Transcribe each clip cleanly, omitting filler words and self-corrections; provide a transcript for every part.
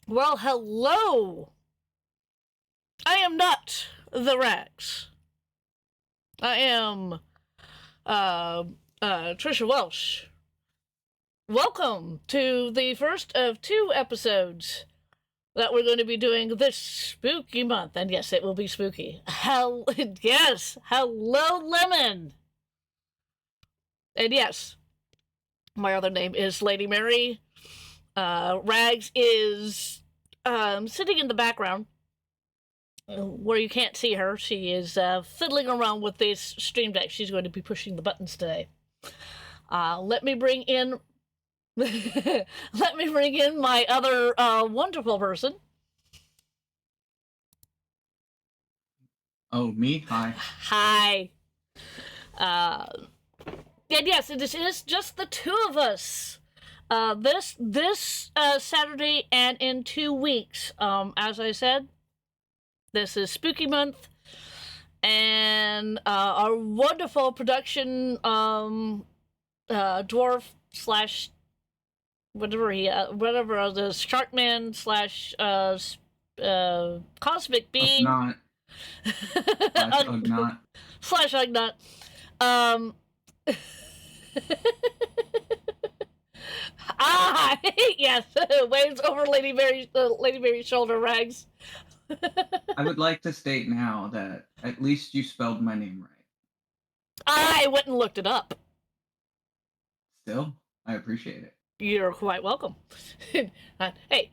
Well, hello! I am not the Rex. I am, Trisha Welsh. Welcome to the first of 2 episodes that we're going to be doing this spooky month. And yes, it will be spooky. Yes, hello, Lemon! And yes, my other name is Lady Mary. Rags is sitting in the background where you can't see her. She is fiddling around with this stream deck. She's going to be pushing the buttons today. Let me bring in my other wonderful person. Oh, me? Hi. Hi. And yes, it is just the 2 of us. This Saturday and in 2 weeks. As I said, this is Spooky Month, and our wonderful production dwarf slash whatever the Sharkman slash cosmic being Ugnaught. slash Ugnaught. Yes, waves over Lady Mary's shoulder, Rags. I would like to state now that at least you spelled my name right. I went and looked it up. Still, I appreciate it. You're quite welcome. Hey,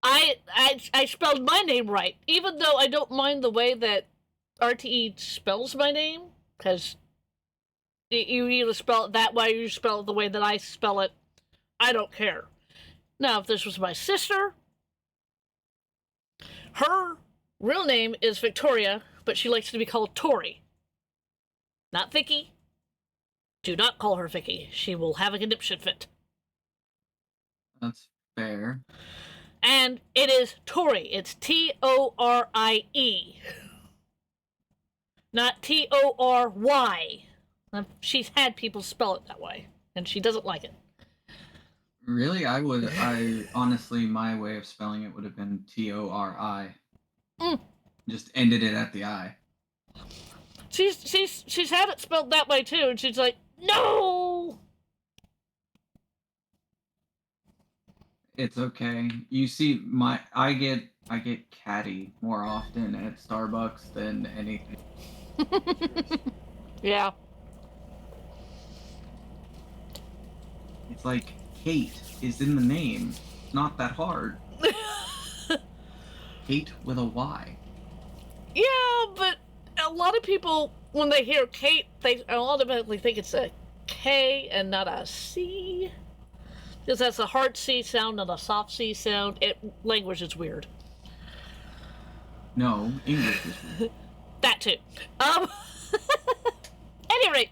I spelled my name right, even though I don't mind the way that RTE spells my name, because you either spell it that way or you spell it the way that I spell it. I don't care. Now, if this was my sister, her real name is Victoria, but she likes to be called Tori. Not Vicky. Do not call her Vicky. She will have a conniption fit. That's fair. And it is Tori. It's Torie. Not Tory. She's had people spell it that way, and she doesn't like it. Really? I honestly, my way of spelling it would have been Tori. Just ended it at the I. She's had it spelled that way too, and she's like, no! It's okay. You see, I get catty more often at Starbucks than anything. Yeah. It's like Kate is in the name. It's not that hard. Kate with a Y. Yeah, but a lot of people, when they hear Kate, they automatically think it's a K and not a C. Because that's a hard C sound and a soft C sound. Language is weird. No, English is weird. That too. Any rate,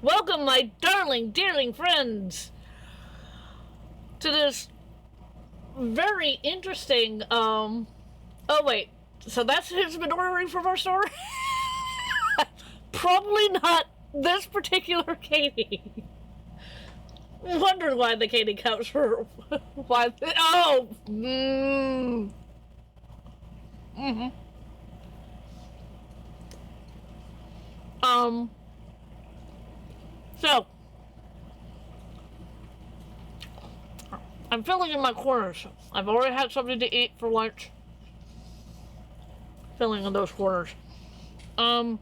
welcome, my darling, dearling friends, to this very interesting, oh wait, so that's who's been ordering from our store? Probably not this particular Katie. Wondered why the Katie comes for, why, so, I'm filling in my corners. I've already had something to eat for lunch. Filling in those corners. Anyway.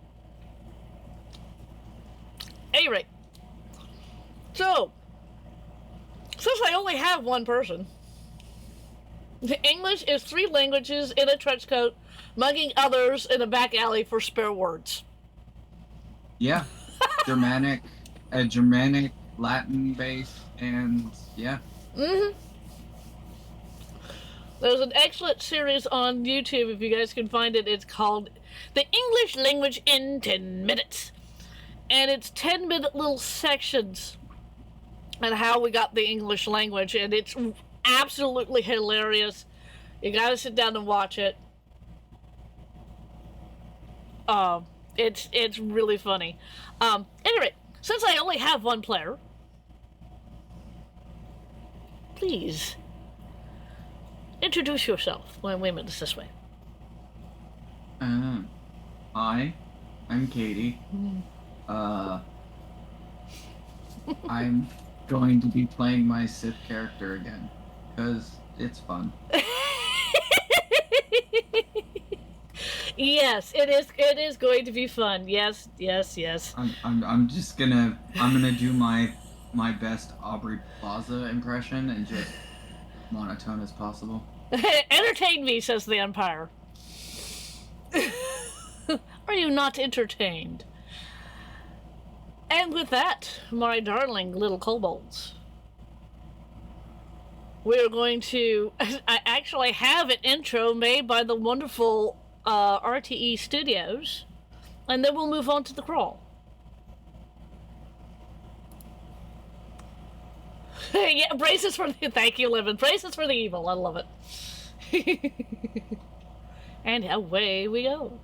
So, since I only have one person, English is 3 languages in a trench coat, mugging others in a back alley for spare words. Yeah. Germanic, Latin base, and yeah. There's an excellent series on YouTube, if you guys can find it. It's called The English Language in 10 Minutes. And it's 10-minute little sections on how we got the English language, and it's absolutely hilarious. You gotta sit down and watch it. It's really funny. Anyway, since I only have one player, please Introduce yourself. Wait a minute, it's this way. Hi, I'm Katie. Uh, I'm going to be playing my Sith character again, because it's fun. Yes, it is. It is going to be fun. Yes, yes, yes. I'm just gonna do my best Aubrey Plaza impression and just monotone as possible. Entertain me, says the Empire. Are you not entertained? And with that, my darling little kobolds, we're going to. I actually have an intro made by the wonderful RTE Studios, and then we'll move on to the crawl. Yeah, braces for the. Thank you, Livin. Braces for the evil. I love it. And away we go.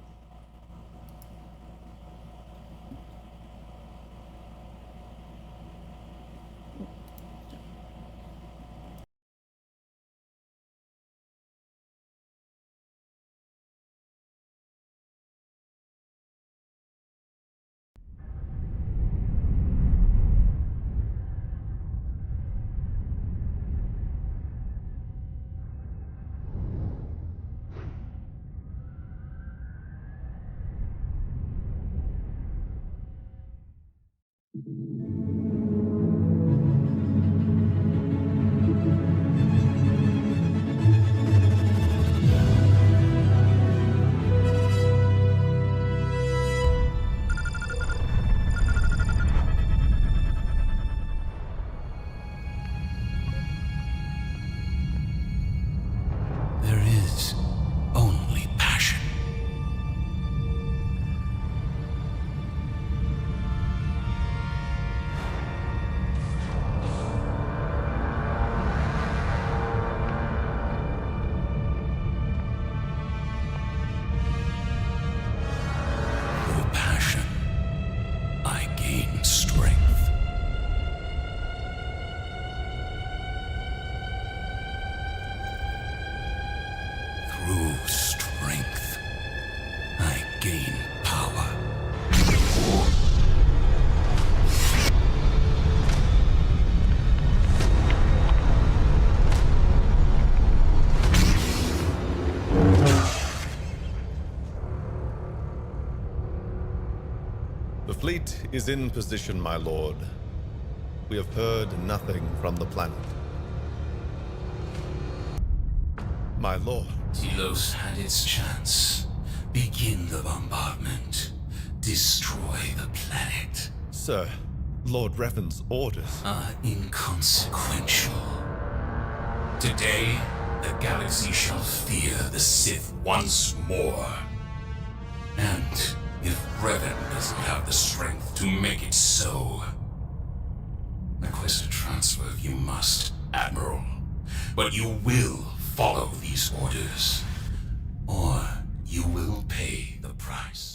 There is only passion. Through passion, I gain strength. Through strength, I gain power. The fleet is in position, my lord. We have heard nothing from the planet. My lord. Telos had its chance. Begin the bombardment. Destroy the planet. Sir, Lord Revan's orders. Are inconsequential. Today, the galaxy shall fear the Sith once more. And if Revan doesn't have the strength to make it so, request a transfer if you must, Admiral. But you will follow these orders, or you will pay the price.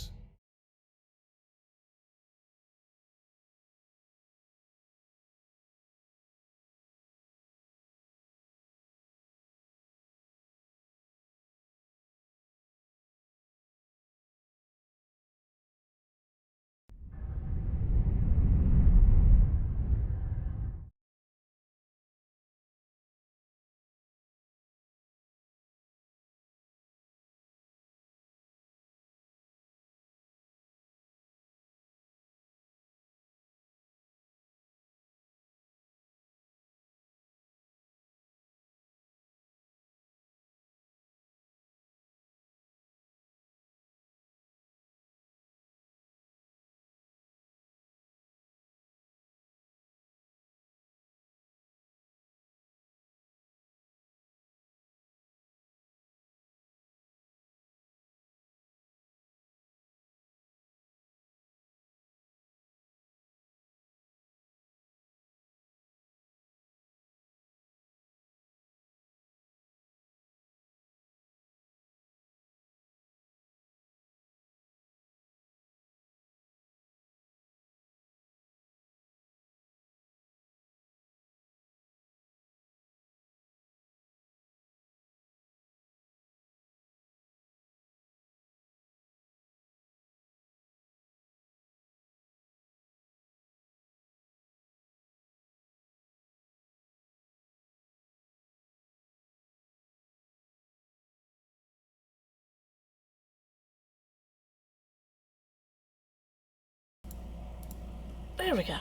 There we go.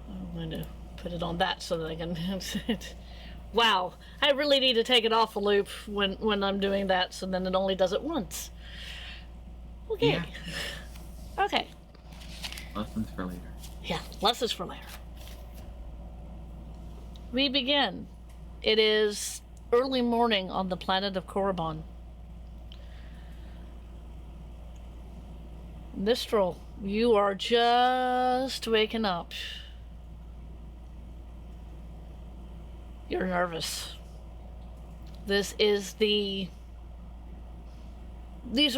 I'm going to put it on that so that I can... Wow, I really need to take it off a loop when I'm doing that, so then it only does it once. Okay. Yeah. Okay. Lessons for later. Yeah, lessons for later. We begin. It is early morning on the planet of Korriban. Mistral, you are just waking up. You're nervous. These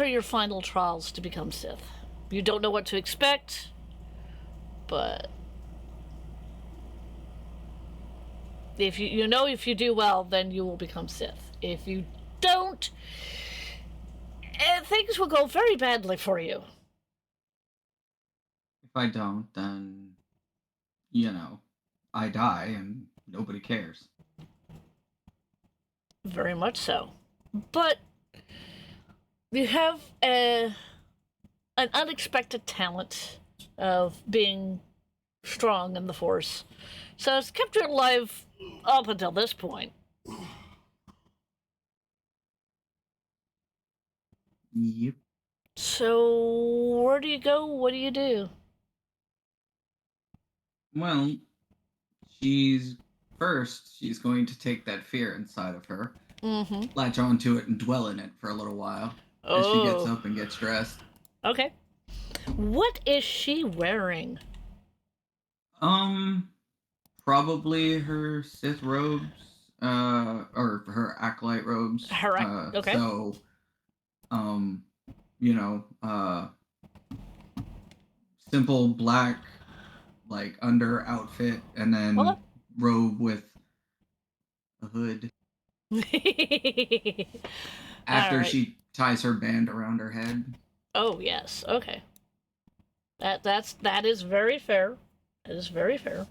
are your final trials to become Sith. You don't know what to expect, but if if you do well, then you will become Sith. If you don't, things will go very badly for you. If I don't, then, I die and nobody cares. Very much so. But you have an unexpected talent of being strong in the Force. So it's kept you alive up until this point. Yep. So where do you go? What do you do? Well, she's going to take that fear inside of her, latch onto it and dwell in it for a little while as she gets up and gets dressed. Okay. What is she wearing? Probably her Sith robes, or her acolyte robes. Okay. So, simple black, like, under outfit, and then robe with a hood. After she ties her band around her head. Oh yes, okay. That is very fair. That is very fair.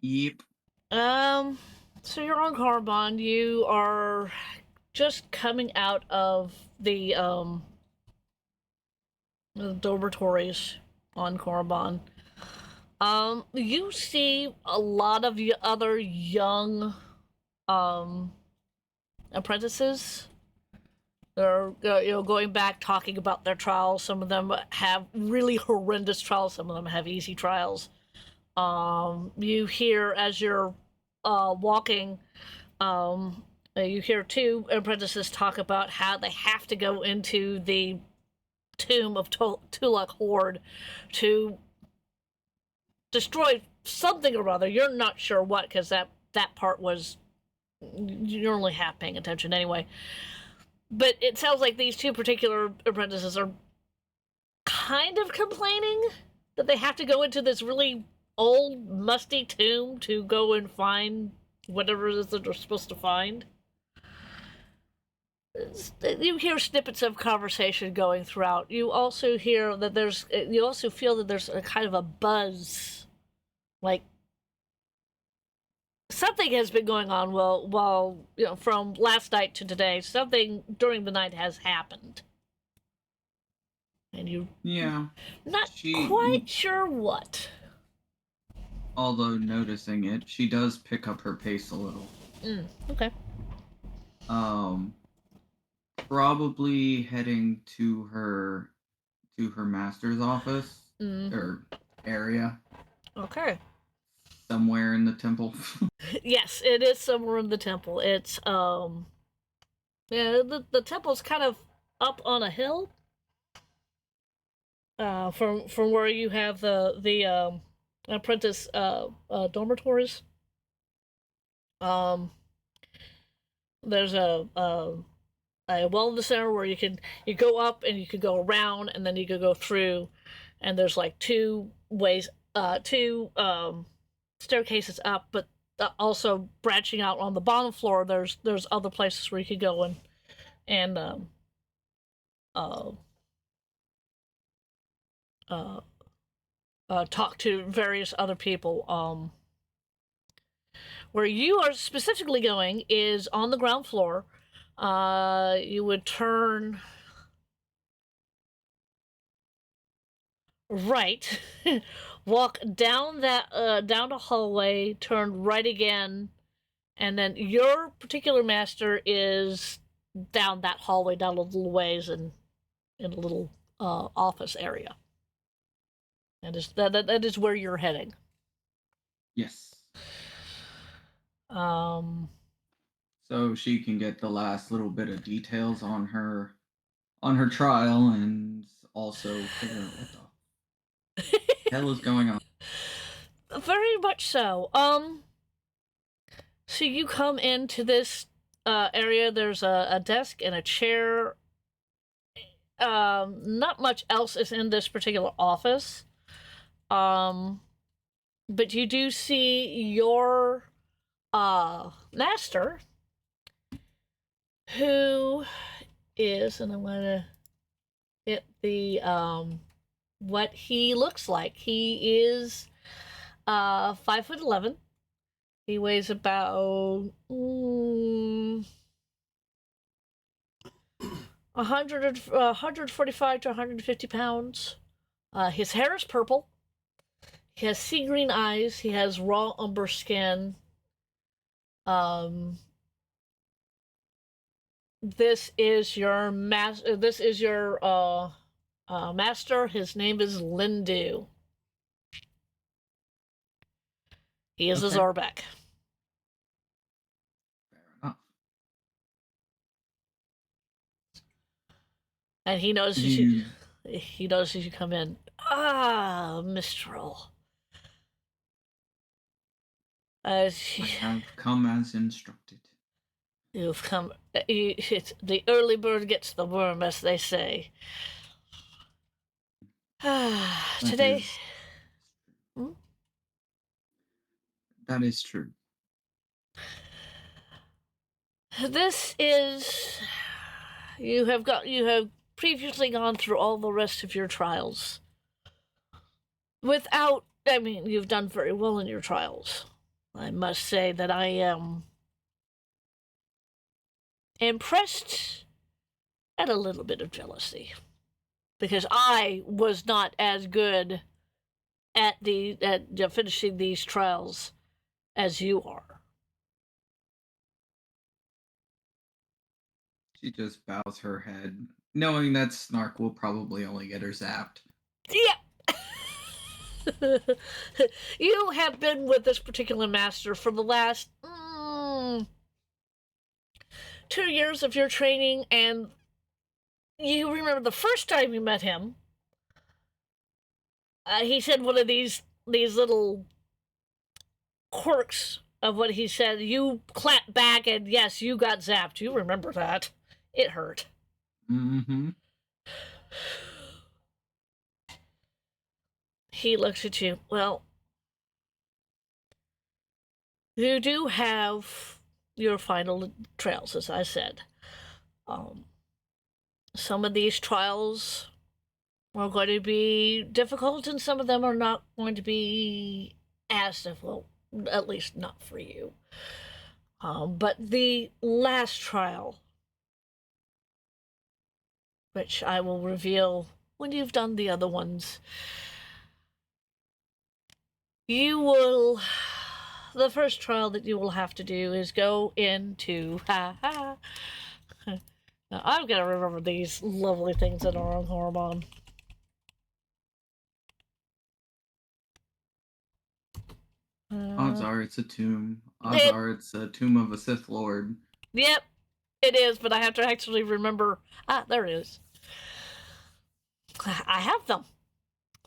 Yep. So you're on Korriban. You are just coming out of the dormitories on Korriban. You see a lot of other young apprentices. They're going back talking about their trials. Some of them have really horrendous trials. Some of them have easy trials. You hear as you're walking, you hear two apprentices talk about how they have to go into the tomb of Tulak Horde to destroy something or other. You're not sure what, because that part was, you're only half paying attention anyway. But it sounds like these two particular apprentices are kind of complaining that they have to go into this really old, musty tomb to go and find whatever it is that they're supposed to find. You hear snippets of conversation going throughout. You also hear that you also feel that there's a kind of a buzz. Like, something has been going on while from last night to today. Something during the night has happened. And you... Yeah. Not quite sure what. Although noticing it, she does pick up her pace a little. Okay. Probably heading to her master's office or area. Okay. Somewhere in the temple. Yes, it is somewhere in the temple. It's the temple's kind of up on a hill. From where you have the apprentice dormitories. There's a well in the center where you go up and you could go around and then you could go through, and there's like two ways, two staircases up, but also branching out on the bottom floor. There's other places where you could go and talk to various other people. Where you are specifically going is on the ground floor. You would turn right, walk down down a hallway, turn right again, and then your particular master is down that hallway, down a little ways, and in a little office area. That is where you're heading. Yes. Um, So she can get the last little bit of details on her trial and also figure out what the hell is going on. Very much so. So you come into this area. There's a desk and a chair. Not much else is in this particular office. But you do see your master, who is, and I'm gonna hit the what he looks like. He is 5'11". He weighs about 145 to 150 pounds. His hair is purple. He has sea green eyes. He has raw umber skin. This is your master. His name is Lindu. He is a Zorbeck. Fair enough. And he knows he knows as you come in. Ah, Mistral. I have come as instructed. You've come. The early bird gets the worm, as they say. Today. That is true. This is. You have previously gone through all the rest of your trials. Without. I mean, you've done very well in your trials. I must say that I am impressed and a little bit of jealousy, because I was not as good at finishing these trials as you are. She just bows her head, knowing that Snark will probably only get her zapped. Yeah. You have been with this particular master for the last 2 years of your training, and you remember the first time you met him. He said one of these little quirks of what he said. You clapped back, and yes, you got zapped. You remember that. It hurt. Mm-hmm. He looks at you. Well, you do have your final trials, as I said. Some of these trials are going to be difficult, and some of them are not going to be as difficult, at least not for you. But the last trial, which I will reveal when you've done the other ones, the first trial that you will have to do is go into, now I've got to remember these lovely things that are on Hormone. Odds are it's a tomb. Odds are it's a tomb of a Sith Lord. Yep, it is, but I have to actually remember. There it is. I have them.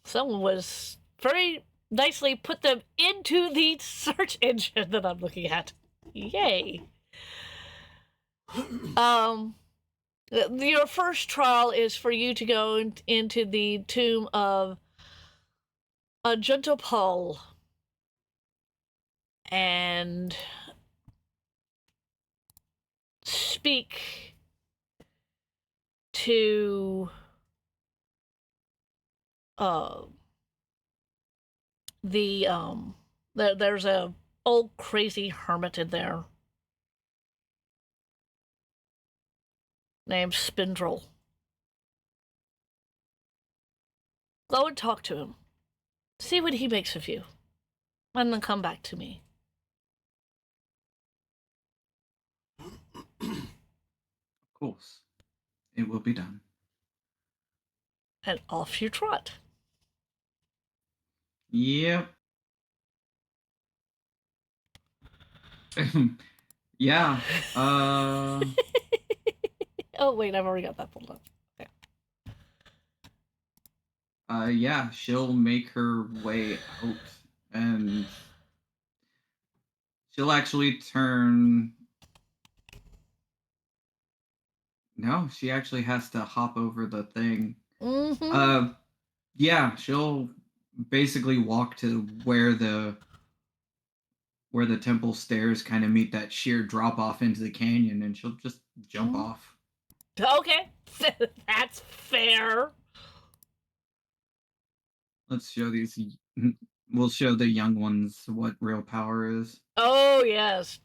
Someone was very nicely put them into the search engine that I'm looking at. Yay. Your first trial is for you to go into the tomb of a gentle Paul and speak to there's a old crazy hermit in there named Spindrel. Go and talk to him. See what he makes of you. And then come back to me. Of course. It will be done. And off you trot. Yep. Yeah. Oh, wait, I've already got that pulled up. Okay. Yeah, she'll make her way out and she'll actually turn. No, she actually has to hop over the thing. Mm-hmm. Yeah, she'll basically walk to where the temple stairs kind of meet that sheer drop off into the canyon, and she'll just jump off. Okay. That's fair. Let's show these. We'll show the young ones what real power is. Oh, yes.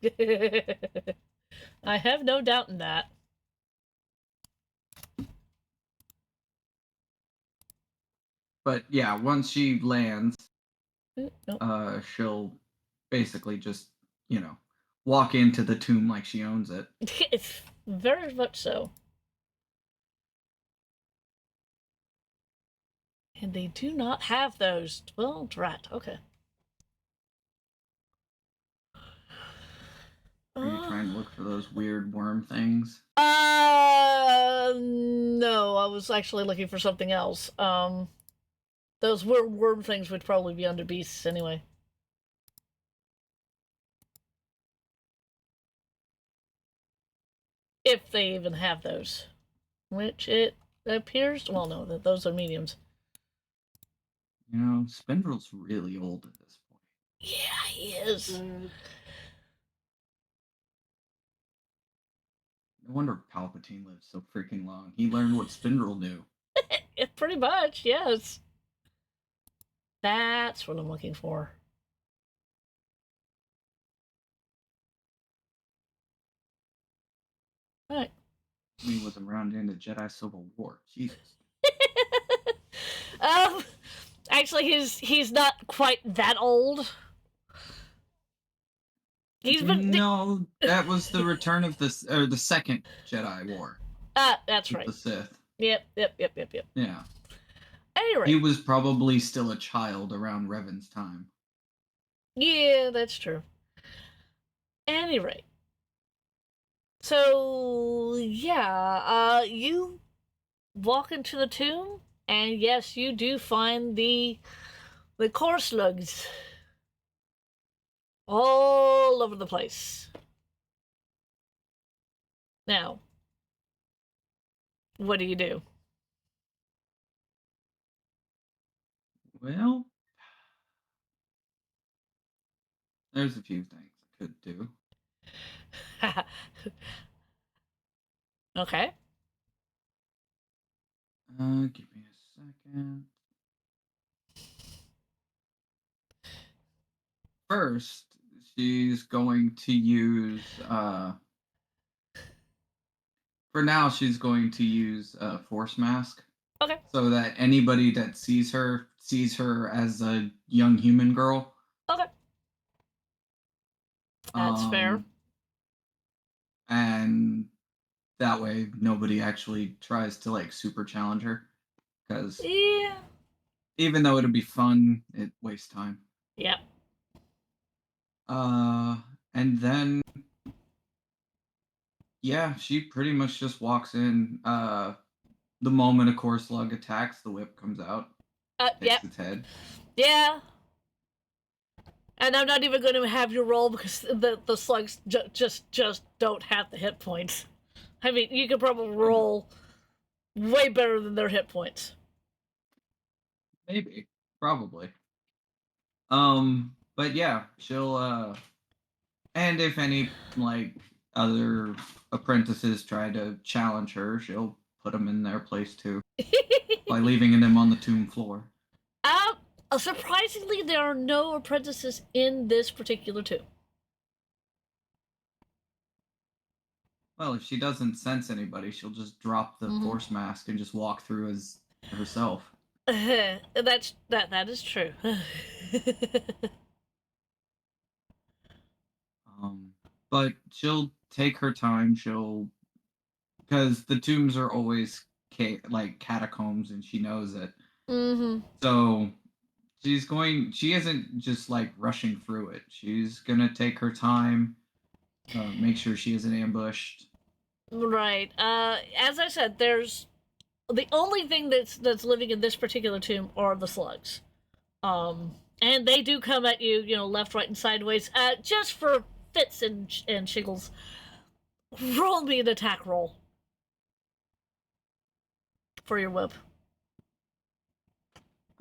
I have no doubt in that. But yeah, once she lands, Nope. she'll basically just, walk into the tomb like she owns it. Very much so. And they do not have those. Well, drat. Okay. Are you trying to look for those weird worm things? No, I was actually looking for something else. Those weird worm things would probably be under beasts anyway. If they even have those. Which it appears, well, no, those are mediums. Spindrel's really old at this point. Yeah, he is. No wonder Palpatine lived so freaking long. He learned what Spindrel knew. Pretty much, yes. That's what I'm looking for. Alright. He was around in the Jedi Civil War. Jesus. um, actually, he's not quite that old. He's been No, that was the return of the second Jedi War. That's right. The Sith. Yep. Yeah. Anyway. He was probably still a child around Revan's time. Yeah, that's true. Any rate. So, yeah, you walk into the tomb, and yes, you do find the core slugs all over the place. Now, what do you do? Well, there's a few things I could do. Okay. Give me a second. First, she's going to use for now she's going to use a force mask. Okay. So that anybody that sees her as a young human girl. Okay. That's fair. And that way nobody actually tries to super challenge her. Because yeah, even though it'd be fun, it wastes time. Yep. And then yeah, she pretty much just walks in. The moment a core slug attacks, the whip comes out. Hits its head. Yeah. And I'm not even going to have you roll because the slugs just don't have the hit points. I mean, you could probably roll way better than their hit points. Maybe. Probably. But yeah, she'll and if any other apprentices try to challenge her, she'll put them in their place too by leaving them on the tomb floor. Surprisingly, there are no apprentices in this particular tomb. Well, if she doesn't sense anybody, she'll just drop the force mask and just walk through as herself. That is true. But she'll take her time. Because the tombs are always like catacombs, and she knows it. Mm-hmm. So she isn't just like rushing through it. She's gonna take her time, make sure she isn't ambushed. Right. As I said, there's the only thing that's living in this particular tomb are the slugs. And they do come at you, left, right, and sideways. Just for fits and shiggles, roll me an attack roll for your whip.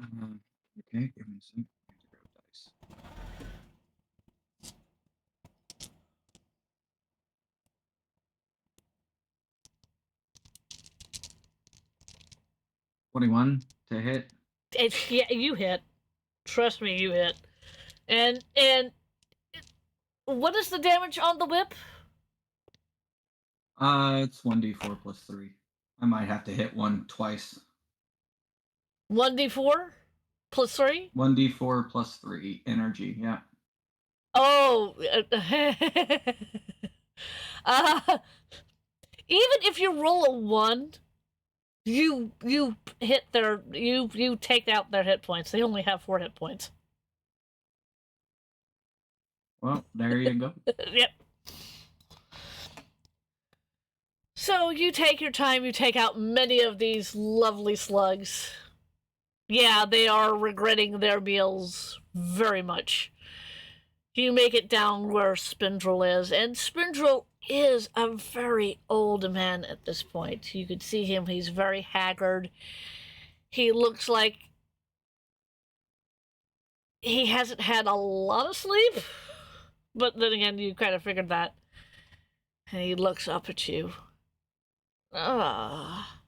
Okay, give me a second. I have to grab dice. 21 to hit. Yeah, you hit. Trust me, you hit. And what is the damage on the whip? It's 1d4 plus 3. I might have to hit one twice. 1d4 plus 3? 1d4 plus 3 energy, yeah. Oh. uh, even if you roll a 1, you hit you take out their hit points. They only have 4 hit points. Well, there you go. Yep. So you take your time, you take out many of these lovely slugs. Yeah, they are regretting their meals very much. You make it down where Spindrel is, and Spindrel is a very old man at this point. You could see him, he's very haggard. He looks like he hasn't had a lot of sleep, but then again, you kind of figured that. And he looks up at you. Ah.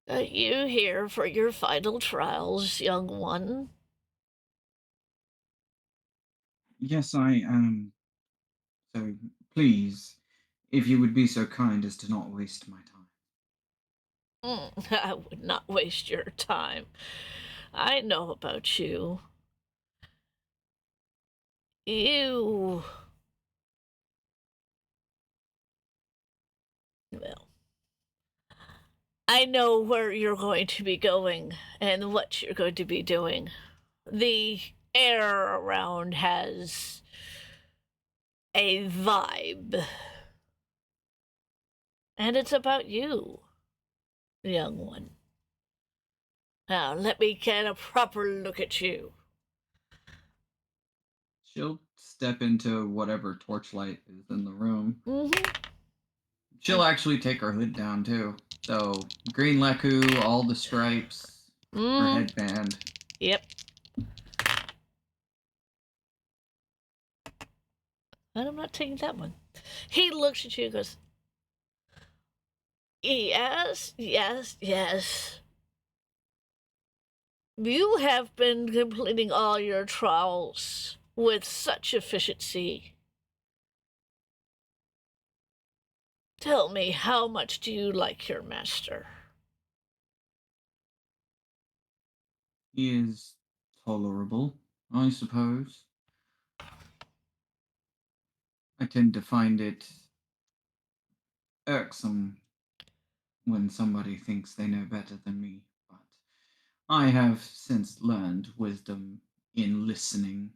Are you here for your final trials, young one? Yes, I am. So, please, if you would be so kind as to not waste my time. I would not waste your time. I know about you. You. Well, I know where you're going to be going and what you're going to be doing. The air around has a vibe. And it's about you, young one. Now, let me get a proper look at you. She'll step into whatever torchlight is in the room. Mm-hmm. She'll actually take her hood down, too. So, green leku, all the stripes, her headband. Yep. And I'm not taking that one. He looks at you and goes, yes, yes, yes. You have been completing all your trials with such efficiency. Tell me, how much do you like your master? He is tolerable, I suppose. I tend to find it irksome when somebody thinks they know better than me, but I have since learned wisdom in listening.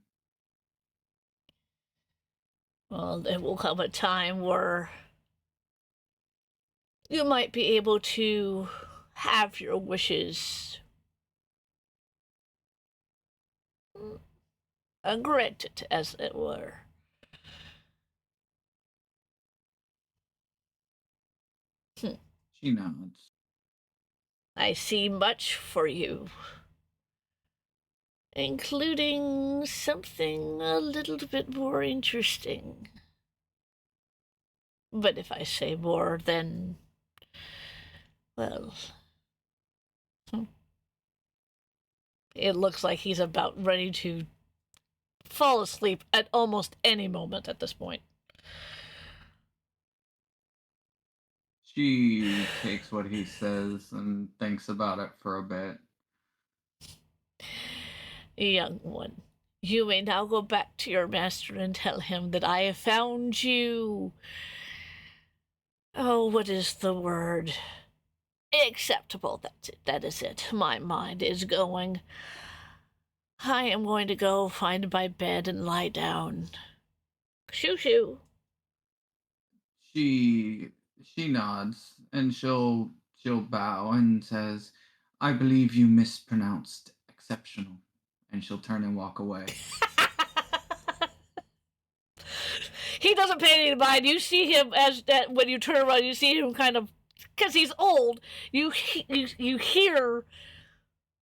Well, there will come a time where you might be able to have your wishes granted, as it were. She nods. I see much for you, including something a little bit more interesting. But if I say more, then, well, it looks like he's about ready to fall asleep at almost any moment at this point. She takes what he says and thinks about it for a bit. Young one, you may now go back to your master and tell him that I have found you. Oh, what is the word? Acceptable. That's it. That is it. My mind is going. I am going to go find my bed and lie down. Shoo shoo. She nods and she'll bow and says, "I believe you mispronounced exceptional." And she'll turn and walk away. He doesn't pay any mind. You see him as that when you turn around. You see him kind of because he's old. You hear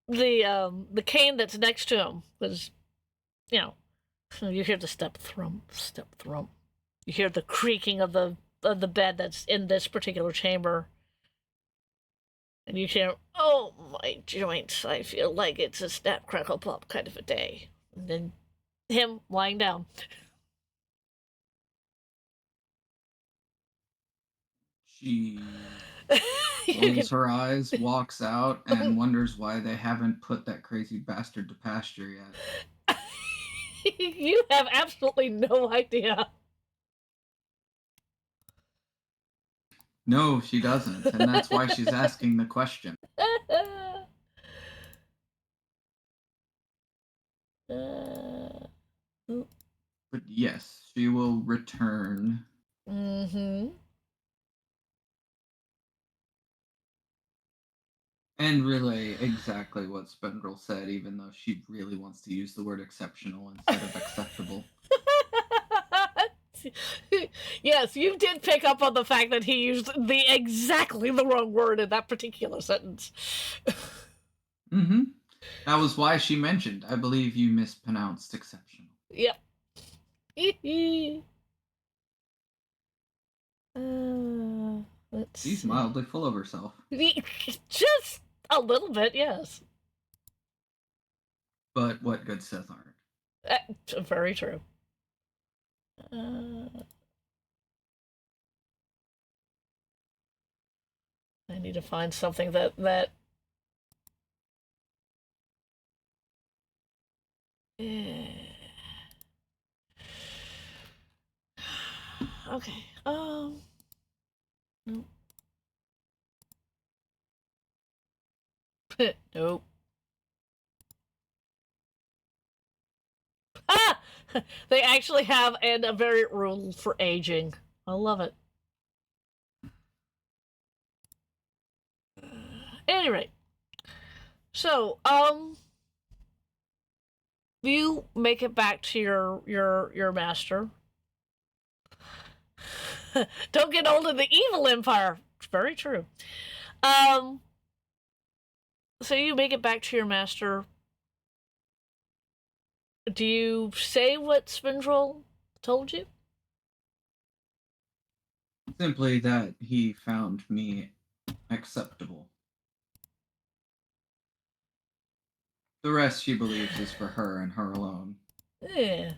the cane that's next to him was, you know, you hear the step thrum. You hear the creaking of the bed that's in this particular chamber. And you hear, oh, my joints, I feel like it's a snap, crackle, plop kind of a day. And then him lying down. She You rolls her eyes, walks out, and wonders why they haven't put that crazy bastard to pasture yet. you have absolutely no idea. No, she doesn't, and that's why she's asking the question. But yes, she will return. Mm-hmm. And relay exactly what Spendrel said, even though she really wants to use the word exceptional instead of acceptable. Yes, you did pick up on the fact that he used exactly the wrong word in that particular sentence. Mm-hmm. That was why she mentioned, I believe you mispronounced exceptional. Yep. Let's She's see. mildly full of herself. Just a little bit, yes. But what good Sith aren't? Very true. I need to find something that. Okay. Nope. Nope. Ah! They actually have a variant rule for aging. I love it. Any rate. So, you make it back to your master. Don't get old in the evil empire. It's very true. So you make it back to your master. Do you say what Spindrel told you? Simply that he found me acceptable. The rest she believes is for her and her alone. Yeah.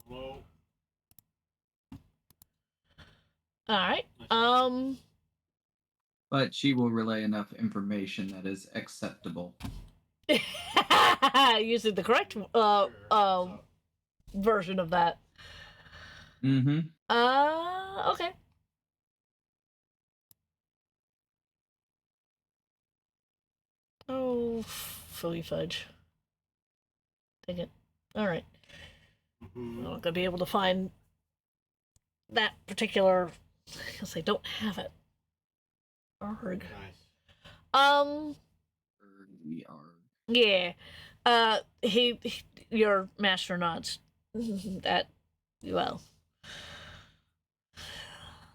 Hello. Alright. But she will relay enough information that is acceptable. Using the correct version of that. Mm-hmm. Okay. Oh, phooey fudge. Take it. Alright. I'm not gonna be able to find that particular because I don't have it. Arg. Nice. We are. Yeah. He your master nods. That, well,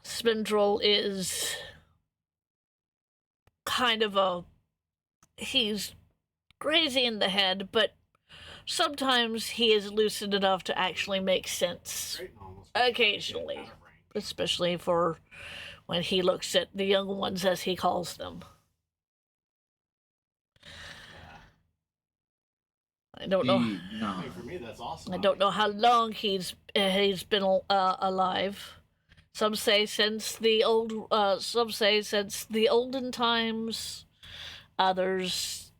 Spindrel is kind of he's crazy in the head, but sometimes he is lucid enough to actually make sense. Occasionally. Especially for when he looks at the young ones, as he calls them. I don't know. No. Hey, for me, that's awesome. I don't know how long he's been alive. Some say since the olden times. Others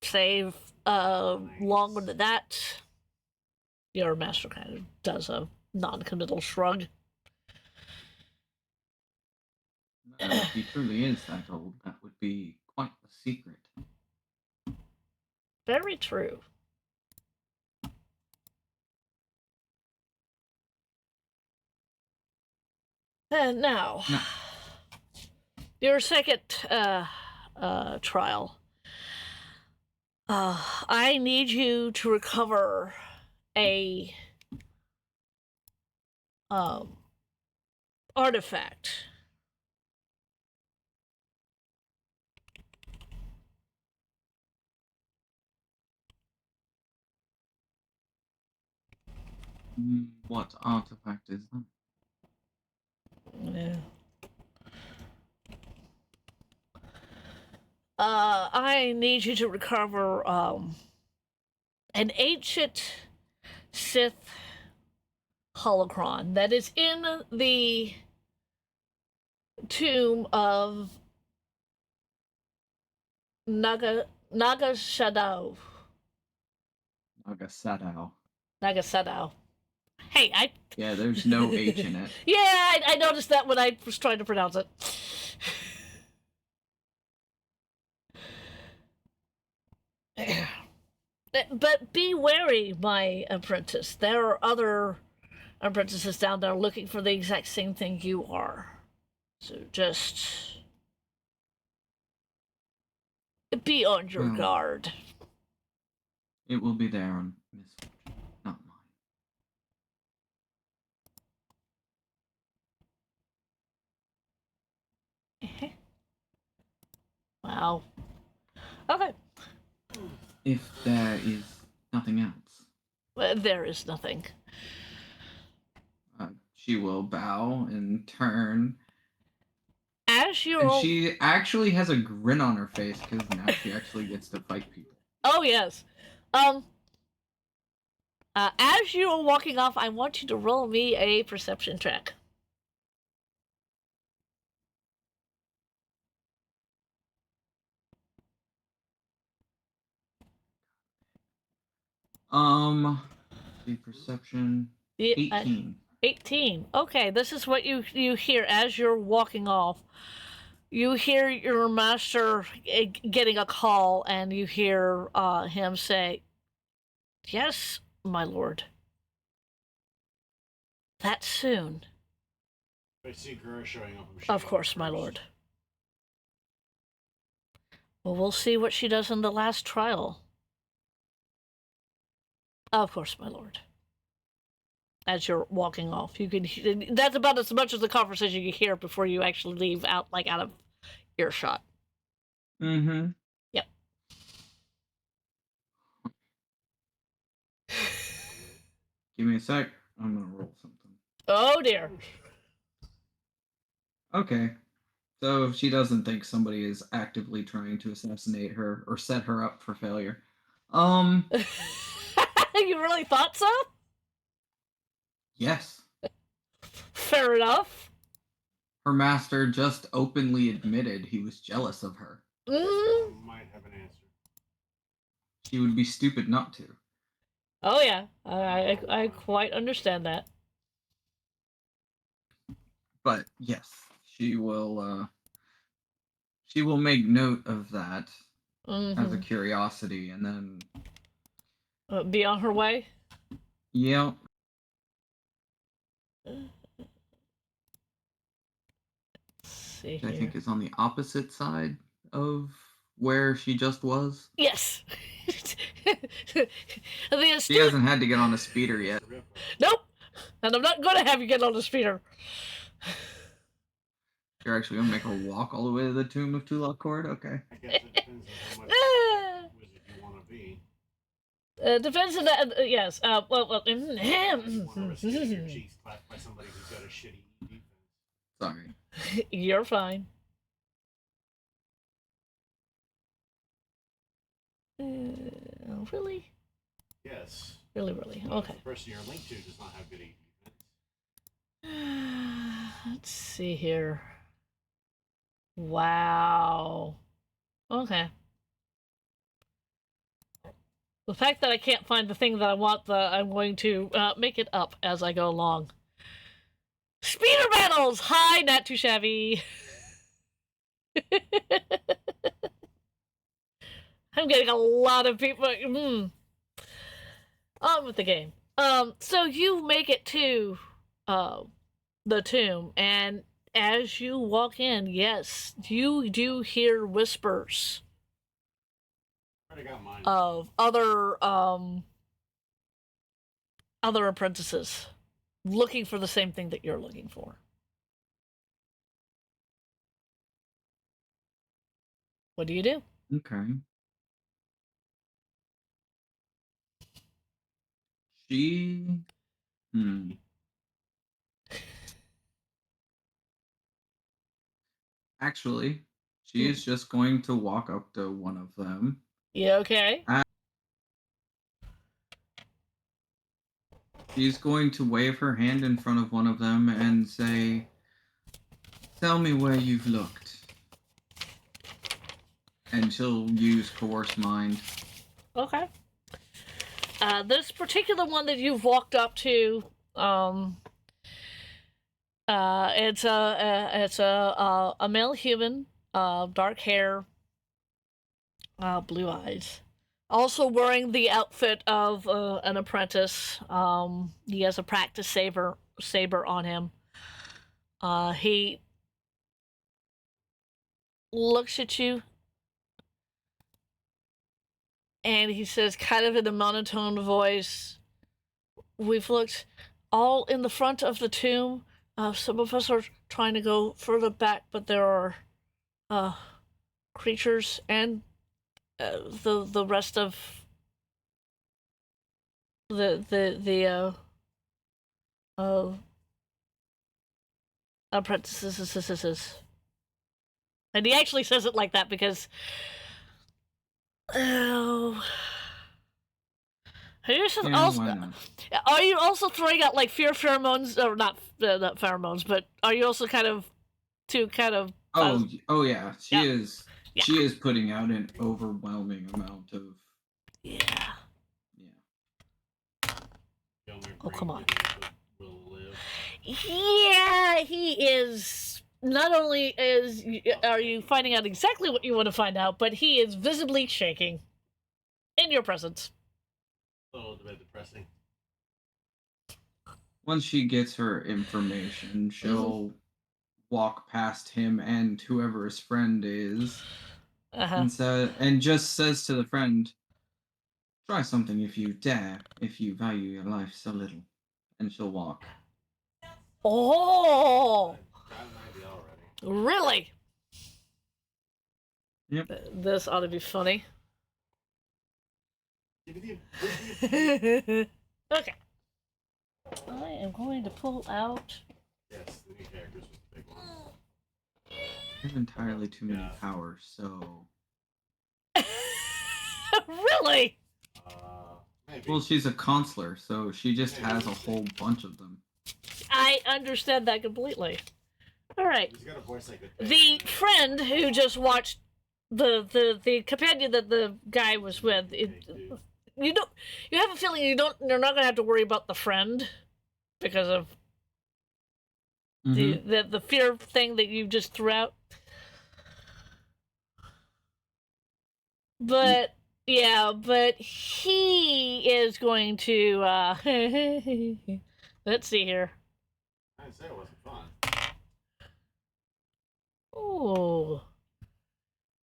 say longer than that. Your master kind of does a non-committal shrug. If he truly is that old, that would be quite a secret. Very true. And now, No. your second trial. I need you to recover a artifact. What artifact is that? Yeah. I need you to recover an ancient Sith holocron that is in the tomb of Nagasadao. Nagasadao. Hey, Yeah, there's no H in it. Yeah, I noticed that when I was trying to pronounce it. But be wary, my apprentice. There are other apprentices down there looking for the exact same thing you are. So just be on your guard. It will be their own misfortune, not mine. Wow. Okay. If there is nothing else. There is nothing. She will bow and turn. As you And she actually has a grin on her face because now she actually gets to fight people. Oh yes. As you are walking off, I want you to roll me a perception check. The perception. Yeah, 18. 18. Okay, this is what you hear as you're walking off. You hear your master getting a call, and you hear him say, "Yes, my lord. That soon." I see Gura showing up. Of course, my lord. Well, we'll see what she does in the last trial. Of course, my lord. As you're walking off, you can. That's about as much as the conversation you hear before you actually leave out of earshot. Mm-hmm. Yep. Give me a sec. I'm gonna roll something. Oh dear. Okay. So if she doesn't think somebody is actively trying to assassinate her or set her up for failure. You really thought so? Yes. Fair enough. Her master just openly admitted he was jealous of her. Mm. Might have an answer. She would be stupid not to. Oh yeah, I quite understand that. But yes, she will make note of that as a curiosity, and then be on her way. Yeah. See I here. think is on the opposite side of where she just was. Yes. She hasn't had to get on a speeder yet. Nope. And I'm not going to have you get on the speeder. You're actually going to make her walk all the way to the tomb of Tulak Cord? Okay. I guess it depends on how much wizard you want to be. Depends on that. Yes. Well. You want to risk getting your cheeks clapped by somebody who's got a shitty defense. Sorry. You're fine. Really? Yes. Really, really. But Okay. The person you're linked to does not have good defense. Let's see here. Wow. Okay. The fact that I can't find the thing that I want, I'm going to make it up as I go along. Speeder battles! Hi, not too shabby. I'm getting a lot of people. On with the game. So you make it to the tomb, and as you walk in, yes, you do hear whispers I got mine. of other apprentices looking for the same thing that you're looking for. What do you do? Okay. She. Actually, she is just going to walk up to one of them. You okay? She's going to wave her hand in front of one of them and say, "Tell me where you've looked." And she'll use Coerce Mind. Okay. This particular one that you've walked up to, it's a male human, dark hair, blue eyes. Also wearing the outfit of an apprentice. He has a practice saber on him. He looks at you and he says, kind of in a monotone voice, "We've looked all in the front of the tomb. Some of us are trying to go further back, but there are creatures and the rest of the apprentices." And he actually says it like that because are you are you also throwing out like fear pheromones, or not pheromones, but are you also kind of Oh yeah, she Yeah. is. Yeah. She is putting out an overwhelming amount of. Yeah. Oh, come on. Will live. Yeah, he is. Not only are you finding out exactly what you want to find out, but he is visibly shaking in your presence. A little bit depressing. Once she gets her information, she'll walk past him and whoever his friend is, and just says to the friend, "Try something if you dare, if you value your life so little." And she'll walk. Oh, Got an idea already. really? Yep. This ought to be funny. Give Okay. I am going to pull out. Yes, the new characters was the big one. I have entirely too many powers, so. Really? Maybe. Well, she's a consular, so she just has a whole bunch of them. I understand that completely. All right. He's got a voice like The friend who just watched the companion that the guy was with. You have a feeling you're not gonna have to worry about the friend because of the fear thing that you just threw out. But yeah, but he is going to let's see here. I didn't say it wasn't fun. Oh,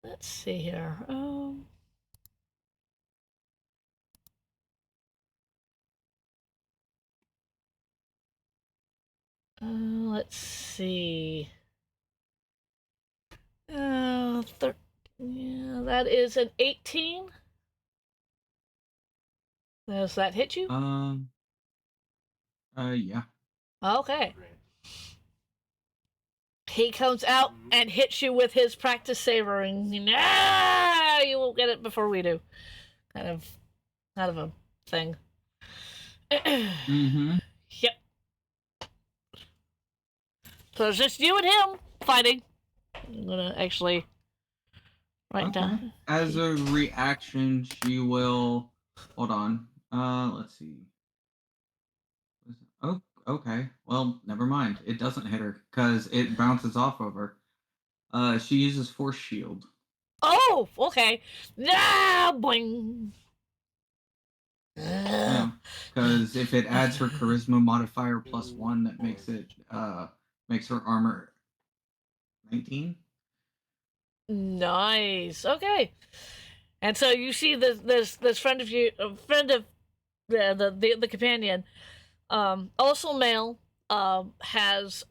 let's see here. Let's see. Yeah, that is an 18. Does that hit you? Yeah. Okay. Great. He comes out and hits you with his practice saber, and you won't get it before we do. kind of a thing. Mm-hmm. Yep. So it's just you and him fighting. I'm gonna actually write down. As a reaction, she will. Hold on. Let's see. Oh, okay. Well, never mind. It doesn't hit her because it bounces off of her. She uses Force Shield. Oh, okay. Nah, boing. Yeah, because if it adds her charisma modifier +1, that makes her armor 19. Nice. Okay. And so you see this friend of you, a friend of the companion, also male, has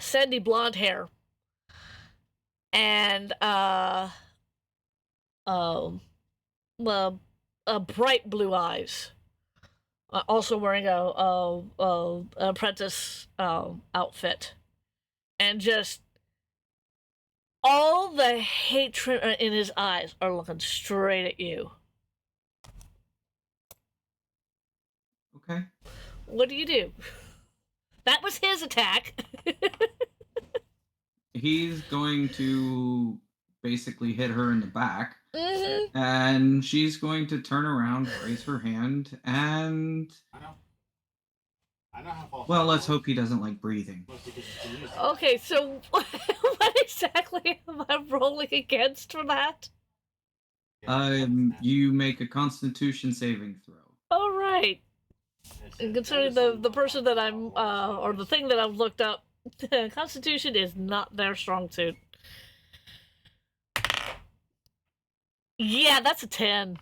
sandy blonde hair and um bright blue eyes. Also wearing a apprentice outfit, and just all the hatred in his eyes are looking straight at you. Okay. What do you do? That was his attack. He's going to basically hit her in the back, Mm-hmm. and she's going to turn around, raise her hand, and I know how far. well, let's hope he doesn't like breathing. Okay, so what exactly am I rolling against for that? You make a Constitution saving throw. All right. And considering the person that I'm or the thing that I've looked up, Constitution is not their strong suit. Yeah, that's a 10.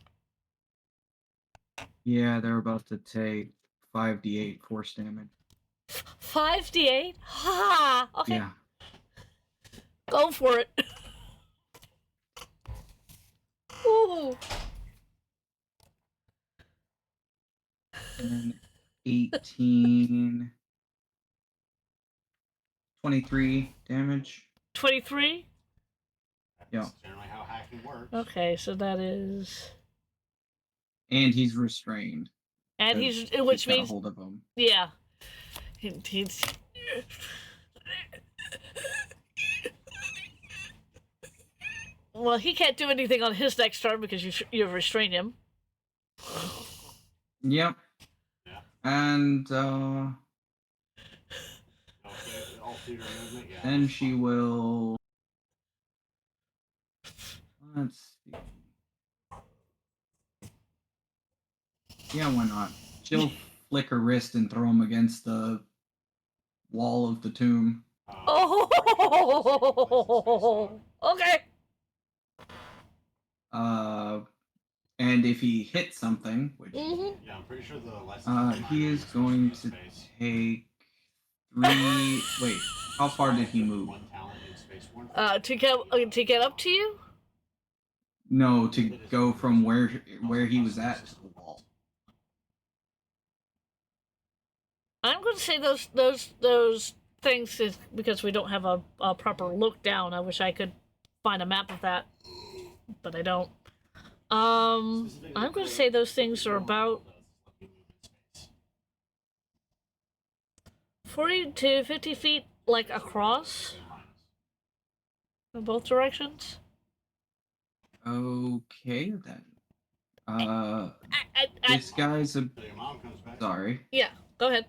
Yeah, they're about to take 5d8 force damage. 5d8? Ha! Okay. Yeah. Go for it. Ooh. And 18, 23 damage. 23? Yeah. That's generally how hacking works. Okay, so that is. And he's restrained. And 'cause which she's got a means. hold of him. Yeah. He's. Well, he can't do anything on his next turn because you've restrained him. Yep. Yeah. And All theater movement, yeah. then she will. Let's see. Yeah, why not? She'll flick her wrist and throw him against the wall of the tomb. Oh! Okay. And if he hits something, which Mm-hmm. Yeah, I'm pretty sure the license. he is going to take 3. Wait, how far did he move? One talent in space, one. To get up to you? No, to go from where he was at to the wall. I'm going to say those things is because we don't have a proper look down. I wish I could find a map of that, but I don't. I'm going to say those things are about 40 to 50 feet, like across, in both directions. Okay then. I, This guy's a. So your mom comes back. Sorry. yeah, go ahead.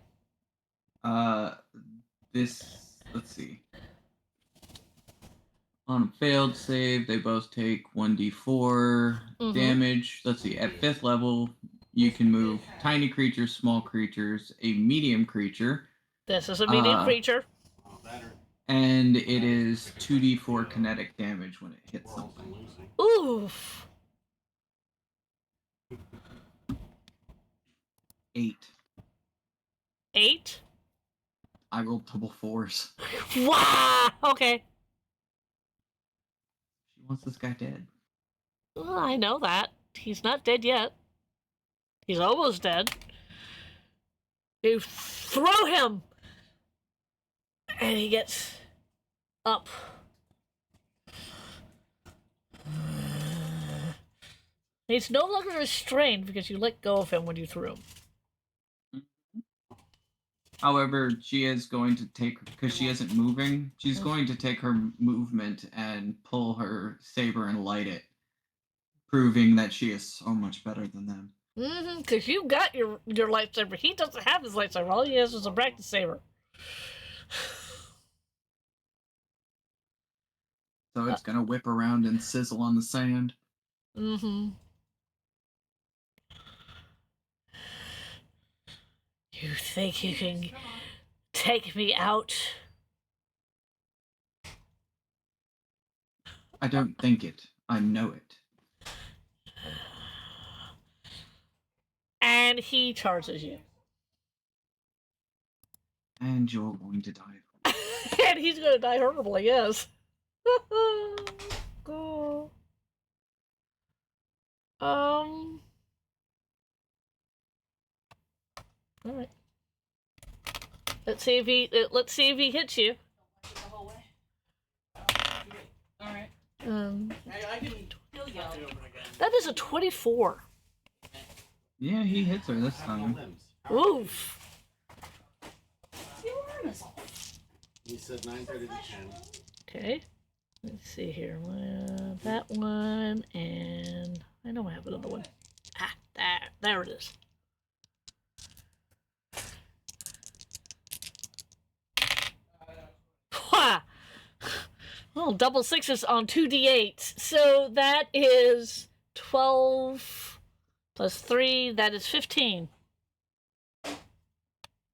This. Let's see. On a failed save, they both take 1d4 Mhm. damage. Let's see. At 5th level, you can move tiny creatures, small creatures, a medium creature, This is a medium creature. Oh, better. and it is 2d4 kinetic damage when it hits We're also something. losing. Oof. 8. 8? I rolled double 4s. Wow. Okay. She wants this guy dead. Well, I know that. He's not dead yet. He's almost dead. You throw him! And he gets up. He's no longer restrained because you let go of him when you threw him. However, she is going to take, because she isn't moving, she's going to take her movement and pull her saber and light it, proving that she is so much better than them. Because you got your lightsaber. He doesn't have his lightsaber. All he has is a practice saber. So it's going to whip around and sizzle on the sand. You think you can take me out? I don't think it. I know it. And he charges you. And you're going to die. And he's going to die horribly, yes. Cool. All right. Let's see if he hits you. Alright. I can He'll yell. That is a 24. Yeah, he hits her this time. Oof. He said 9:30 to 10. Okay. Let's see here. That one, and I know I have another one. Ah, there it is. Ha! Well, double sixes on 2d8. So that is 12 plus 3. That is 15.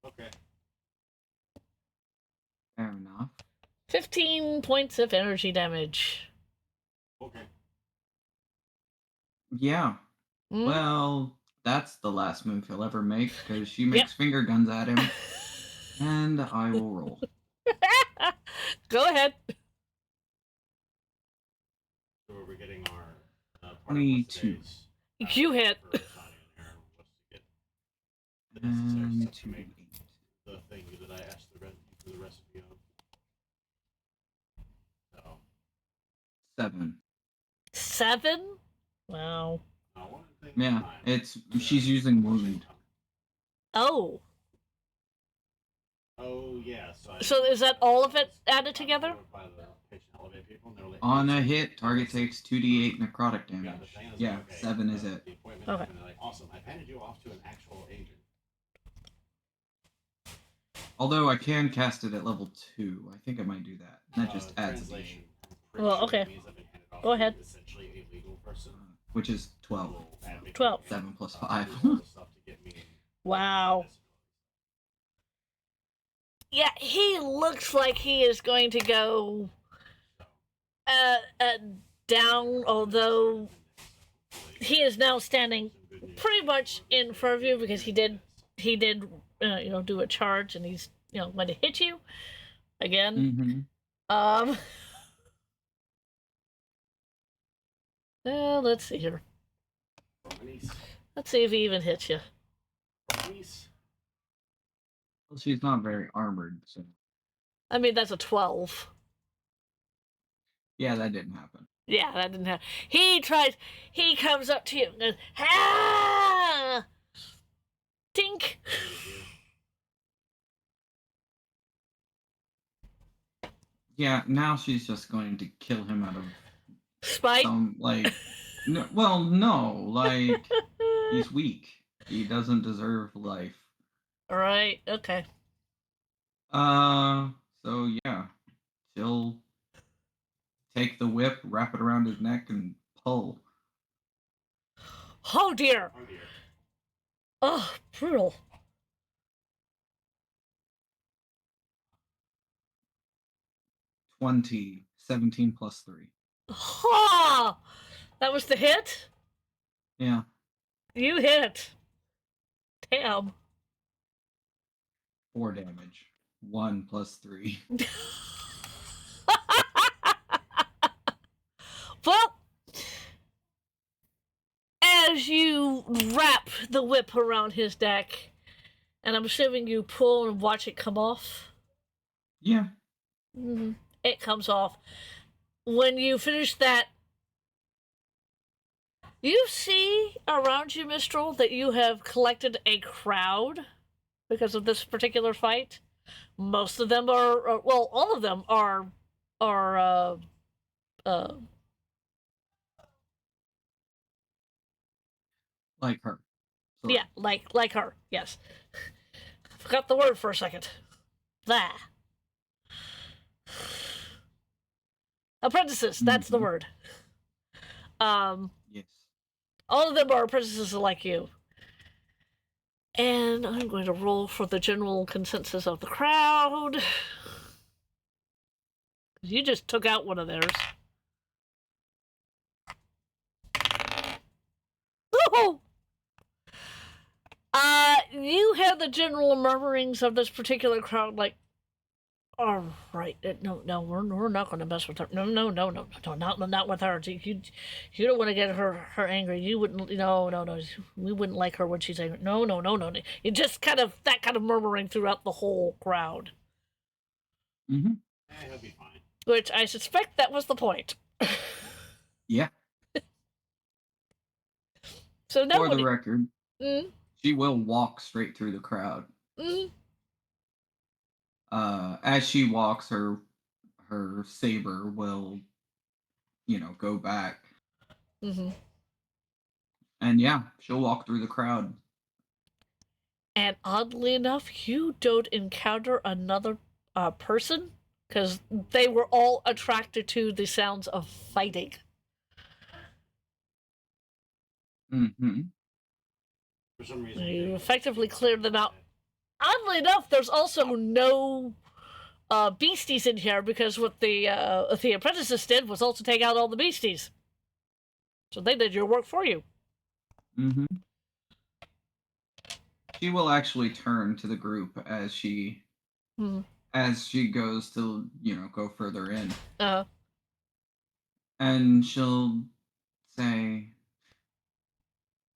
Okay. Fair enough. 15 points of energy damage. Okay. Yeah. Mm? Well, that's the last move he'll ever make, because she makes finger guns at him. And I will roll. Go ahead. So we're getting our 22. You hit. And to 2 make the thing that I asked for the recipe of. So. 7. 7? Wow. Yeah, she's using wound. Oh. Oh yeah. So is that all of it added together? On a hit, target takes 2d8 necrotic damage. Yeah, 7 is it. Okay. Awesome. I've handed you off to an actual agent. Although I can cast it at level 2. I think I might do that. That just adds a d8. Well, okay. Go ahead. Which is 12. 12. 7 plus 5. Wow. Yeah, he looks like he is going to go down, although he is now standing pretty much in front of you because he did do a charge, and he's going to hit you again. Let's see here. Let's see if he even hits you. Well, she's not very armored, so. I mean, that's a 12. Yeah, that didn't happen. Yeah, that didn't happen. He comes up to you and goes, ah! Tink! Yeah, now she's just going to kill him out of spite. No, he's weak. He doesn't deserve life. Right. Okay. So yeah, she'll take the whip, wrap it around his neck, and pull. Oh dear. Oh, brutal. 20, 17 plus 3. Ha! That was the hit? Yeah. You hit. Damn. 4 damage. 1 plus 3. Well, as you wrap the whip around his neck, and I'm assuming you pull and watch it come off. Yeah. Mm-hmm. It comes off. When you finish that, You see around you, Mistral, that you have collected a crowd because of this particular fight. Most of them are, well, all of them are, uh, Like her. Sorry. yeah, like her. Yes, forgot the word for a second. That apprentices. That's the word. Yes. All of them are apprentices like you. And I'm going to roll for the general consensus of the crowd. You just took out one of theirs. Oh! You hear the general murmurings of this particular crowd, like, all right, no, we're not going to mess with her. No, not with her. You don't want to get her angry. You wouldn't, no. We wouldn't like her when she's angry. No. It just that kind of murmuring throughout the whole crowd. Mm-hmm. He'll be fine. Which I suspect that was the point. Yeah. So For the record, Mm? she will walk straight through the crowd. Mm? As she walks, her saber will, go back. Mm-hmm. And yeah, she'll walk through the crowd. And oddly enough, you don't encounter another person because they were all attracted to the sounds of fighting. Mm-hmm. For some reason, You effectively cleared them out. Oddly enough, there's also no beasties in here because what the apprentices did was also take out all the beasties. So they did your work for you. Mm-hmm. She will actually turn to the group as she goes to, go further in. And she'll say,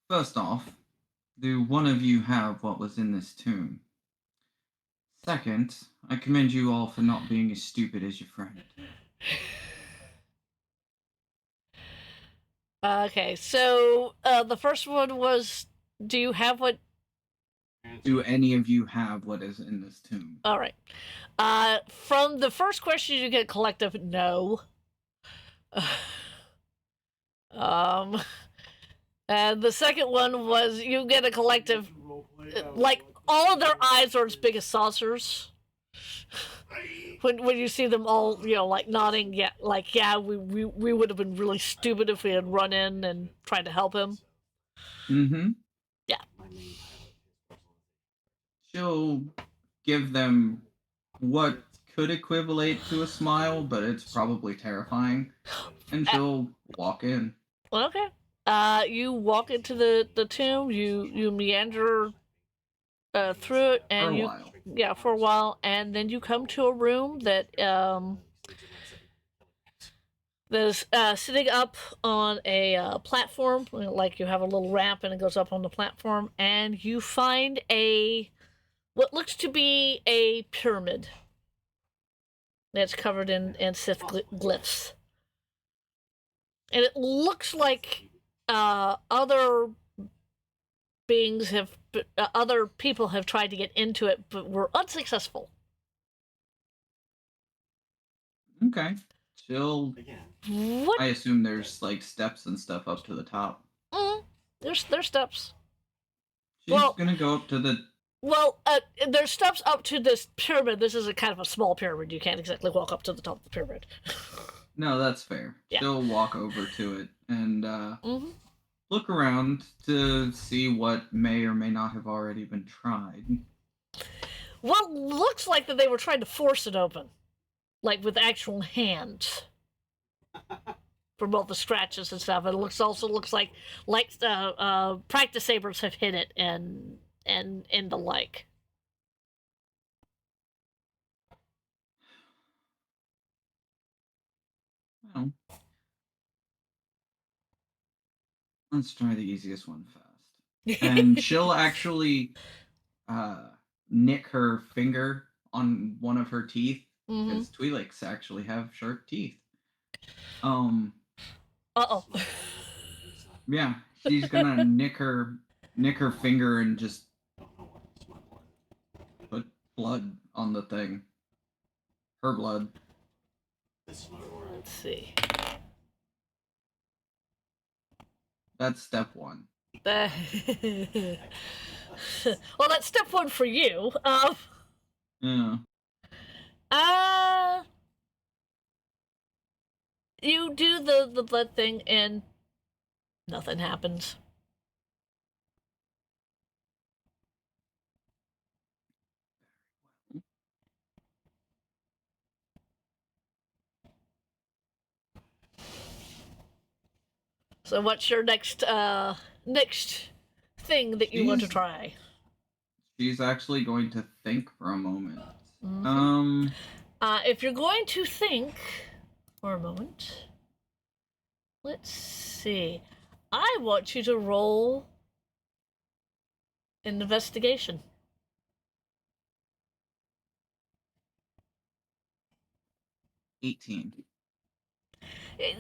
first off, do one of you have what was in this tomb? Second, I commend you all for not being as stupid as your friend. Okay, so the first one was, do you have what? Do any of you have what is in this tomb? All right. From the first question, you get collective no. And the second one was you get a collective, like all of their eyes are as big as saucers. When you see them all, like nodding, we would have been really stupid if we had run in and tried to help him. Mm-hmm. Yeah. She'll give them what could equivalent to a smile, but it's probably terrifying. And she'll walk in. Okay. You walk into the tomb. You meander through it, and for a while, and then you come to a room that that's sitting up on a platform. Like you have a little ramp, and it goes up on the platform, and you find what looks to be a pyramid that's covered in Sith glyphs. And it looks like other people have tried to get into it, but were unsuccessful. Okay. She'll. What? I assume there's like steps and stuff up to the top. There's steps. She's gonna go up to the. Well, there's steps up to this pyramid. This is a kind of a small pyramid. You can't exactly walk up to the top of the pyramid. No, that's fair. Yeah. She'll walk over to it and look around to see what may or may not have already been tried. Well, looks like that they were trying to force it open, like with actual hands, from all the scratches and stuff. It also looks like practice sabers have hit it and the like. Well, let's try the easiest one first. And she'll actually nick her finger on one of her teeth, because Twi'leks actually have sharp teeth. Uh-oh. Yeah, she's gonna nick her finger and just Don't know what it's my blood. put blood on the thing. Her blood. This is my blood. Let's see. That's step one. Well, that's step one for you. Yeah. Uh, you do the blood thing and nothing happens. So what's your next thing that you want to She's- try? She's actually going to think for a moment. Mhm. If you're going to think for a moment, let's see. I want you to roll an investigation. 18.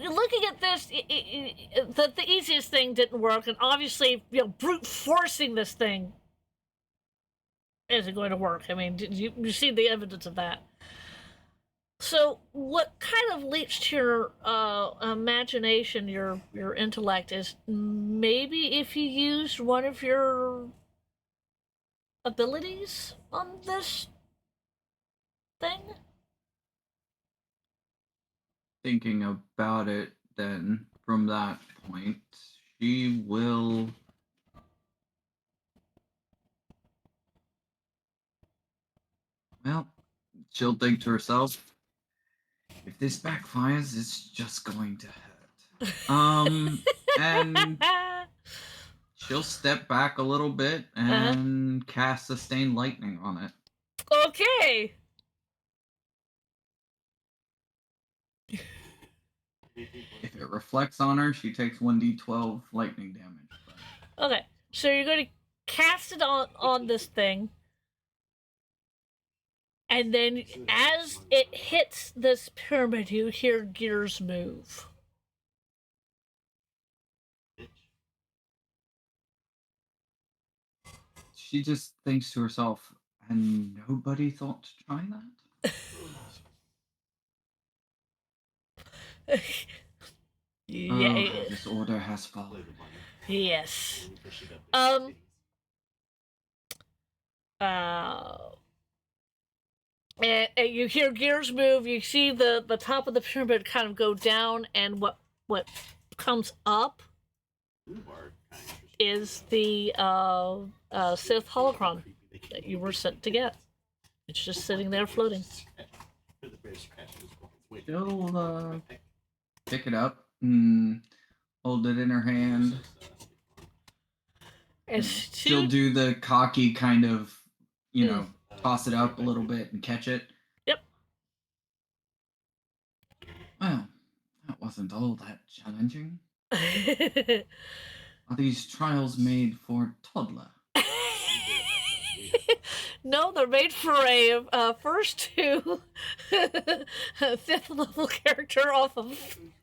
Looking at this, the easiest thing didn't work, and obviously, brute forcing this thing isn't going to work. I mean, you see the evidence of that. So, what kind of leaps to your imagination, your intellect, is maybe if you used one of your abilities on this thing? Thinking about it, then, from that point, she will. Well, she'll think to herself, if this backfires, it's just going to hurt. And she'll step back a little bit and cast Sustained Lightning on it. Okay. If it reflects on her, she takes 1d12 lightning damage. Okay. So you're going to cast it on this thing. And then as it hits this pyramid, you hear gears move. She just thinks to herself, and nobody thought to try that? Yeah. Oh, this order has fallen. Yes. And you hear gears move. You see the top of the pyramid kind of go down, and what comes up is the Sith holocron that you were sent to get. It's just sitting there floating. She'll pick it up and hold it in her hand. She'll do the cocky kind of, toss it up a little bit and catch it. Yep. Well, that wasn't all that challenging. Are these trials made for toddler? No, they're made for a first to fifth level character off of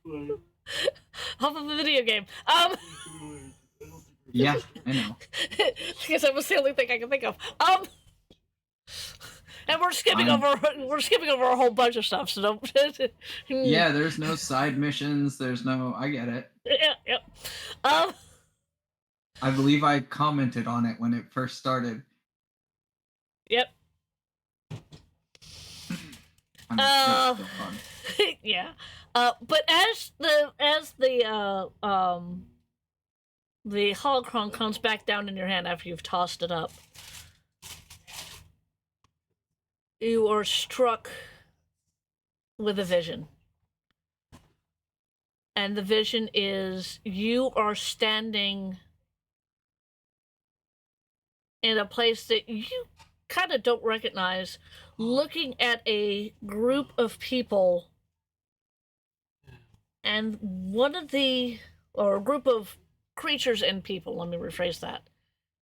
a video game. Yeah, I know. Because that was the only thing I can think of. And we're skipping over a whole bunch of stuff, so don't. Yeah, there's no side missions. There's no. I get it. Yep. I believe I commented on it when it first started. Yep. That's still fun. Yeah. But as the holocron comes back down in your hand after you've tossed it up, you are struck with a vision. And the vision is you are standing in a place that you kind of don't recognize, looking at a group of people, and a group of creatures and people, let me rephrase that.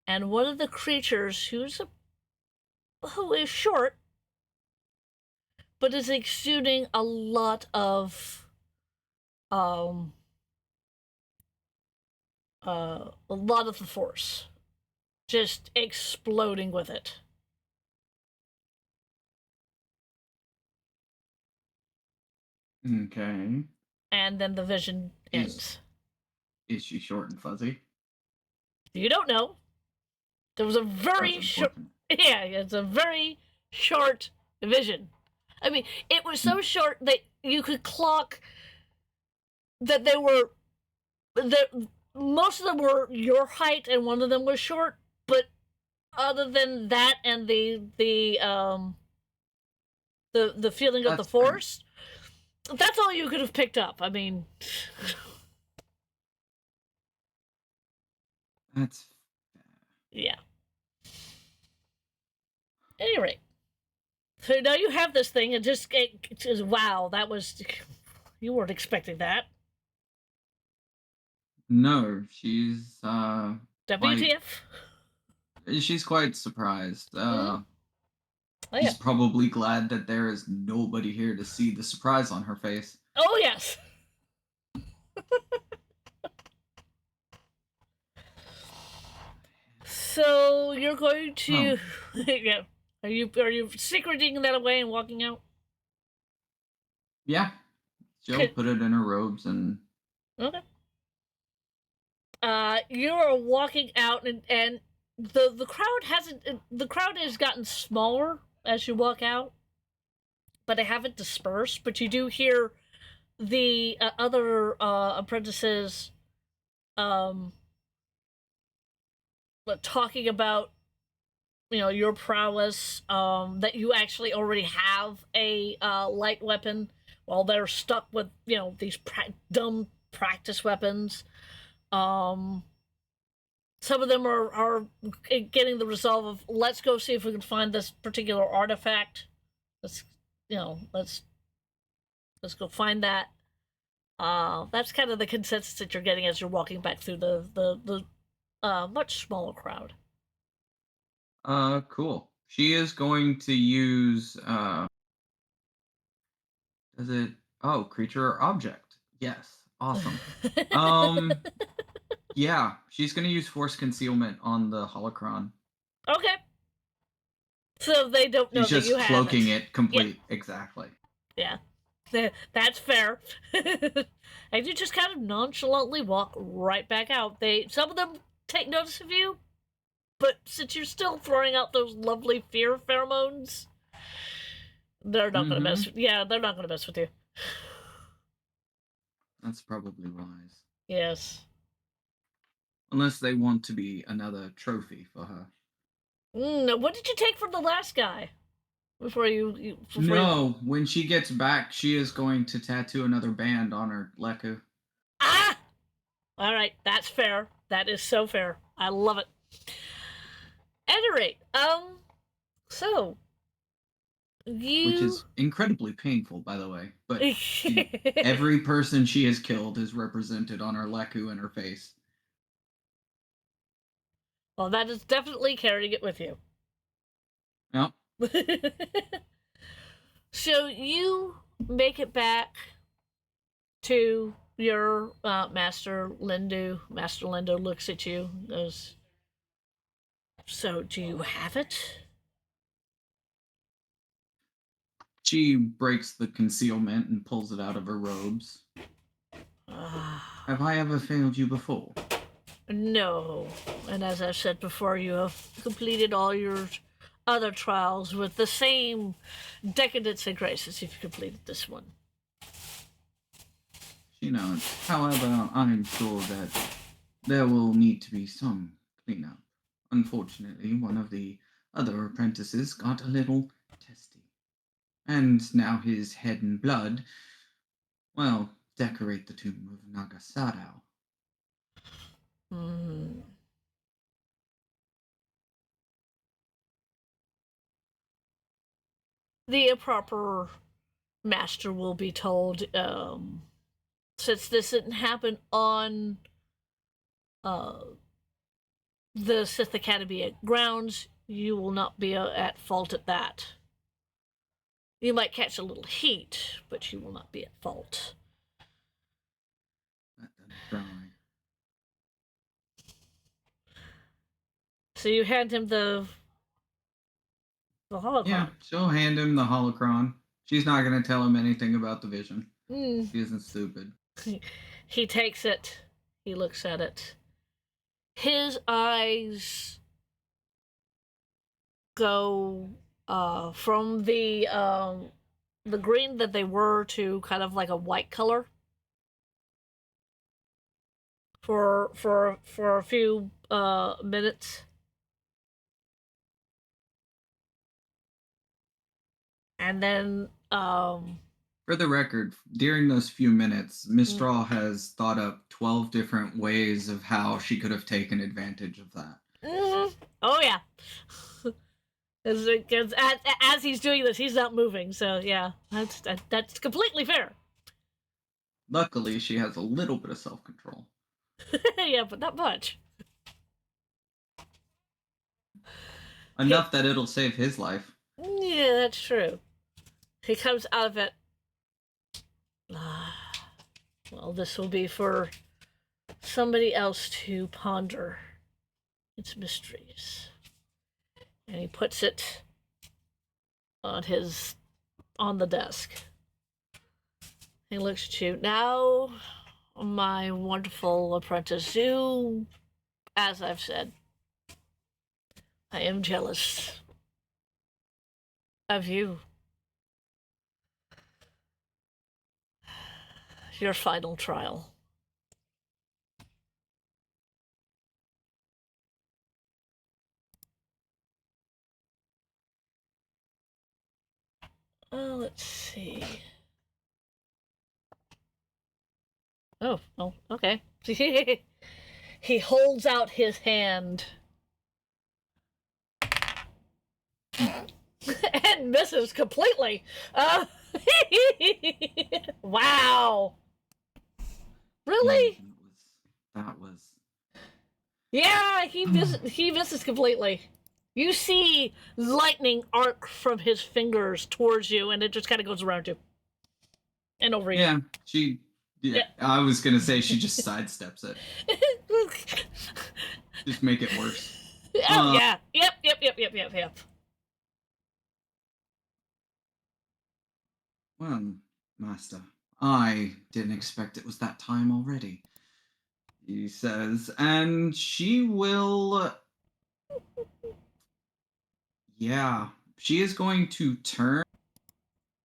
And one of the creatures who is short, but is exuding a lot of a lot of the force, just exploding with it. Okay. And then the vision ends. Is she short and fuzzy? You don't know. There was a very That's short. important. Yeah, it's a very short vision. I mean, it was so short that you could clock that they were. Most of them were your height, and one of them was short. But other than that, and the feeling of the That's fair. force, that's all you could have picked up. I mean, That's yeah. Any rate, so now you have this thing, and just wow, that was you weren't expecting that. no. She's WTF? she's quite surprised. Oh yeah. She's probably glad that there is nobody here to see the surprise on her face. Oh yes. So you're going to, yeah. Are you secreting that away and walking out? Yeah, she'll Could- put it in her robes and Okay. You are walking out, and the crowd hasn't. The crowd has gotten smaller as you walk out, but they haven't dispersed. But you do hear the other apprentices, talking about your prowess, that you actually already have a light weapon, while they're stuck with these dumb practice weapons. Some of them are getting the resolve of, let's go see if we can find this particular artifact. Let's let's go find that. That's kind of the consensus that you're getting as you're walking back through the much smaller crowd. cool. She is going to use is it creature or object? Yes. Awesome. Yeah, she's gonna use force concealment on the holocron. Okay. So they don't know She's that just you have cloaking it. it complete. Exactly. Yeah. That's fair. And you just kind of nonchalantly walk right back out. Some of them take notice of you, but since you're still throwing out those lovely fear pheromones, they're not gonna mess. Yeah, they're not gonna mess with you. That's probably wise. Yes. Unless they want to be another trophy for her. What did you take from the last guy? Before you. No, when she gets back, she is going to tattoo another band on her Leku. Ah! All right, that's fair. That is so fair. I love it. At any rate, so you. Which is incredibly painful, by the way. But every person she has killed is represented on her Leku and her face. Well, that is definitely carrying it with you. Yep. So you make it back to your Master Lindu. Master Lindu looks at you, goes, "So do you have it?" She breaks the concealment and pulls it out of her robes. Have I ever failed you before? No. And as I've said before, you have completed all your other trials with the same decadence and grace as if you completed this one. She nods. However, I'm sure that there will need to be some cleanup. Unfortunately, one of the other apprentices got a little testy. And now his head and blood, well, decorate the tomb of Nagasadao. The proper master will be told, since this didn't happen on the Sith Academy grounds, you will not be at fault at that. You might catch a little heat, but you will not be at fault. That doesn't fry. So you hand him the holocron. Yeah, she'll hand him the holocron. She's not going to tell him anything about the vision. Mm. She isn't stupid. He takes it. He looks at it. His eyes go from the green that they were to kind of like a white color for a few minutes. And then For the record, during those few minutes, Miss Straw has thought up 12 different ways of how she could have taken advantage of that. Oh yeah. Because as he's doing this, he's not moving. So yeah, that's completely fair. Luckily, she has a little bit of self-control. Yeah, but not much. Enough that it'll save his life. Yeah, that's true. He comes out of it. Well, this will be for somebody else to ponder its mysteries. And he puts it on the desk. He looks at you. Now, my wonderful apprentice, you, as I've said, I am jealous of you. Your final trial. Let's see. Oh, okay. He holds out his hand. And misses completely. Wow. Really? That was. Yeah, he misses completely. You see lightning arc from his fingers towards you, and it just kind of goes around you. And over you. Yeah, I was gonna say she just sidesteps it. Just make it worse. Oh, yeah. Yep. Well, Master, I didn't expect it was that time already, he says, and she will. Yeah, she is going to turn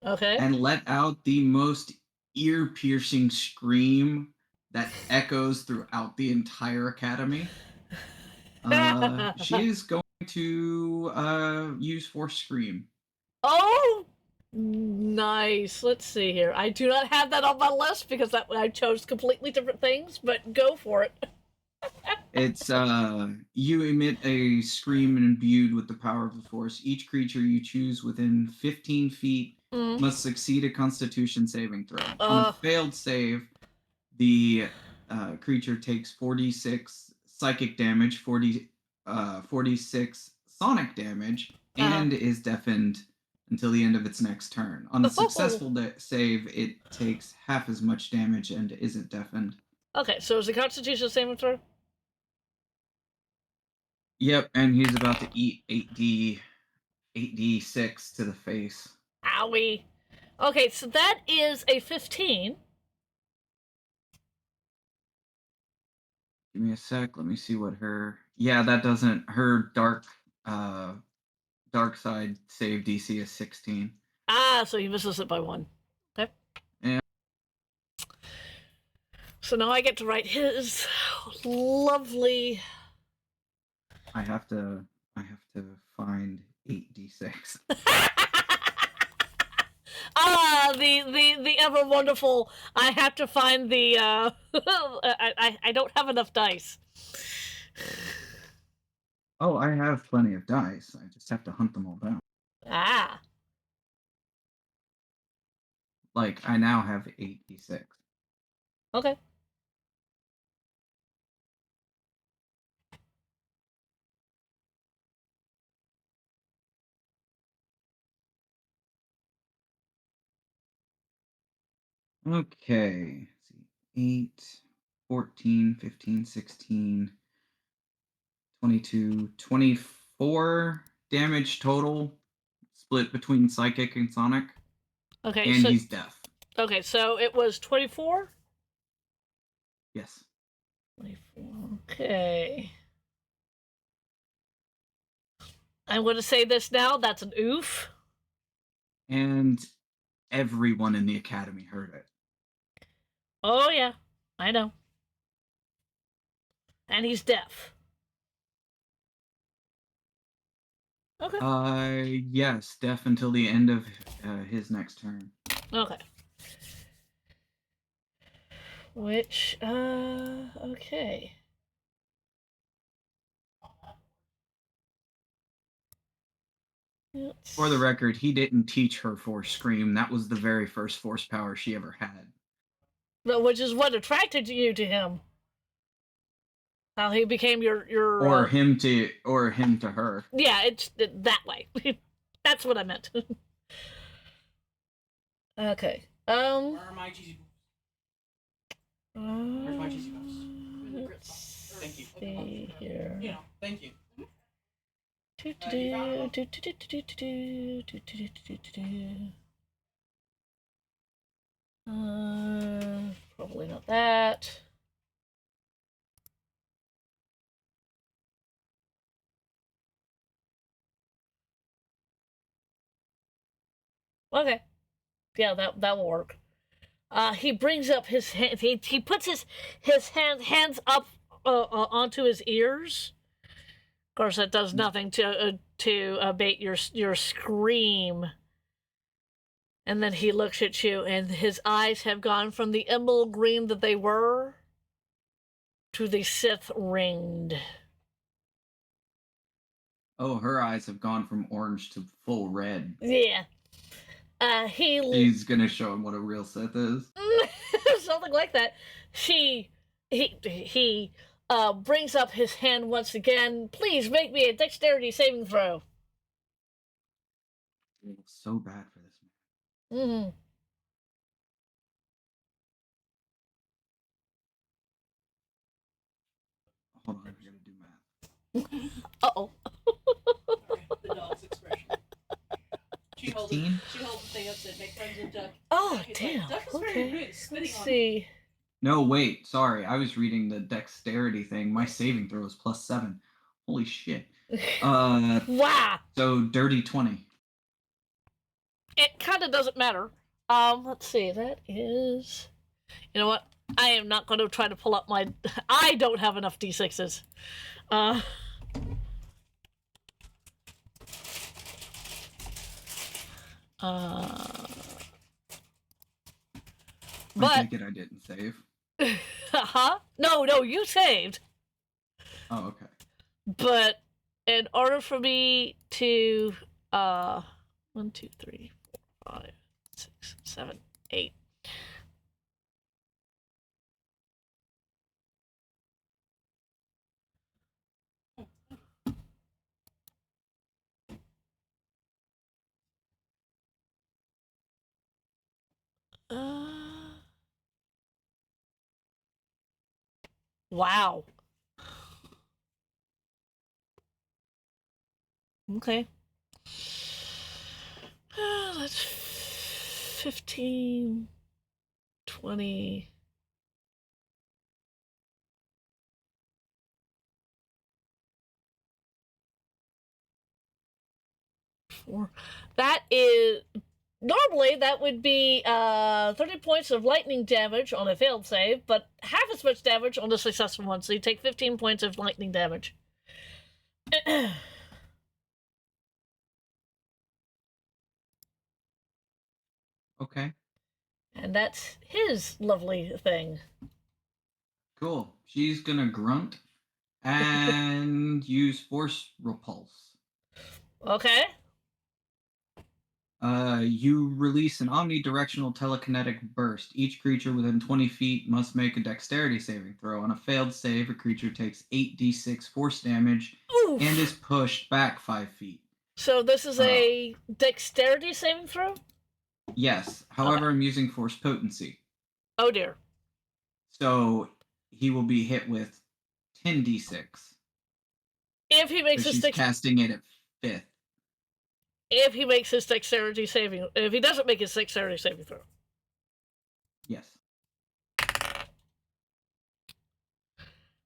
Okay. and let out the most ear-piercing scream that echoes throughout the entire academy. She is going to use Force Scream. Oh, nice. Let's see here. I do not have that on my list because I chose completely different things, but go for it. It's you emit a scream imbued with the power of the Force. Each creature you choose within 15 feet must succeed a Constitution saving throw. On a failed save, the creature takes 46 psychic damage, 46 sonic damage, and is deafened until the end of its next turn. On a successful save, it takes half as much damage and isn't deafened. Okay, so is the Constitution saving throw? Yep, and he's about to eat 8d6 to the face. Owie. Okay, so that is a 15. Give me a sec. Let me see what her. Yeah, that doesn't. Her dark side save DC is 16. So he misses it by 1. Okay. Yeah. So now I get to write his lovely. I have to find 8d6. The ever wonderful. I have to find the. I don't have enough dice. Oh, I have plenty of dice. I just have to hunt them all down. Like I now have 8d6. Okay. Okay. Let's see. 8, 14, 15, 16, 22, 24 damage total, split between psychic and sonic. Okay, And he's deaf. Okay, so it was 24? Yes. 24. Okay. I'm going to say this now. That's an oof. And everyone in the academy heard it. Oh, yeah. I know. And he's deaf. Okay. Yes, deaf until the end of his next turn. Okay. Which, okay. For the record, he didn't teach her Force Scream. That was the very first Force power she ever had. Which is what attracted you to him. How he became your or him to her. Yeah, it's that way. That's what I meant. Okay. Where are my cheesy Where's my cheesy puffs? Let's Thank you. see here. You know, thank you. Probably not that. Okay. Yeah, that will work. He brings up his hand. He puts his hands up onto his ears. Of course, that does nothing to abate your scream. And then he looks at you, and his eyes have gone from the emerald green that they were to the Sith ringed. Oh, her eyes have gone from orange to full red. Yeah. He's gonna show him what a real Sith is. Something like that. He brings up his hand once again. Please make me a dexterity saving throw. It's so bad for this man. Mm-hmm. Hold on, I'm gonna do math. Uh-oh. The dog's expression. She held the thing up, said, make friends with Duck. Oh, He's damn. Like, Duck is Okay. very good. Spitting Let's on see. No, wait, sorry. I was reading the dexterity thing. My saving throw is +7. Holy shit. Wow. So dirty 20. It kind of doesn't matter. Let's see. That is... You know what? I am not going to try to pull up my... I don't have enough D6s. I take it I didn't save. Huh? No, you saved. Oh, okay. But in order for me to 1, 2, 3, 4, 5, 6, 7, 8. Wow. Okay. That's 15, 20. That is normally that would be 30 points of lightning damage on a failed save, but half as much damage on a successful one. So you take 15 points of lightning damage. Okay. And that's his lovely thing. Cool. She's gonna grunt and use force repulse. Okay. You release an omnidirectional telekinetic burst. Each creature within 20 feet must make a dexterity saving throw. On a failed save, a creature takes 8d6 force damage Oof. and is pushed back 5 feet. So this is a dexterity saving throw? Yes. However, I'm using force potency. Oh dear. So he will be hit with 10d6. If he makes his She's casting it at 5th. if he makes his dexterity saving, if he doesn't make his dexterity saving throw. Yes.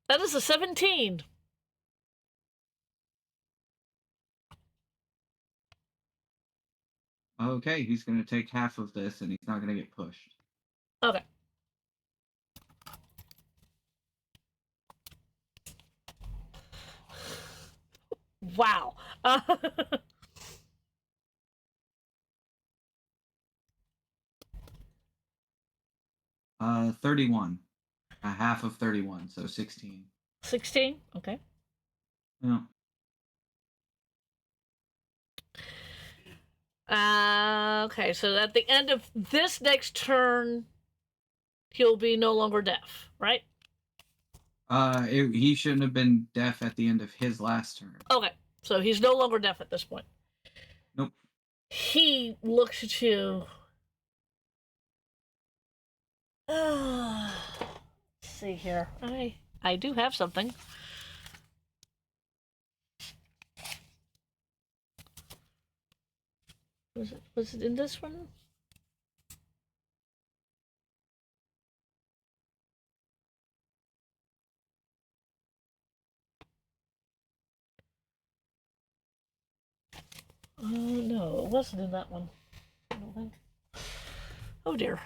That is a 17. Okay, he's going to take half of this, and he's not going to get pushed. Okay. Wow. 31. A half of 31, so 16. 16? Okay. Yeah. Okay, so at the end of this next turn, he'll be no longer deaf, right? He shouldn't have been deaf at the end of his last turn. Okay, so he's no longer deaf at this point. Nope. He looks at you. Let's see here. I do have something. Was it in this one? No, it wasn't in that one. I don't think. Oh dear.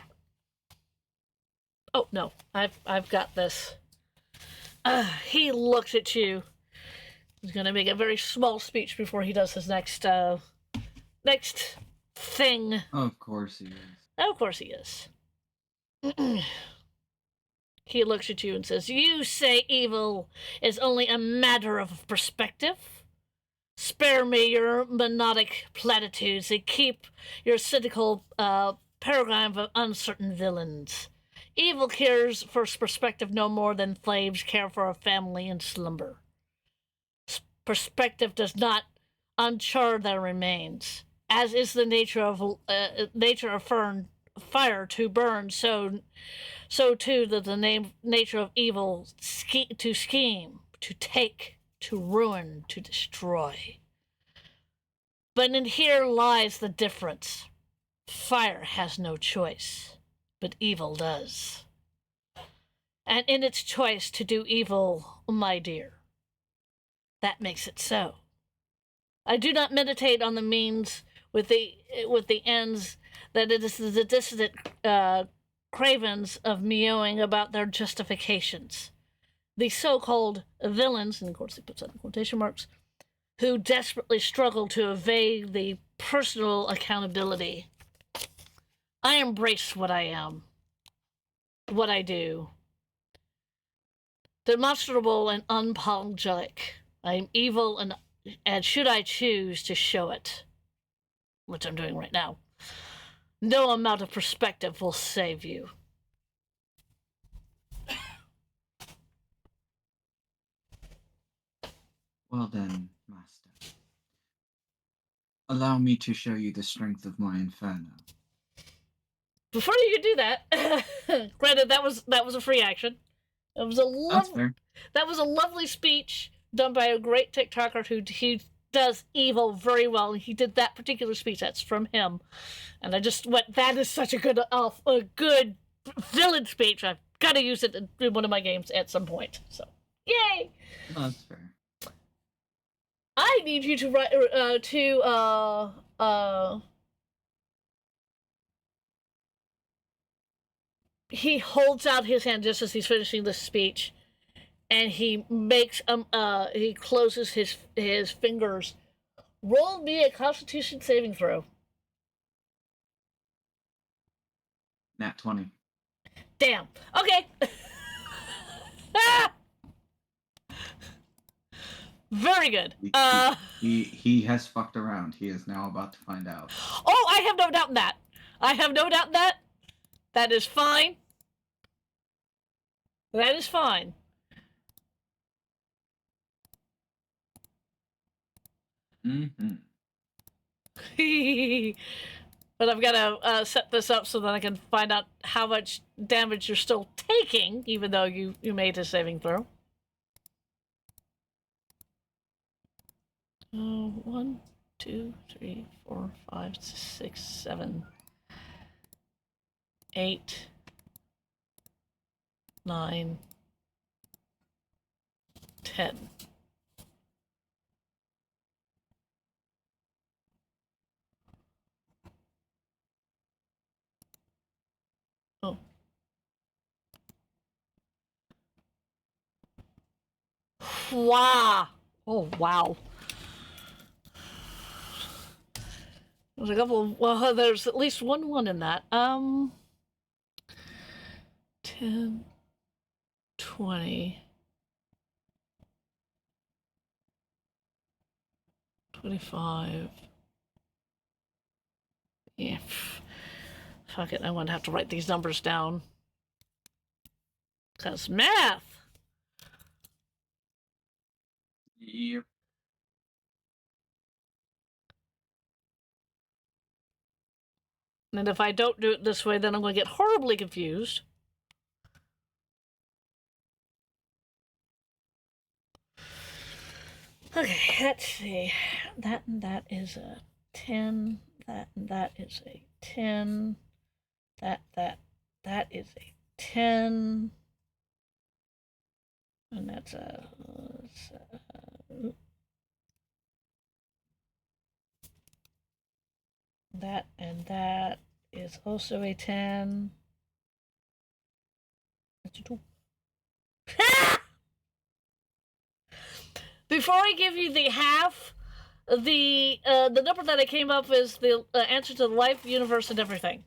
Oh no, I've got this. He looks at you. He's gonna make a very small speech before he does his next thing. Of course he is. Of course he is. He looks at you and says, "You say evil is only a matter of perspective? Spare me your monodic platitudes and keep your cynical paradigm of uncertain villains. Evil cares for perspective no more than slaves care for a family in slumber. Perspective does not unchar their remains, as is the nature of fire to burn. So too the nature of evil to scheme, to take, to ruin, to destroy. But in here lies the difference. Fire has no choice, but evil does. And in its choice to do evil, my dear, that makes it so. I do not meditate on the means with the ends that it is the dissident cravens of meowing about their justifications. The so-called villains, and of course he puts that in quotation marks, who desperately struggle to evade the personal accountability. I embrace what I am, what I do. Demonstrable and unapologetic. I am evil, and should I choose to show it, which I'm doing right now, no amount of perspective will save you. Well then, master. Allow me to show you the strength of my inferno. Before you could do that, granted that was a free action. It was that was a lovely speech done by a great TikToker who does evil very well. He did that particular speech. That's from him, and I just went, that is such a good villain speech. I've got to use it in one of my games at some point. So, yay! Oh, that's fair. I need you to write He holds out his hand just as he's finishing the speech, and he makes he closes his fingers. Roll me a Constitution saving throw. Nat 20. Damn. Okay. Ah! Very good. He has fucked around. He is now about to find out. Oh, I have no doubt in that. I have no doubt in that. That is fine. That is fine. Mm-hmm. But I've got to set this up so that I can find out how much damage you're still taking, even though you made a saving throw. 1, 2, 3, 4, 5, 6, 7, 8, 9, 10. Oh. Wow. Oh, wow. There's a couple of, well, there's at least one in that. 10, 20, 25. Yeah. Fuck it, I'm gonna have to write these numbers down. Cause math! Yep. And if I don't do it this way, then I'm gonna get horribly confused. Okay, let's see. That and that is a 10. That and that is a 10. That is a 10. And that's a... that and that is also a 10. That's a 2. Before I give you the half, the number that I came up is the answer to the life, universe, and everything.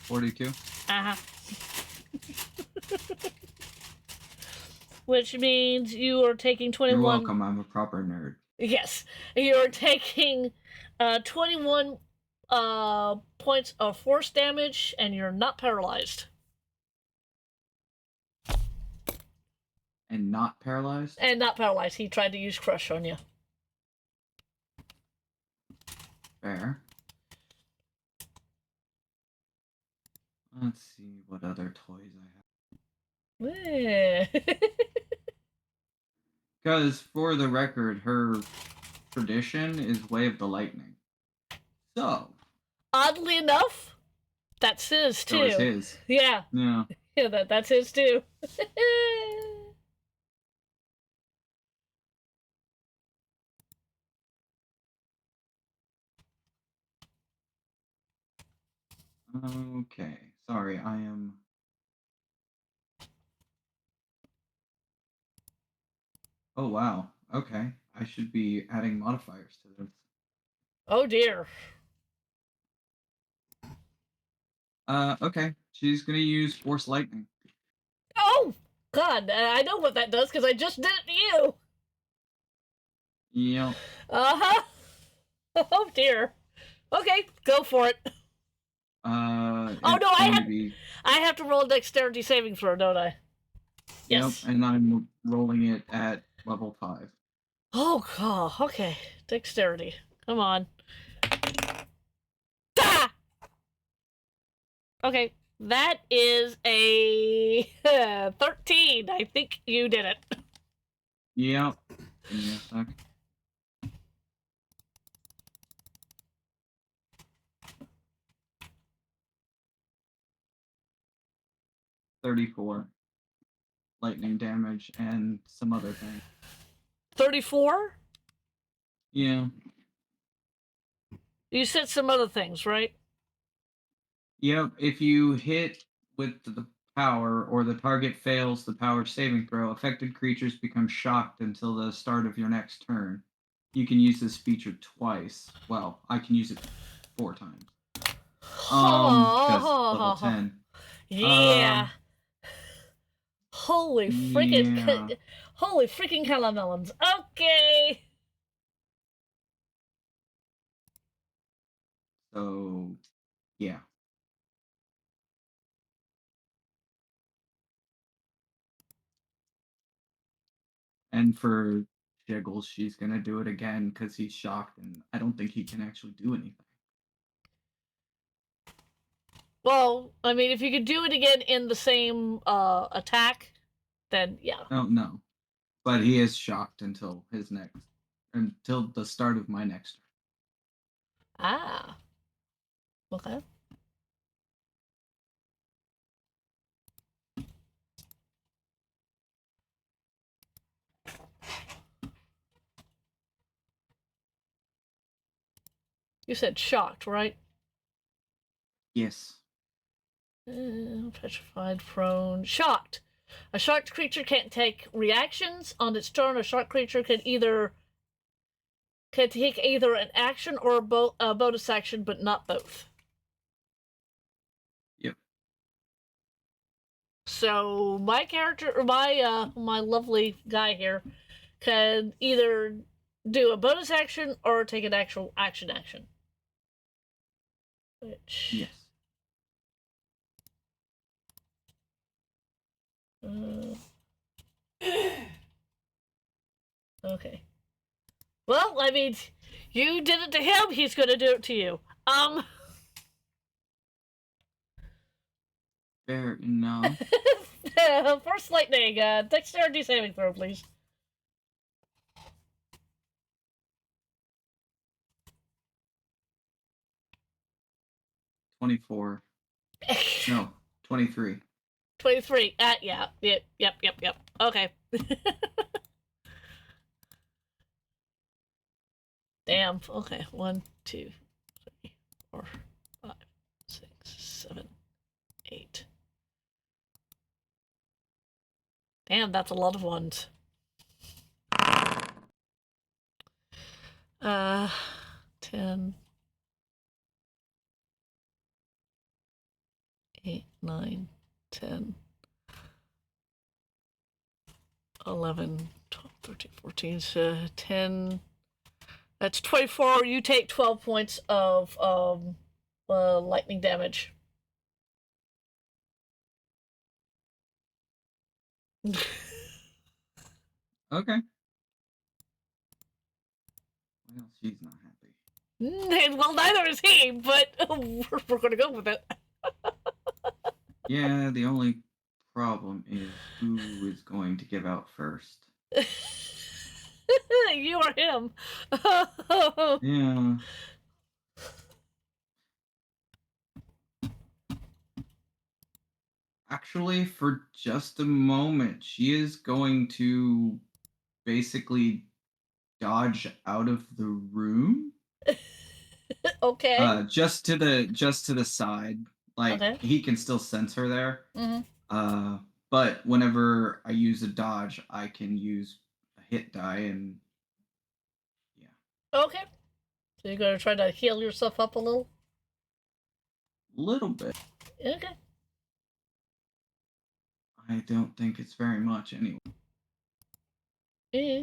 42. Uh-huh. Which means you are taking 21... You're welcome, I'm a proper nerd. Yes. You're taking 21 points of force damage, and you're not paralyzed. And not paralyzed? And not paralyzed. He tried to use Crush on you. Fair. Let's see what other toys I have. Because, for the record, her tradition is Way of the Lightning. So. Oddly enough, that's his, too. So is his. Yeah. Yeah. Yeah, that's his, too. Okay. Sorry, I am... Oh, wow. Okay. I should be adding modifiers to this. Oh, dear. Okay. She's gonna use Force Lightning. Oh, God. I know what that does, because I just did it to you. Yep. Uh-huh. Oh, dear. Okay, go for it. Oh, no, I have to roll a dexterity saving throw, don't I? Yes. Yep, and I'm rolling it at level 5. Oh, God. Okay. Dexterity. Come on. Ah! Okay. That is a 13. I think you did it. Yep. Give me a sec. $34 lightning damage and some other thing. 34? Yeah. You said some other things, right? Yep. If you hit with the power or the target fails the power saving throw, affected creatures become shocked until the start of your next turn. You can use this feature twice. Well, I can use it 4 times. Because level 10. Yeah. Holy freaking, Yeah. holy freaking calamelons. Okay. So, yeah. And for Jiggles, she's gonna do it again because he's shocked, and I don't think he can actually do anything. Well, I mean, if you could do it again in the same attack, then yeah. Oh, no. But he is shocked until the start of my next turn. Ah. Okay. You said shocked, right? Yes. Petrified, prone, shocked. A shocked creature can't take reactions on its turn. A shocked creature can take either an action or a bonus action, but not both. Yep. So my character, or my lovely guy here, can either do a bonus action or take an actual action. Which Yes. Okay. Well, I mean, you did it to him. He's gonna do it to you. Fair enough. First lightning. Dexterity saving throw, please. $24. No, 23. 23. Yeah. Yep. Okay. Damn. Okay. 1, 2, 3, 4, 5, 6, 7, 8. Damn, that's a lot of ones. 10, 8, 9, 10, 11, 12, 13, 14, 10. That's 24. You take 12 points of lightning damage. Okay. Well, she's not happy. Well, neither is he, but we're gonna go with it. Yeah, the only problem is who is going to give out first. You or him. Yeah. Actually, for just a moment, she is going to basically dodge out of the room. Okay. Just to the side. Like Okay. he can still sense her there. Mm-hmm. But whenever I use a dodge, I can use a hit die and yeah. Okay. So you're gonna try to heal yourself up a little? Little bit. Okay. I don't think it's very much anyway. Yeah.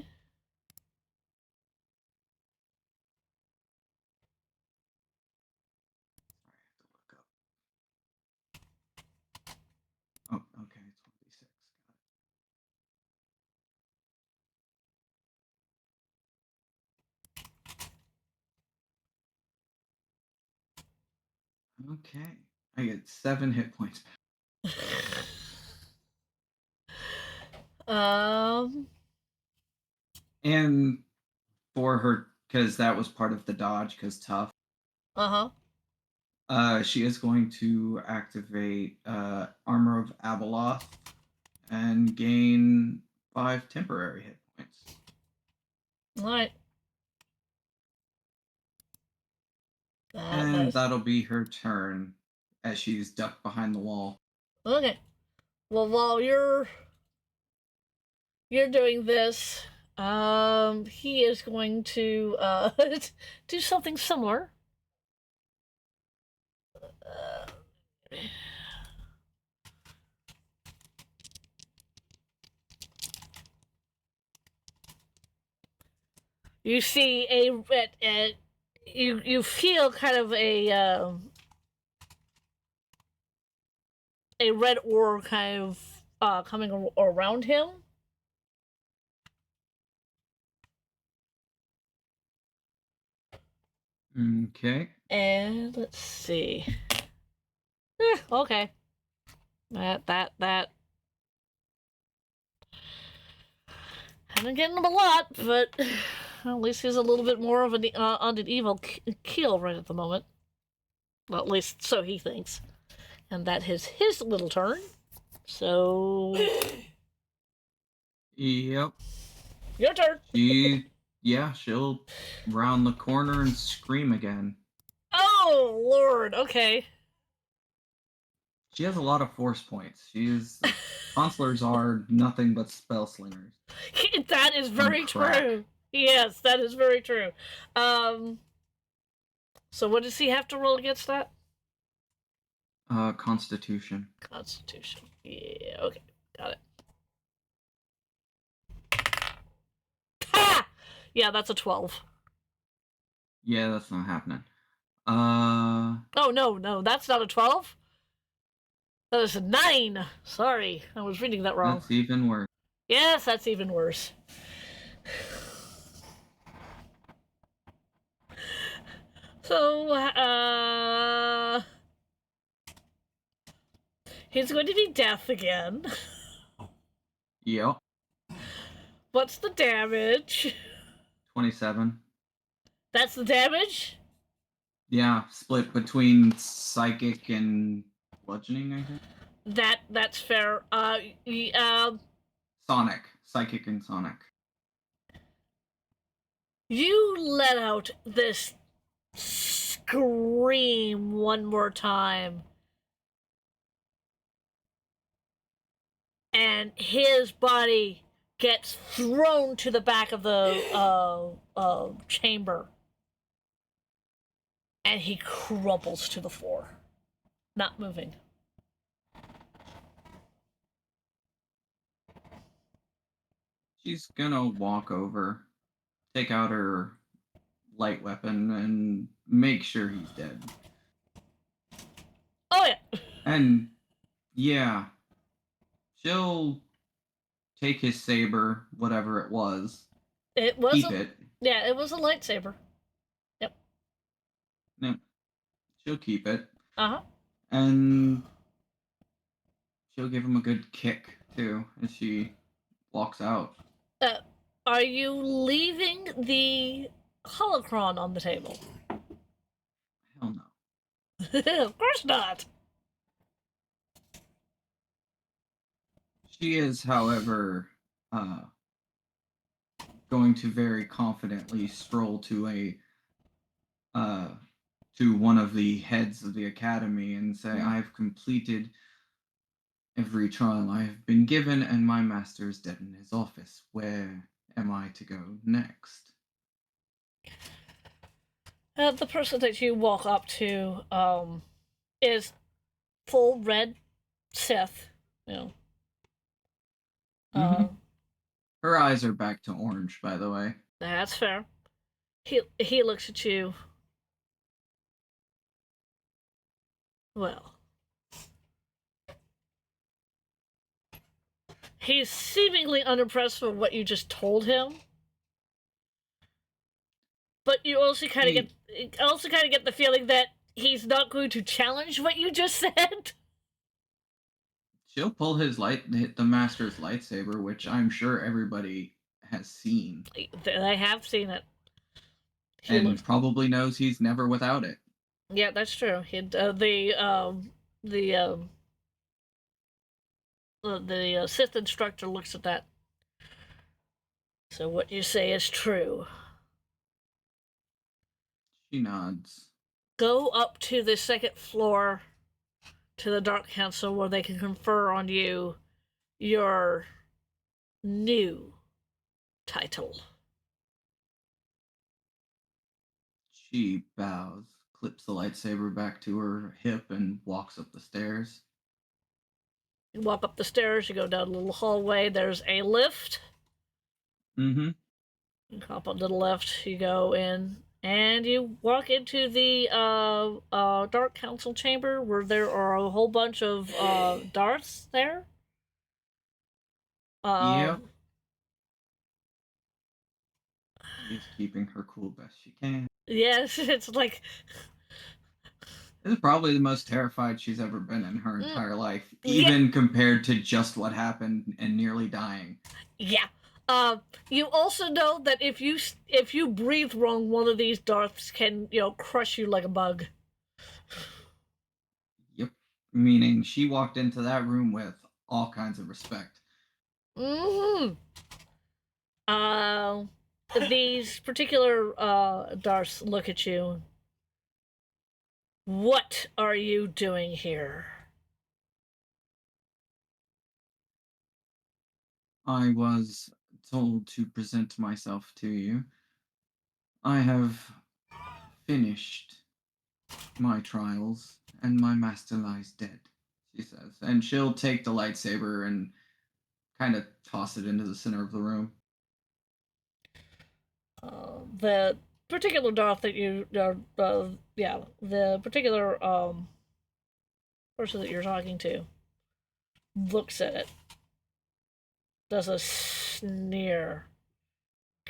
Sorry, I have to look up. Oh, okay, it's 1d6. Got it. Okay. I get 7 hit points back. And for her, because that was part of the dodge, because tough. She is going to activate Armor of Abeloth and gain 5 temporary hit points. Alright. And that'll be her turn as she's ducked behind the wall. Okay. Well, while you're doing this, he is going to do something similar. You see you feel kind of a red orb kind of coming around him. Okay. And let's see. Okay. That. Haven't getting him a lot, but at least he's a little bit more of on an evil keel right at the moment. Well, at least so he thinks. And that is his little turn. So... Yep. Your turn. She'll round the corner and scream again. Oh, Lord. Okay. She has a lot of force points. Consulars are nothing but spell slingers. That is very true. Yes, that is very true. So what does he have to roll against that? Constitution. Constitution. Yeah, okay. Got it. Ha! Yeah, that's a 12. Yeah, that's not happening. Oh, no, that's not a 12. That is a 9. Sorry, I was reading that wrong. That's even worse. Yes, that's even worse. So, he's going to be death again. Yep. What's the damage? 27. That's the damage? Yeah, split between psychic and bludgeoning, I think. That's fair. Sonic. Psychic and sonic. You let out this scream one more time. And his body gets thrown to the back of the chamber. And he crumples to the floor. Not moving. She's gonna walk over, take out her light weapon, and make sure he's dead. Oh, yeah. And, yeah. She'll take his saber, whatever it was. It was keep it. Yeah, it was a lightsaber. Yep. Yep. She'll keep it. Uh-huh. And she'll give him a good kick, too, as she walks out. Are you leaving the holocron on the table? Hell no. Of course not. She is, however, going to very confidently stroll to one of the heads of the academy and say, I've completed every trial I have been given, and my master is dead in his office. Where am I to go next? The person that you walk up to is full red Sith. You know. Her eyes are back to orange, by the way. That's fair. He looks at you. Well. He's seemingly unimpressed with what you just told him. But you also kind of get the feeling that he's not going to challenge what you just said. She'll pull hit the master's lightsaber, which I'm sure everybody has seen. They have seen it. And probably knows he's never without it. Yeah, that's true. The Sith instructor looks at that. So what you say is true. She nods. Go up to the second floor to the Dark Council where they can confer on you your new title. She bows, clips the lightsaber back to her hip, and walks up the stairs. You walk up the stairs, you go down a little hallway, there's a lift. You hop onto the lift, you go in, and you walk into the Dark Council chamber where there are a whole bunch of Darths there. Yep. She's keeping her cool best she can. Yes, it's like... This is probably the most terrified she's ever been in her entire life, even compared to just what happened and nearly dying. Yeah. You also know that if you breathe wrong, one of these Darths can crush you like a bug. Yep. Meaning she walked into that room with all kinds of respect. Mm-hmm. These particular Darths look at you. What are you doing here? I was told to present myself to you. I have finished my trials, and my master lies dead, she says. And she'll take the lightsaber and kind of toss it into the center of the room. The particular Darth that you are, the particular person that you're talking to looks at it, does a sneer.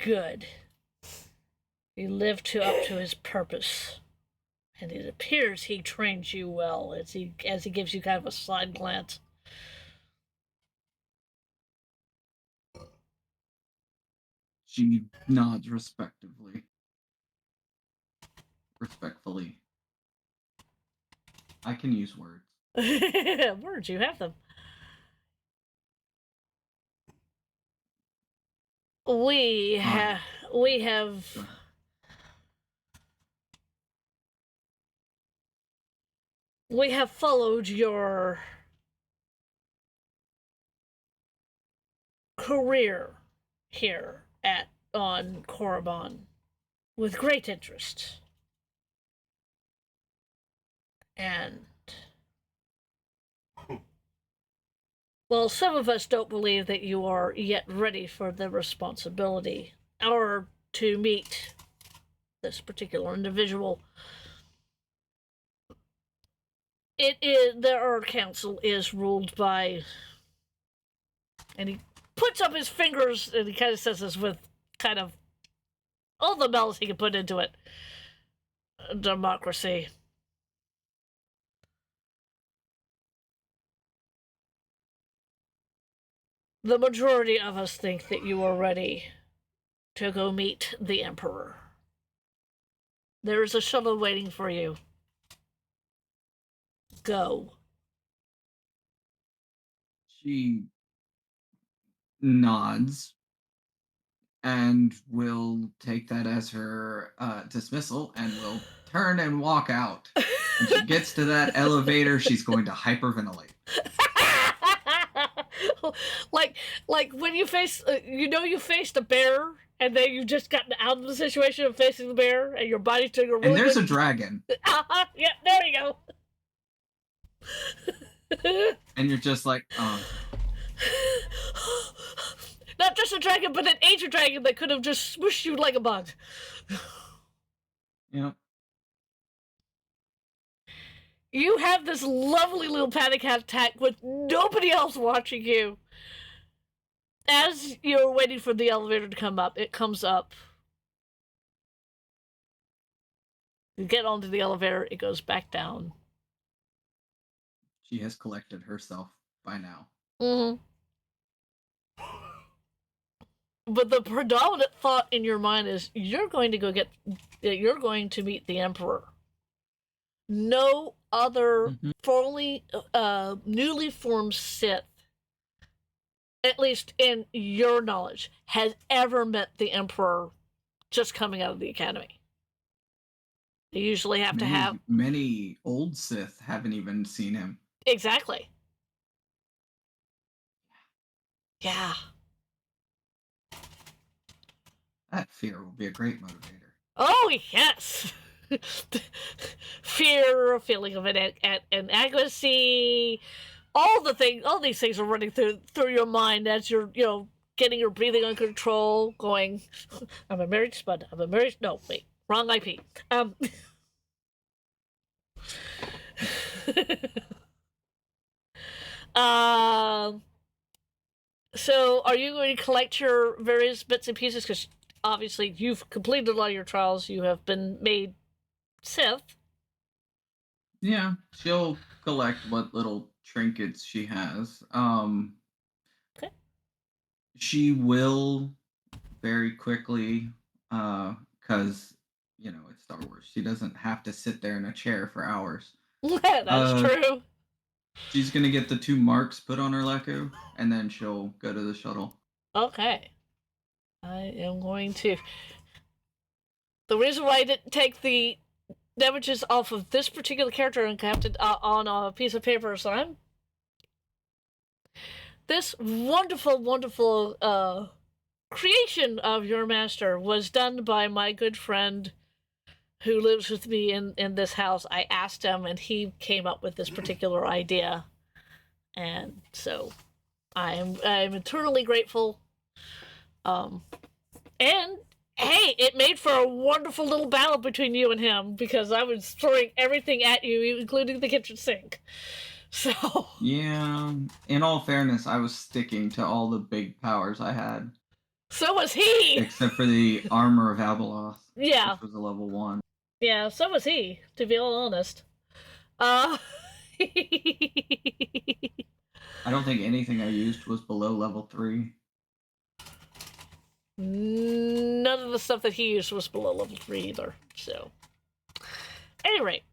Good. He lived up to his purpose, and it appears he trained you well. As he gives you kind of a side glance. She nods respectfully. I can use words. Words, you have them. We have followed your career here on Korriban with great interest. And well, some of us don't believe that you are yet ready for the responsibility or to meet this particular individual. Our council is ruled by, and he puts up his fingers and he kind of says this with kind of all the bells he can put into it. Democracy. The majority of us think that you are ready to go meet the Emperor. There is a shuttle waiting for you. Go. She nods and will take that as her dismissal and will turn and walk out. When she gets to that elevator, she's going to hyperventilate. like when you face, you faced a bear, and then you've just gotten out of the situation of facing the bear, and your body's doing a really And there's good... a dragon. Yep, there you go. And you're just like, oh. Not just a dragon, but an ancient dragon that could have just smooshed you like a bug. Yep. You have this lovely little panic attack with nobody else watching you. As you're waiting for the elevator to come up, it comes up. You get onto the elevator, it goes back down. She has collected herself by now. Mm-hmm. But the predominant thought in your mind is you're going to meet the Emperor. No other newly formed Sith, at least in your knowledge, has ever met the Emperor just coming out of the Academy. They usually have to have... Many old Sith haven't even seen him. Exactly. Yeah. That fear will be a great motivator. Oh, yes! Fear, a feeling of inadequacy, all these things are running through your mind as you're, getting your breathing under control, going, I'm a married spud, no, wait, wrong IP. So are you going to collect your various bits and pieces? Because obviously you've completed a lot of your trials, you have been made Sith. Yeah, she'll collect what little trinkets she has. Okay. She will very quickly, because it's Star Wars. She doesn't have to sit there in a chair for hours. That's Uh, true. she's gonna get the 2 marks put on her Leku, and then she'll go to the shuttle. Okay. I am going to. The reason why I didn't take the damages off of this particular character and kept it on a piece of paper, so I'm. This wonderful, wonderful creation of your master was done by my good friend who lives with me in this house. I asked him, and he came up with this particular idea, and so I'm eternally grateful. And hey, it made for a wonderful little battle between you and him because I was throwing everything at you, including the kitchen sink. So Yeah, in all fairness, I was sticking to all the big powers I had, so was he. except for the armor of Abeloth, Yeah, which was a level 1. yeah. So was he. To be all honest. Uh. I don't think anything I used was below level 3. None of the stuff that he used was below level 3 either. So, any rate,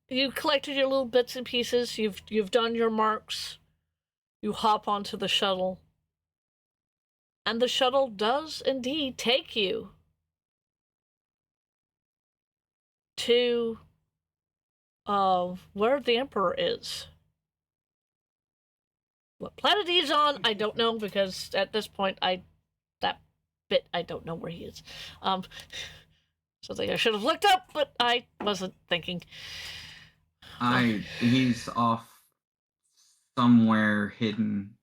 you collected your little bits and pieces. You've done your marks. You hop onto the shuttle, and the shuttle does indeed take you to where the Emperor is. What planet he's on, I don't know, because at this point I don't know where he is. Something I should have looked up, but I wasn't thinking. He's off somewhere hidden.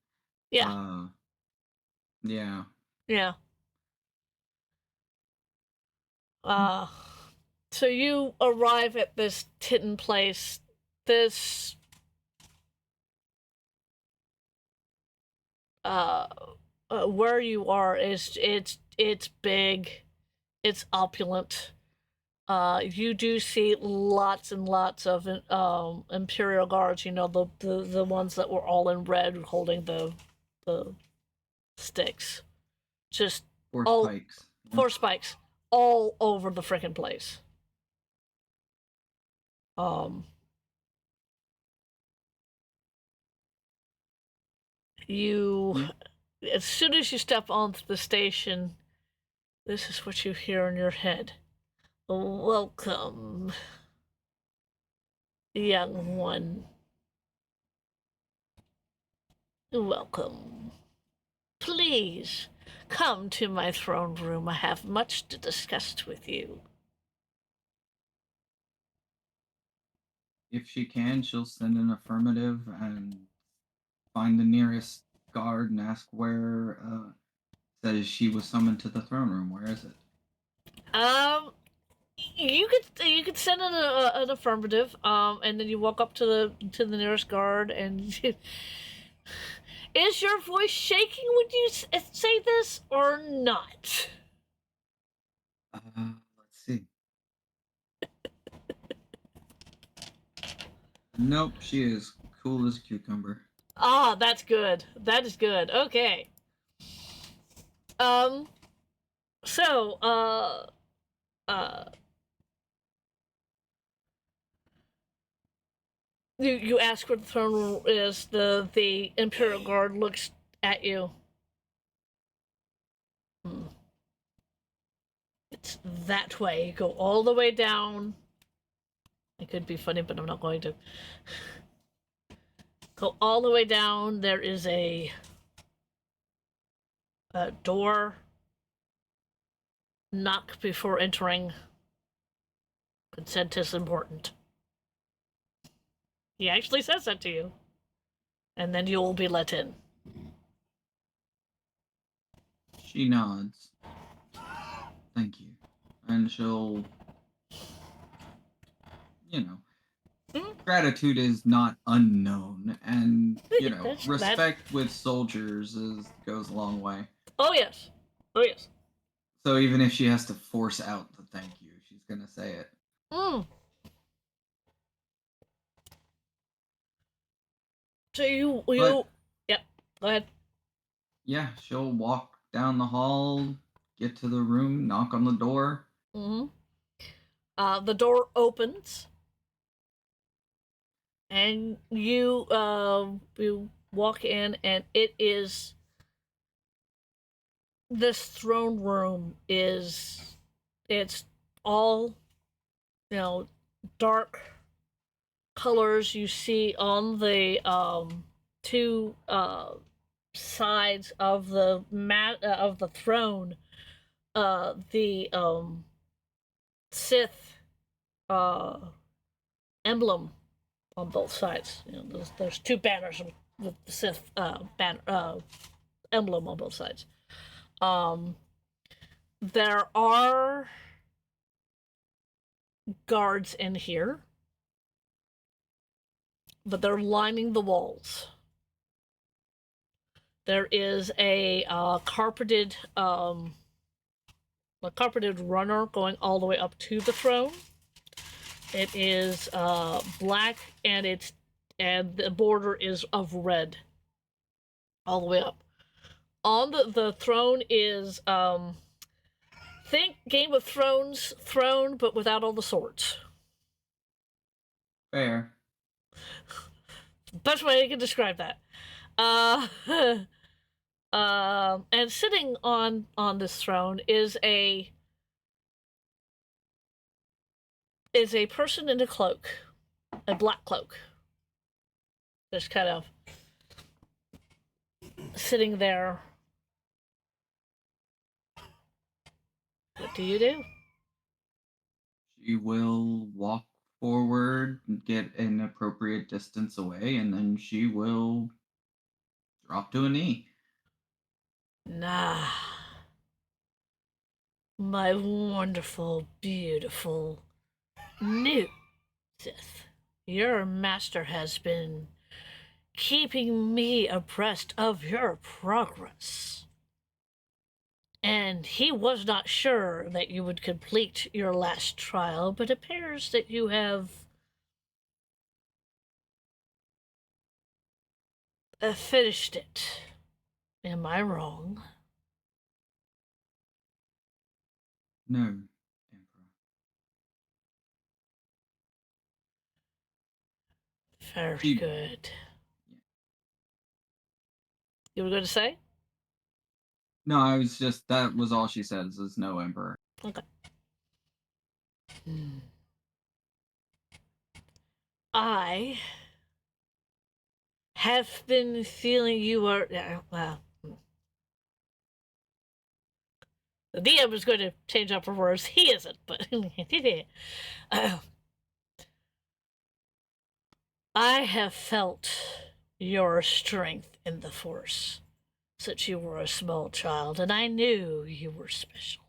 Yeah. Yeah. Yeah. So you arrive at this Titan place. This where you are is it's big, it's opulent. You do see lots and lots of Imperial guards. You know, the ones that were all in red, holding the sticks. Just 4 all spikes. 4 spikes all over the frickin' place. You, as soon as you step onto the station, this is what you hear in your head. Welcome, young one. Welcome. Please, come to my throne room. I have much to discuss with you. If she can, she'll send an affirmative and find the nearest guard and ask where, says she was summoned to the throne room. Where is it? You could send in an affirmative, and then you walk up to the nearest guard, and is your voice shaking when you say this or not? Let's see. Nope, she is cool as cucumber. Ah, that's good. That is good. Okay. So, you ask where the throne room is. The Imperial Guard looks at you. It's that way. You go all the way down. It could be funny, but I'm not going to. Go all the way down. There is a door. Knock before entering. Consent is important. He actually says that to you. And then you will be let in. She nods. Thank you. And she'll, gratitude is not unknown. And, respect with soldiers goes a long way. Oh, yes. Oh, yes. So even if she has to force out the thank you, she's going to say it. So you But- yep. Go ahead. Yeah, she'll walk down the hall, get to the room, knock on the door. Mm-hmm. The door opens, and you walk in, and it is this throne room is it's all dark colors. You see on the two sides of the mat of the throne the Sith emblem on both sides. There's two banners with the Sith emblem on both sides. There are guards in here, but they're lining the walls. There is a carpeted runner going all the way up to the throne. It is black, and the border is of red all the way up. On the throne is think Game of Thrones throne, but without all the swords. Fair. Best way I can describe that. And sitting on this throne is a person in a cloak, a black cloak, just kind of sitting there. What do you do? She will walk forward, get an appropriate distance away, and then she will drop to a knee. Nah. My wonderful, beautiful new Sith. Your master has been keeping me abreast of your progress. And he was not sure that you would complete your last trial, but it appears that you have finished it. Am I wrong? No, Emperor. Very She- good. You were going to say? No, I was just, that was all she said, is no, Emperor. Okay. I have been feeling you are. Well, the DM is going to change up her words. He isn't, but. I have felt your strength in the Force since you were a small child, and I knew you were special.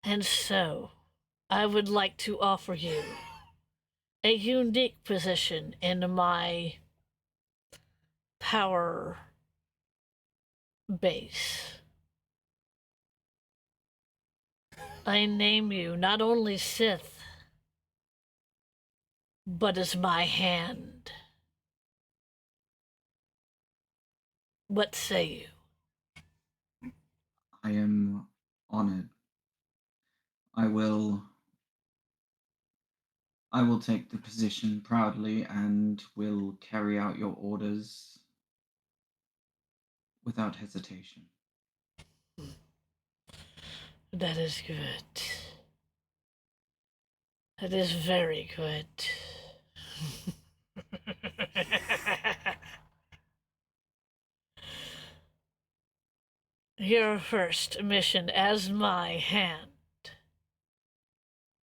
And so, I would like to offer you a unique position in my power base. I name you not only Sith, but as my hand. What say you? I am honored. I will take the position proudly and will carry out your orders without hesitation. That is good. That is very good. Your first mission as my hand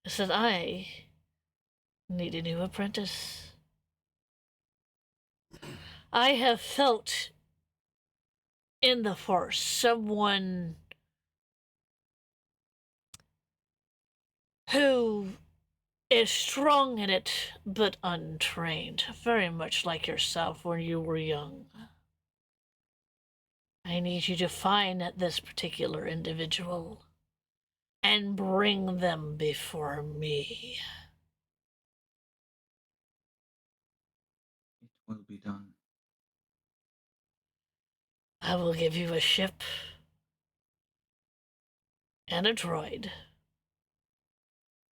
is that I need a new apprentice. I have felt in the Force someone who is strong in it but untrained, very much like yourself when you were young. I need you to find this particular individual and bring them before me. will be done. I will give you a ship and a droid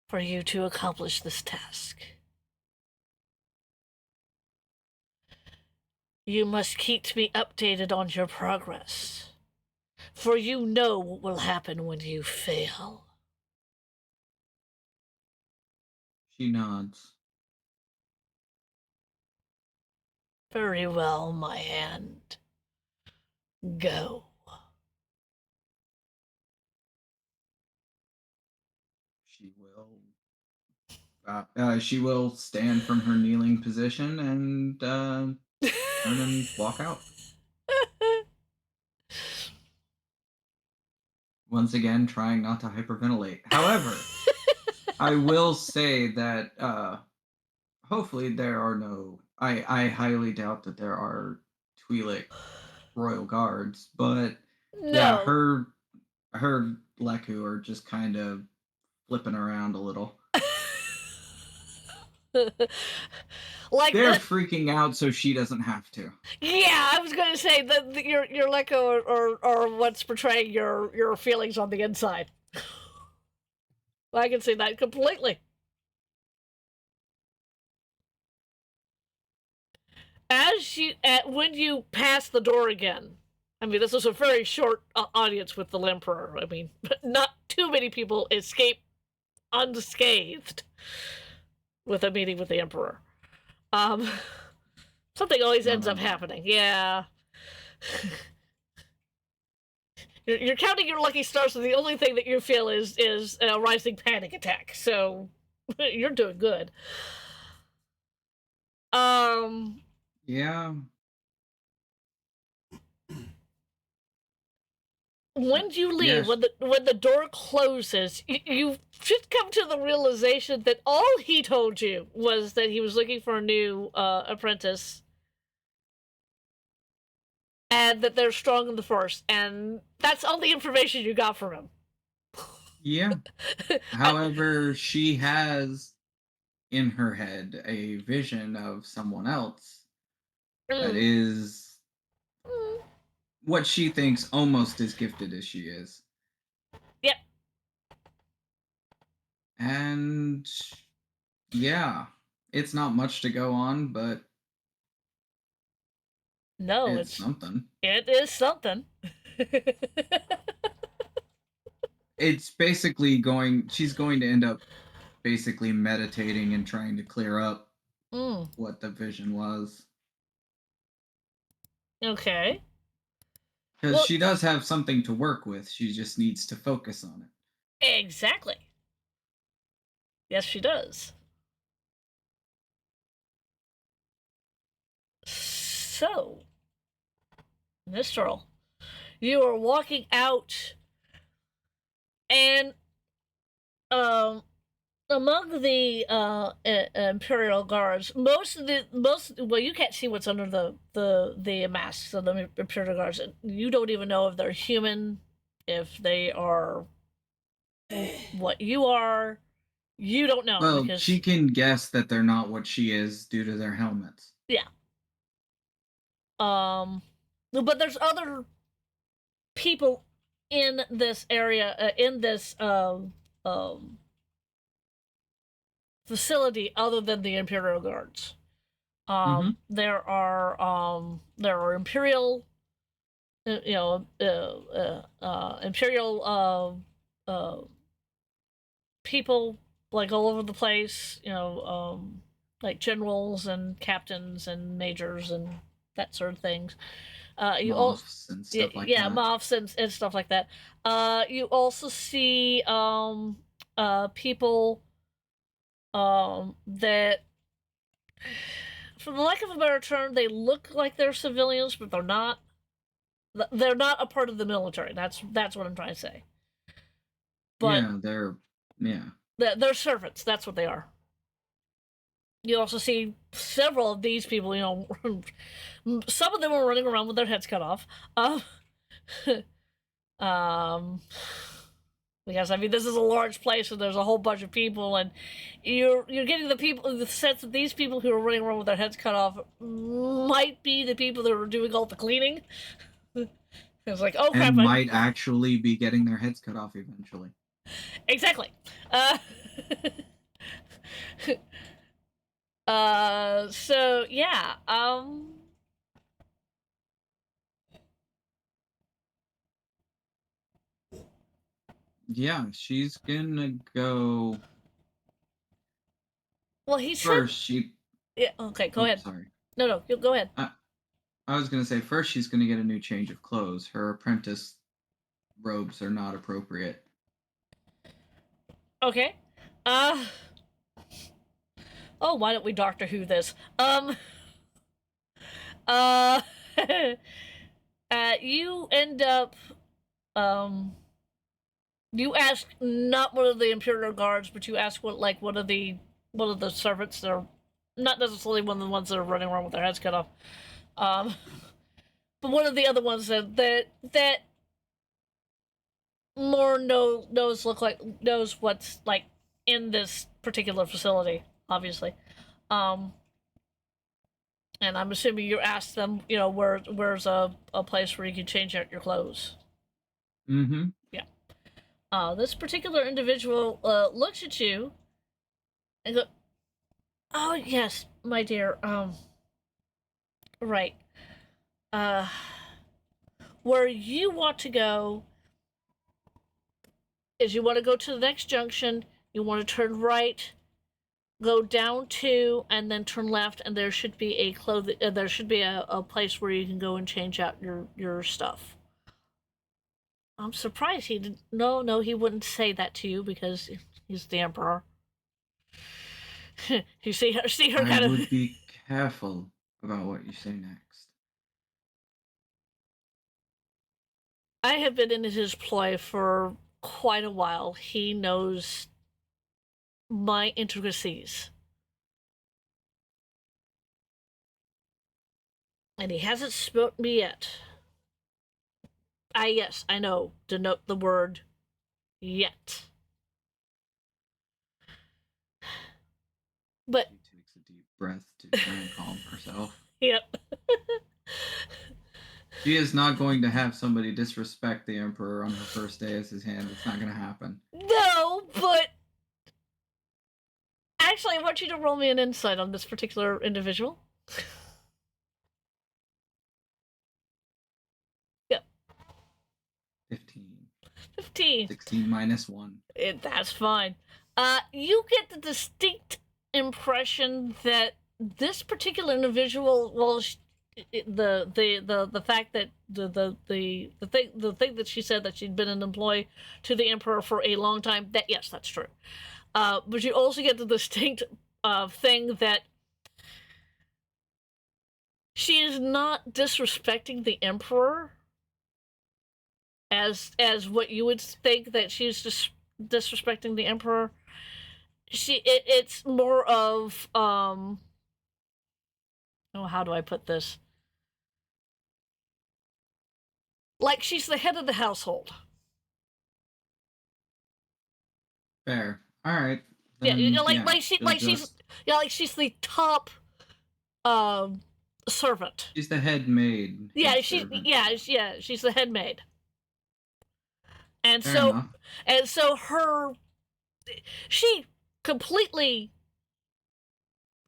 for you to accomplish this task. You must keep me updated on your progress, for you know what will happen when you fail. She nods. Very well, my hand. Go. She will stand from her kneeling position and turn and walk out. Once again, trying not to hyperventilate. However, I will say that hopefully there are no. I highly doubt that there are Twi'lek royal guards, but yeah, No. her Leku are just kind of flipping around a little. Like they're freaking out, so she doesn't have to. Yeah, I was going to say that your Leko or what's portraying your feelings on the inside. I can see that completely. When you pass the door again, I mean, this is a very short audience with the Emperor. I mean, not too many people escape unscathed with a meeting with the Emperor. Something always ends up happening. Yeah. You're counting your lucky stars, and the only thing that you feel is a rising panic attack. So you're doing good. Yeah. When you leave, Yes. when the door closes, you should come to the realization that all he told you was that he was looking for a new apprentice, and that they're strong in the Force, and that's all the information you got from him. Yeah. However, she has in her head a vision of someone else that is what she thinks almost as gifted as she is. Yep. And yeah, it's not much to go on, but no, it's something. It is something. It's basically she's going to end up basically meditating and trying to clear up what the vision was. Okay. Because she does have something to work with. She just needs to focus on it. Exactly. Yes, she does. So, Mistral, you are walking out, and among the Imperial guards, well, you can't see what's under the masks of the Imperial guards. You don't even know if they're human, if they are what you are. You don't know. Well, because she can guess that they're not what she is due to their helmets. Yeah. But there's other people in this area, in this facility, other than the Imperial guards. There are Imperial, Imperial people like all over the place. Like generals and captains and majors and that sort of things. Moths and stuff like that. Moths and stuff like that. You also see people that, for the lack of a better term, they look like they're civilians, but they're not. They're not a part of the military. That's what I'm trying to say. But they're servants. That's what they are. You also see several of these people, some of them are running around with their heads cut off. Because I mean, this is a large place, and there's a whole bunch of people, and you're getting the sense that these people who are running around with their heads cut off might be the people that are doing all the cleaning. It's like, oh crap! And might actually be getting their heads cut off eventually. Exactly. So yeah. Yeah, she's gonna go Well, he said. first. She. Yeah. Okay. Go ahead. Sorry. No. You go ahead. I was gonna say first she's gonna get a new change of clothes. Her apprentice robes are not appropriate. Okay. Oh, why don't we Doctor Who this? You end up, you ask not one of the Imperial guards, but you ask one of the servants that are not necessarily one of the ones that are running around with their heads cut off. But one of the other ones that more knows what's like in this particular facility, obviously. And I'm assuming you asked them, where's a place where you can change out your clothes. Mm-hmm. Yeah. This particular individual looks at you and goes, "Oh yes, my dear. Right. Where you want to go is you want to go to the next junction. You want to turn right." Go down 2 and then turn left, and there should be a place where you can go and change out your stuff. I'm surprised he didn't. No, he wouldn't say that to you because he's the Emperor. You see her kind of. I would be careful about what you say next. I have been in his ploy for quite a while. He knows my intricacies. And he hasn't spoke me yet. Yes, I know. Denote the word yet. But She takes a deep breath to try and calm herself. yep. She is not going to have somebody disrespect the Emperor on her first day as his hand. It's not going to happen. No, but actually, I want you to roll me an insight on this particular individual. Yep. 15. 16 minus 1. That's fine. You get the distinct impression that this particular individual, well, the fact that the thing that she said that she'd been an employee to the Emperor for a long time. That yes, that's true. But you also get the distinct thing that she is not disrespecting the Emperor as what you would think that she's just disrespecting the Emperor. It's more of how do I put this? Like she's the head of the household. Fair. All right. Yeah, She's she's the top servant. She's the head maid. Yeah, servant. she's the head maid. And Fair enough.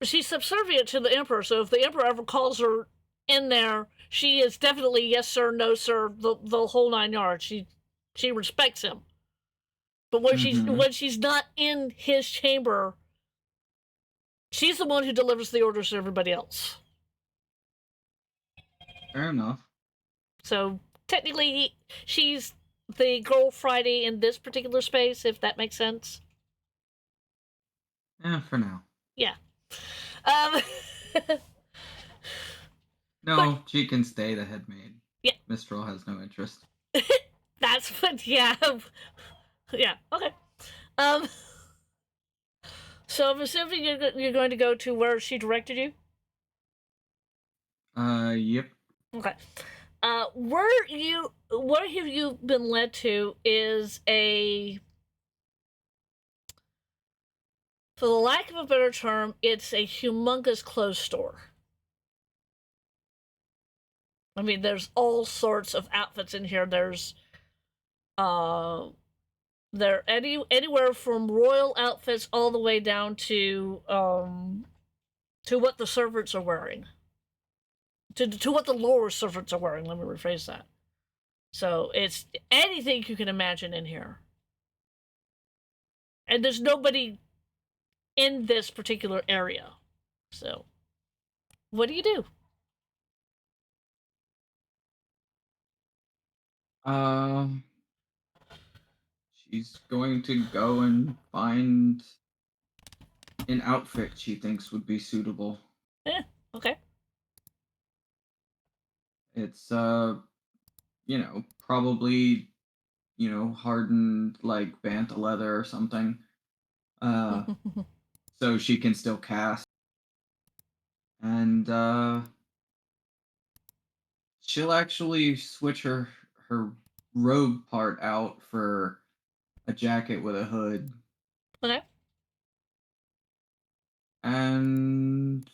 She's subservient to the Emperor, so if the Emperor ever calls her in there, she is definitely yes sir, no sir, the whole 9 yards. She respects him. But when she's not in his chamber, she's the one who delivers the orders to everybody else. Fair enough. So technically she's the Girl Friday in this particular space, if that makes sense. Yeah, for now. Yeah. No, she can stay the head maid. Yeah. Mistral has no interest. That's what, yeah. Yeah, okay. So I'm assuming you're going to go to where she directed you? Yep. Okay. Where have you been led to is a for the lack of a better term, it's a humongous clothes store. I mean, there's all sorts of outfits in here. There's there anywhere from royal outfits all the way down to what the servants are wearing. To what the lower servants are wearing. Let me rephrase that. So it's anything you can imagine in here. And there's nobody in this particular area. So, what do you do? She's going to go and find an outfit she thinks would be suitable. Yeah, okay. It's probably, hardened like banta leather or something. So she can still cast. And she'll actually switch her robe part out for a jacket with a hood. Okay. And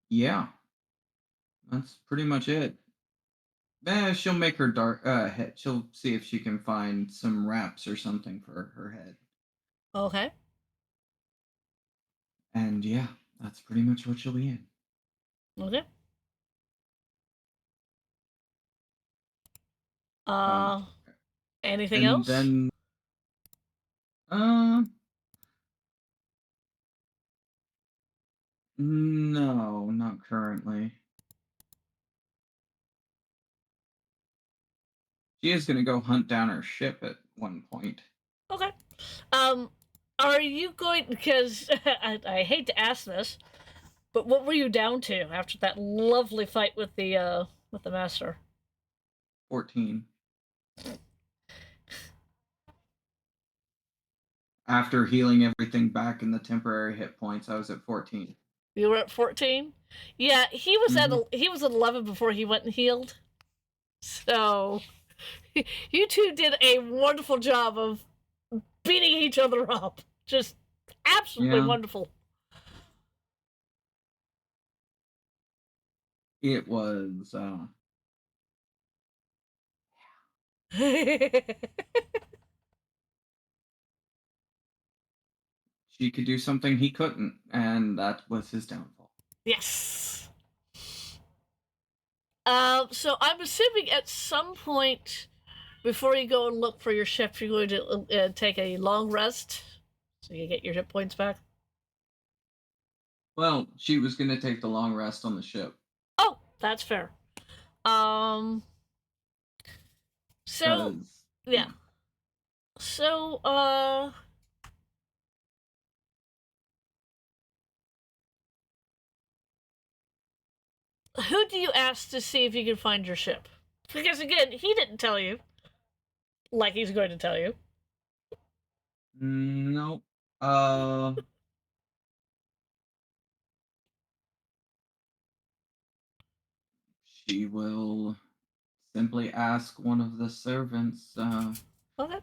yeah, that's pretty much it. She'll make her dark head. She'll see if she can find some wraps or something for her head. Okay. And yeah, that's pretty much what she'll be in. Okay. Anything and else? Then no, not currently. She is gonna go hunt down her ship at one point. Okay. Are you going, because I hate to ask this, but what were you down to after that lovely fight with the master? 14. After healing everything back in the temporary hit points, I was at 14. You were at 14? Yeah, he was at 11 before he went and healed. So you two did a wonderful job of beating each other up. Just absolutely wonderful. It was she could do something he couldn't, and that was his downfall. Yes. So I'm assuming at some point before you go and look for your ship, you're going to take a long rest so you get your hit points back. Well, she was going to take the long rest on the ship. Oh, that's fair. So yeah. So who do you ask to see if you can find your ship? Because again, he didn't tell you. Like he's going to tell you. Nope. She will simply ask one of the servants. Okay.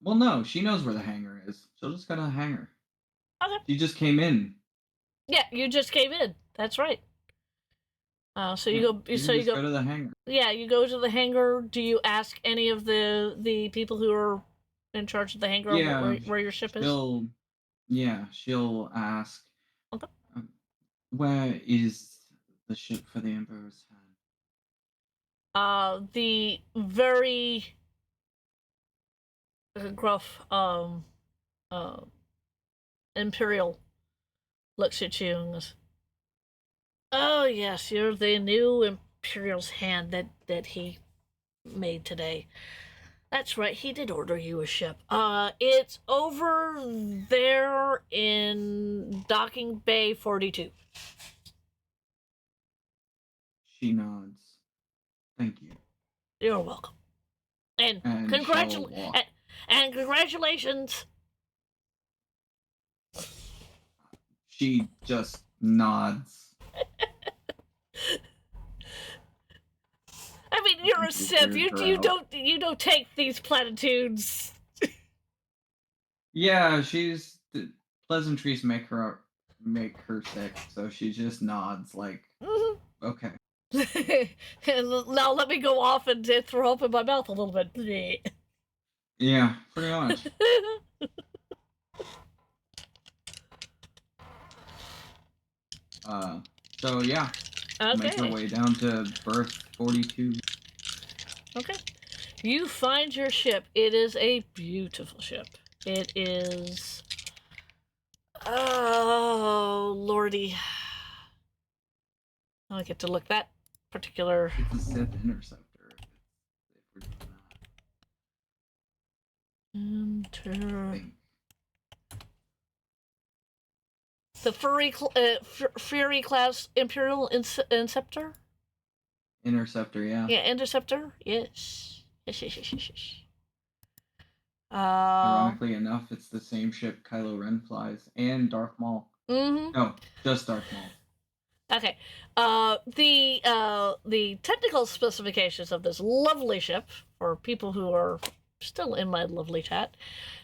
Well, no, she knows where the hangar is. She'll just go to the hangar. Okay. She just came in. Yeah, you just came in. That's right. So you go. So you go to the hangar. Yeah, you go to the hangar. Do you ask any of the people who are in charge of the hangar where your ship is? She'll ask. Okay. Where is the ship for the Emperor's hand? The very gruff Imperial looks at you and goes, "Oh yes, you're the new Imperial's hand that he made today. That's right, he did order you a ship. It's over there in Docking Bay 42. She nods. Thank you. You're welcome. And congratulations. She just nods. I mean, you're a Sith. You don't take these platitudes. Yeah, pleasantries make her sick, so she just nods like, okay. Now let me go off and throw up in my mouth a little bit. Yeah, pretty much. So yeah, make your Okay. way down to berth 42. Okay. You find your ship. It is a beautiful ship. It is. Oh, lordy. I get to look that particular. It's a Sith interceptor. If we're doing that. I think. The Fury class Imperial Inceptor? Interceptor, yeah. Yeah, Interceptor? Yes. Yes. Ironically enough, it's the same ship Kylo Ren flies, and Darth Maul. Mm-hmm. No, just Darth Maul. Okay. The technical specifications of this lovely ship, for people who are still in my lovely chat,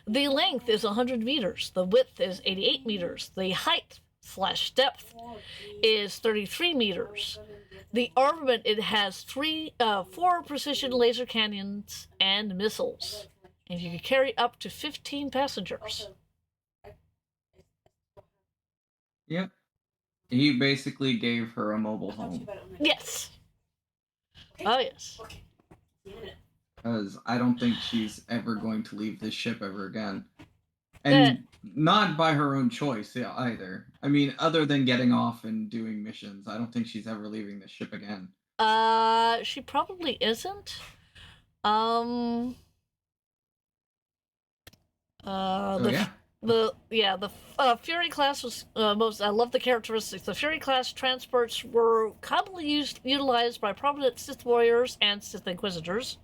the length is 100 meters. The width is 88 meters. The height/depth is 33 meters. The armament, it has 4 precision laser cannons and missiles. And you can carry up to 15 passengers. Yep. He basically gave her a mobile home. Yes. Oh, yes. Because I don't think she's ever going to leave this ship ever again. And not by her own choice either. I mean, other than getting off and doing missions, I don't think she's ever leaving this ship again. She probably isn't. The Fury class was most. I love the characteristics. The Fury class transports were commonly utilized by prominent Sith warriors and Sith Inquisitors,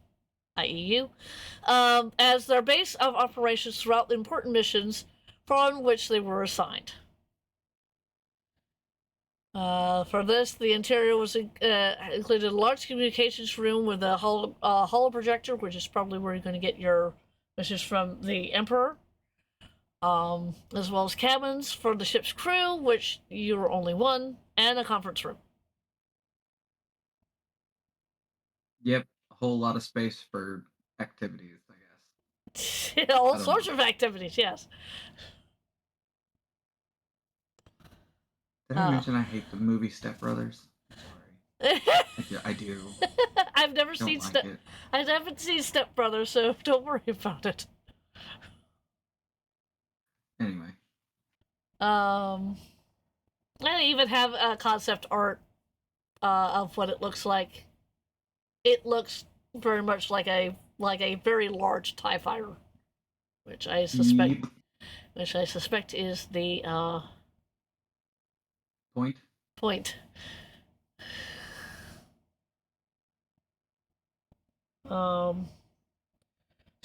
i.e., you, as their base of operations throughout the important missions from which they were assigned. For this, the interior was included a large communications room with a holo projector, which is probably where you're going to get your messages from the Emperor. As well as cabins for the ship's crew, which you were only one, and a conference room. Yep, a whole lot of space for activities, I guess. All sorts of activities, yes. Did I mention I hate the movie Step Brothers? Sorry. I do. I haven't seen Step Brothers, so don't worry about it. Anyway. I even have a concept art of what it looks like. It looks very much like a very large TIE fighter, which I suspect is the point. So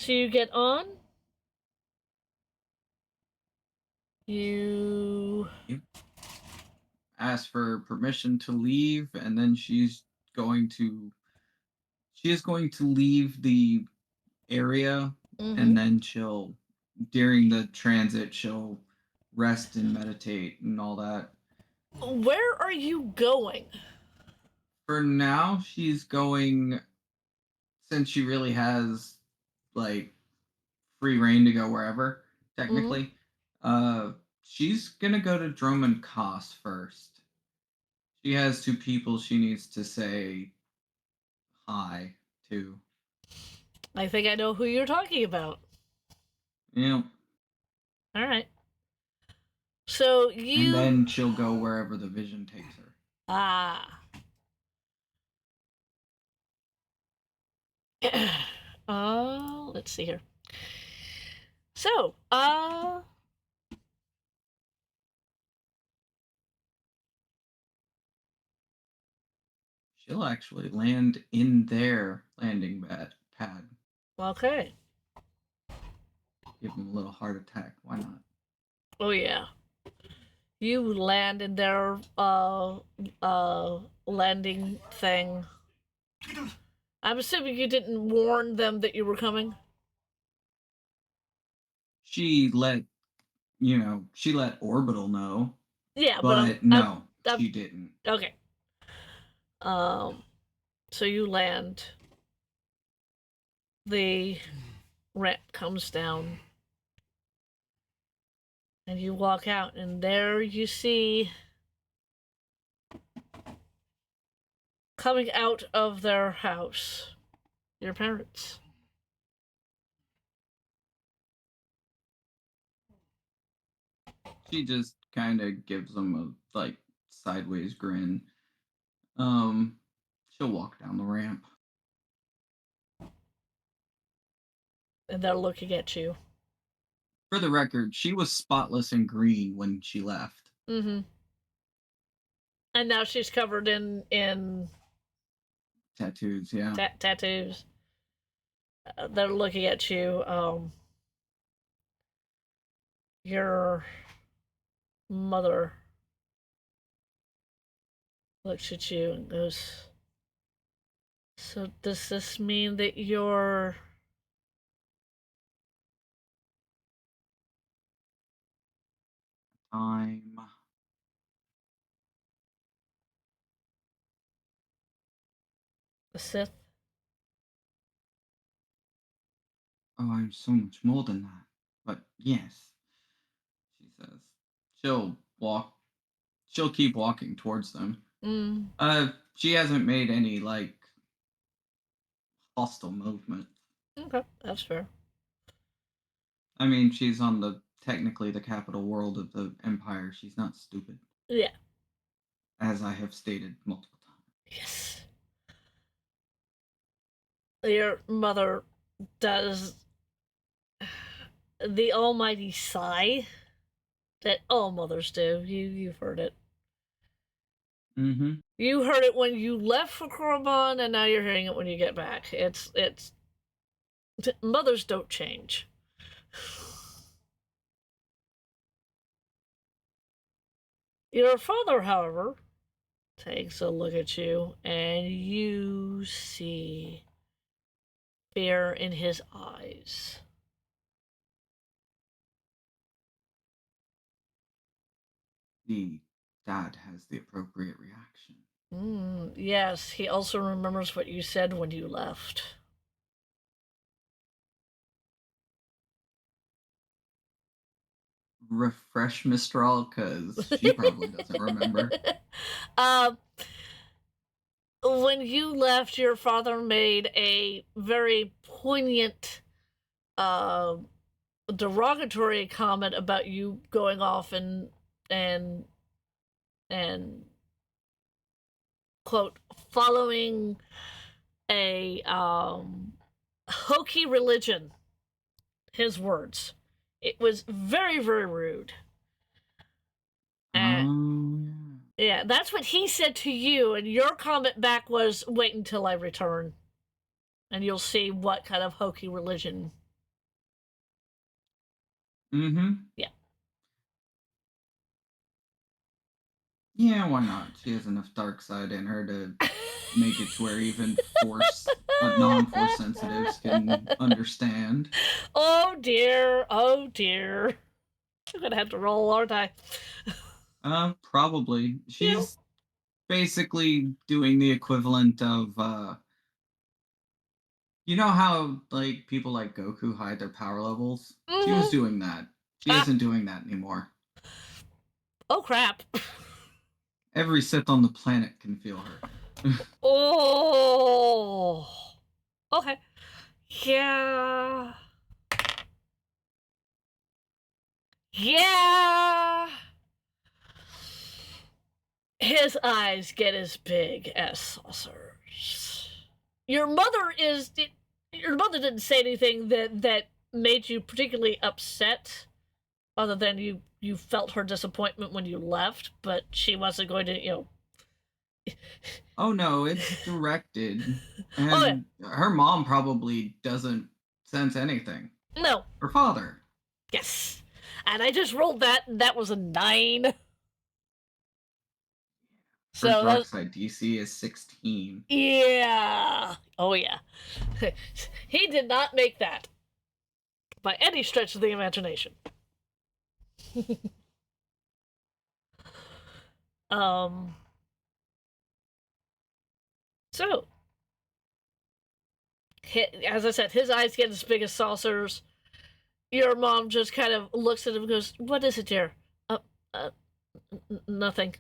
you get on. You ask for permission to leave, and then she is going to leave the area, and then during the transit, she'll rest and meditate and all that. Where are you going? For now, she's going, since she really has like free reign to go wherever, technically. She's gonna go to Droman Koss first. She has 2 people she needs to say hi to. I think I know who you're talking about. Yeah. All right. So you. And then she'll go wherever the vision takes her. Let's see here. So, she'll actually land in their landing pad. Okay. Give them a little heart attack. Why not? Oh yeah. You land in their landing thing. I'm assuming you didn't warn them that you were coming. She let she let Orbital know, Yeah, but no, she didn't. Okay. So you land. The ramp comes down. And you walk out, and there you see, coming out of their house, your parents. She just kind of gives them a sideways grin. She'll walk down the ramp. And they're looking at you. For the record, she was spotless and green when she left. Mm-hmm. And now she's covered in tattoos. Yeah. Tattoos. They're looking at you. Your mother looks at you and goes, "So does this mean that you're Time. a Sith?" Oh, I'm so much more than that. But yes, she says. She'll walk. She'll keep walking towards them. Mm. She hasn't made any hostile movement. Okay, that's fair. I mean, she's on technically the capital world of the Empire. She's not stupid. Yeah. As I have stated multiple times. Yes. Your mother does the almighty sigh that all mothers do. You've heard it. Mm-hmm. You heard it when you left for Korriban, and now you're hearing it when you get back. It's mothers don't change. Your father, however, takes a look at you, and you see fear in his eyes. The dad has the appropriate reaction. Yes, he also remembers what you said when you left. Refresh Mistral, because she probably doesn't remember. When you left, your father made a very poignant, derogatory comment about you going off and quote following a hokey religion. His words. It was very, very rude. And yeah, that's what he said to you, and your comment back was, "Wait until I return, and you'll see what kind of hokey religion." Mm-hmm. Yeah. Yeah, why not? She has enough dark side in her to make it to where even non-force sensitives can understand. Oh dear, oh dear. I'm gonna have to roll, aren't I? Probably. She's basically doing the equivalent of, you know how people like Goku hide their power levels? Mm-hmm. She was doing that. She isn't doing that anymore. Oh crap. Every Sith on the planet can feel her. Oh. Okay. Yeah. Yeah. His eyes get as big as saucers. Your mother didn't say anything that made you particularly upset, other than you felt her disappointment when you left, but she wasn't going to, Oh no, it's directed. And her mom probably doesn't sense anything. No. Her father. Yes. And I just rolled that, and that was a 9. So her dark side DC is 16. Yeah. Oh yeah. He did not make that by any stretch of the imagination. um. So, as I said, his eyes get as big as saucers. Your mom just kind of looks at him and goes, "What is it, dear?" Uh, uh, nothing.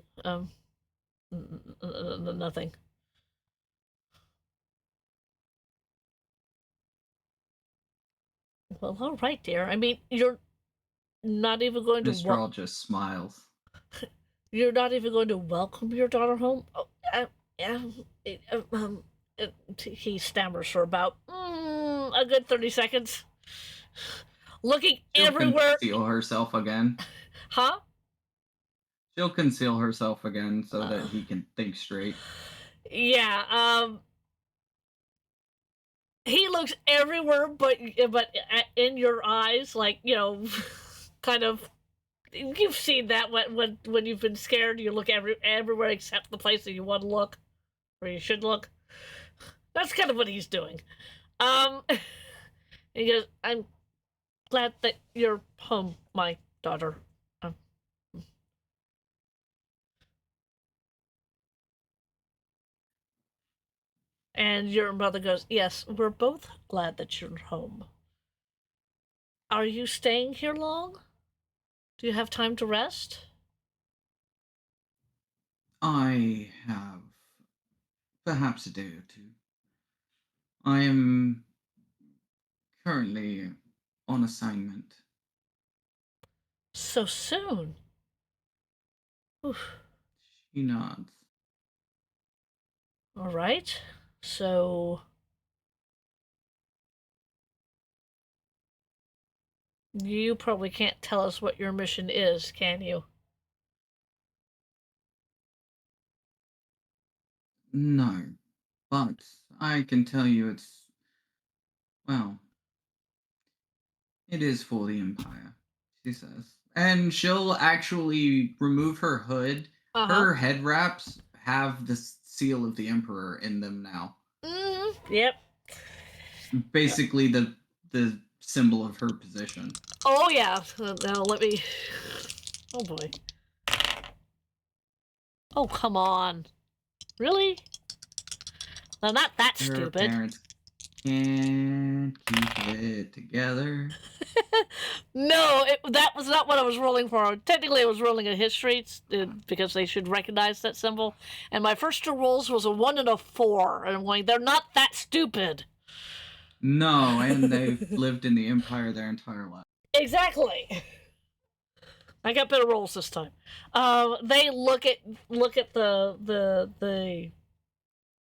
Nothing. Well, all right, dear. I mean, you're not even going to Miss Straw just smiles. you're not even going to welcome your daughter home. Oh, yeah. He stammers for about a good 30 seconds, looking She'll everywhere. conceal herself again. Huh? She'll conceal herself again so that he can think straight. Yeah. He looks everywhere, but in your eyes, like kind of. You've seen that when you've been scared, you look everywhere except the place that you want to look, where you should look. That's kind of what he's doing. Um, he goes, "I'm glad that you're home, my daughter." Um, and your mother goes, "Yes, we're both glad that you're home. Are you staying here long? Do you have time to rest?" I have perhaps a day or two. I am currently on assignment. So soon. Oof. She nods. All right. So you probably can't tell us what your mission is, can you? No, but I can tell you well, it is for the Empire, she says. And she'll actually remove her hood. Uh-huh. Her head wraps have the seal of the Emperor in them now. Yep. Basically the symbol of her position. Oh, yeah. Now let me... Oh, boy. Oh, come on. Really? They're not that Her stupid. parents can't keep it together. No, that was not what I was rolling for. Technically, I was rolling a history because they should recognize that symbol. And my first two rolls was a 1 and a 4. And I'm going, they're not that stupid. No, and they've lived in the Empire their entire life. Exactly. I got better rolls this time. They look at the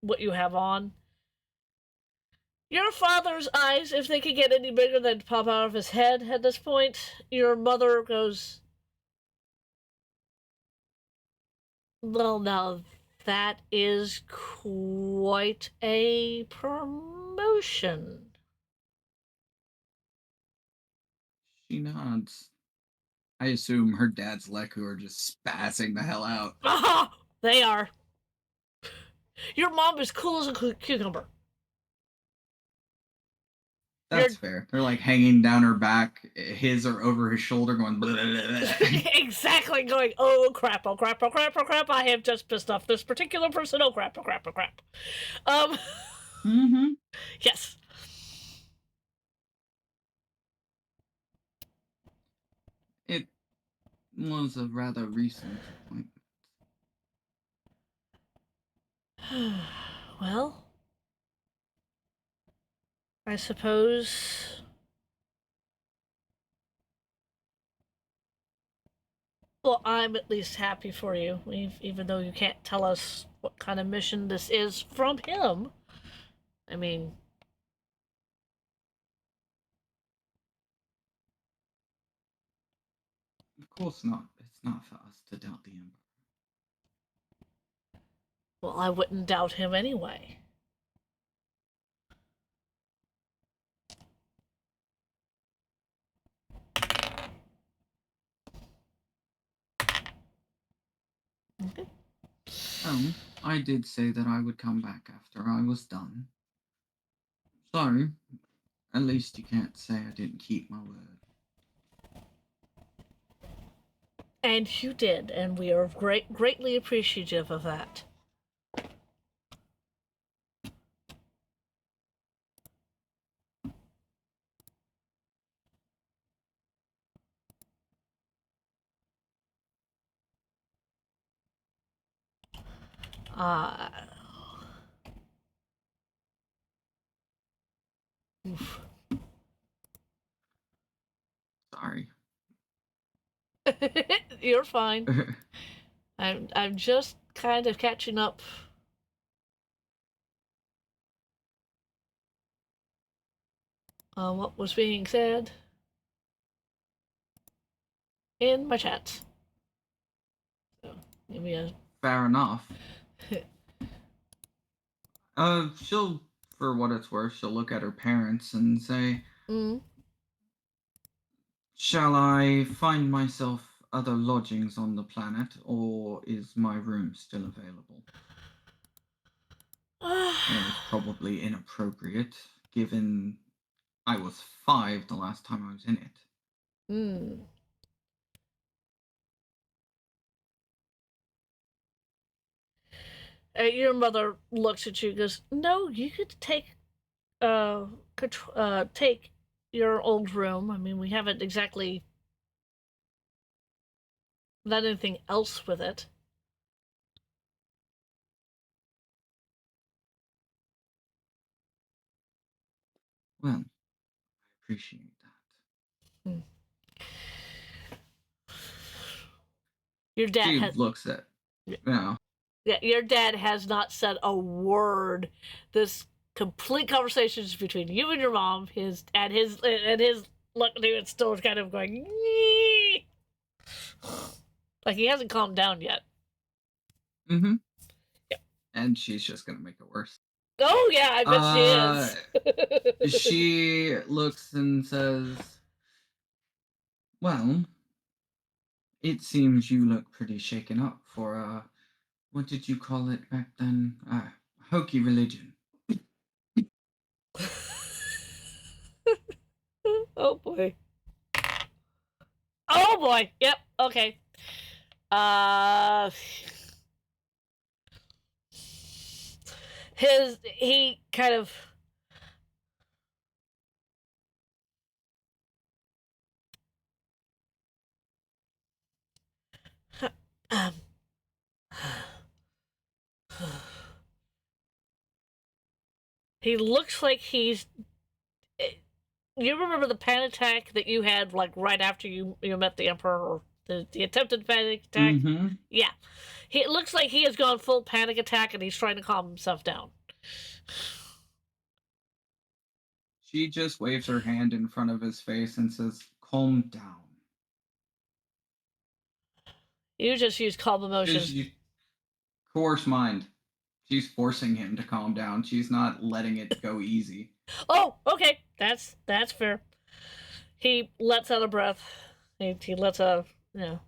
what you have on. Your father's eyes, if they could get any bigger, they'd pop out of his head at this point. Your mother goes, "Well, now that is quite a promotion." She nods. I assume her dad's Leku are just spazzing the hell out. Ah, they are. Your mom is cool as a cucumber. That's fair. They're like hanging down her back, his are over his shoulder, going. Blah, blah, blah. Exactly, going, "Oh crap! Oh crap! Oh crap! Oh crap! I have just pissed off this particular person. Oh crap! Oh crap! Oh crap!" Mm-hmm. Yes. It was a rather recent appointment. Well, I suppose. Well, I'm at least happy for you, even though you can't tell us what kind of mission this is from him. I mean, Of course not. It's not for us to doubt the Empire. well, I wouldn't doubt him anyway. Okay. I did say that I would come back after I was done. Sorry. At least you can't say I didn't keep my word. And you did, and we are greatly appreciative of that. Uh, oof. Sorry. You're fine. I'm just kind of catching up. What was being said in my chat. So, give me a. Fair enough. She'll, for what it's worth, she'll look at her parents and say, Mm. "Shall I find myself other lodgings on the planet, or is my room still available?" And it's probably inappropriate, given I was 5 the last time I was in it. Mm. Your mother looks at you and goes, "No, you could take take your old room. I mean, we haven't exactly done anything else with it." Well, I appreciate that. Mm. Your dad She has. looks at, Yeah, your dad has not said a word. This complete conversation is between you and your mom. His look at you, it's still kind of going. "Nyeh." Like he hasn't calmed down yet. Mm-hmm. Yeah. And she's just gonna make it worse. Oh yeah, I bet she is. She looks and says, "Well, it seems you look pretty shaken up for what did you call it back then? Hokey religion." Oh boy. Oh boy. Yep. Okay. Uh. He kind of. Um. He looks like he's. You remember the panic attack that you had, like right after you met the Emperor, or the attempted panic attack? Mm-hmm. Yeah, it looks like he has gone full panic attack and he's trying to calm himself down. She just waves her hand in front of his face and says, "Calm down." You just use calm emotions. She, coarse mind. She's forcing him to calm down. She's not letting it go easy. Oh, okay, that's fair. He lets out a breath. He lets out, you know.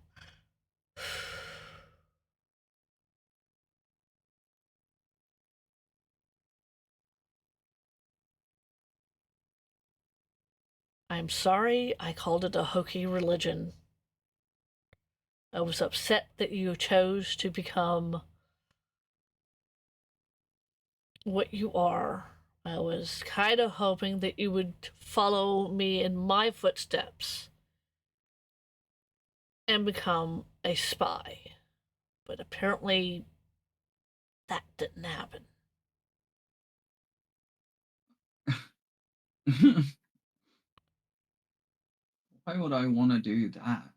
I'm sorry I called it a hokey religion. I was upset that you chose to become what you are. I was kind of hoping that you would follow me in my footsteps and become a spy. But apparently, that didn't happen. Why would I want to do that?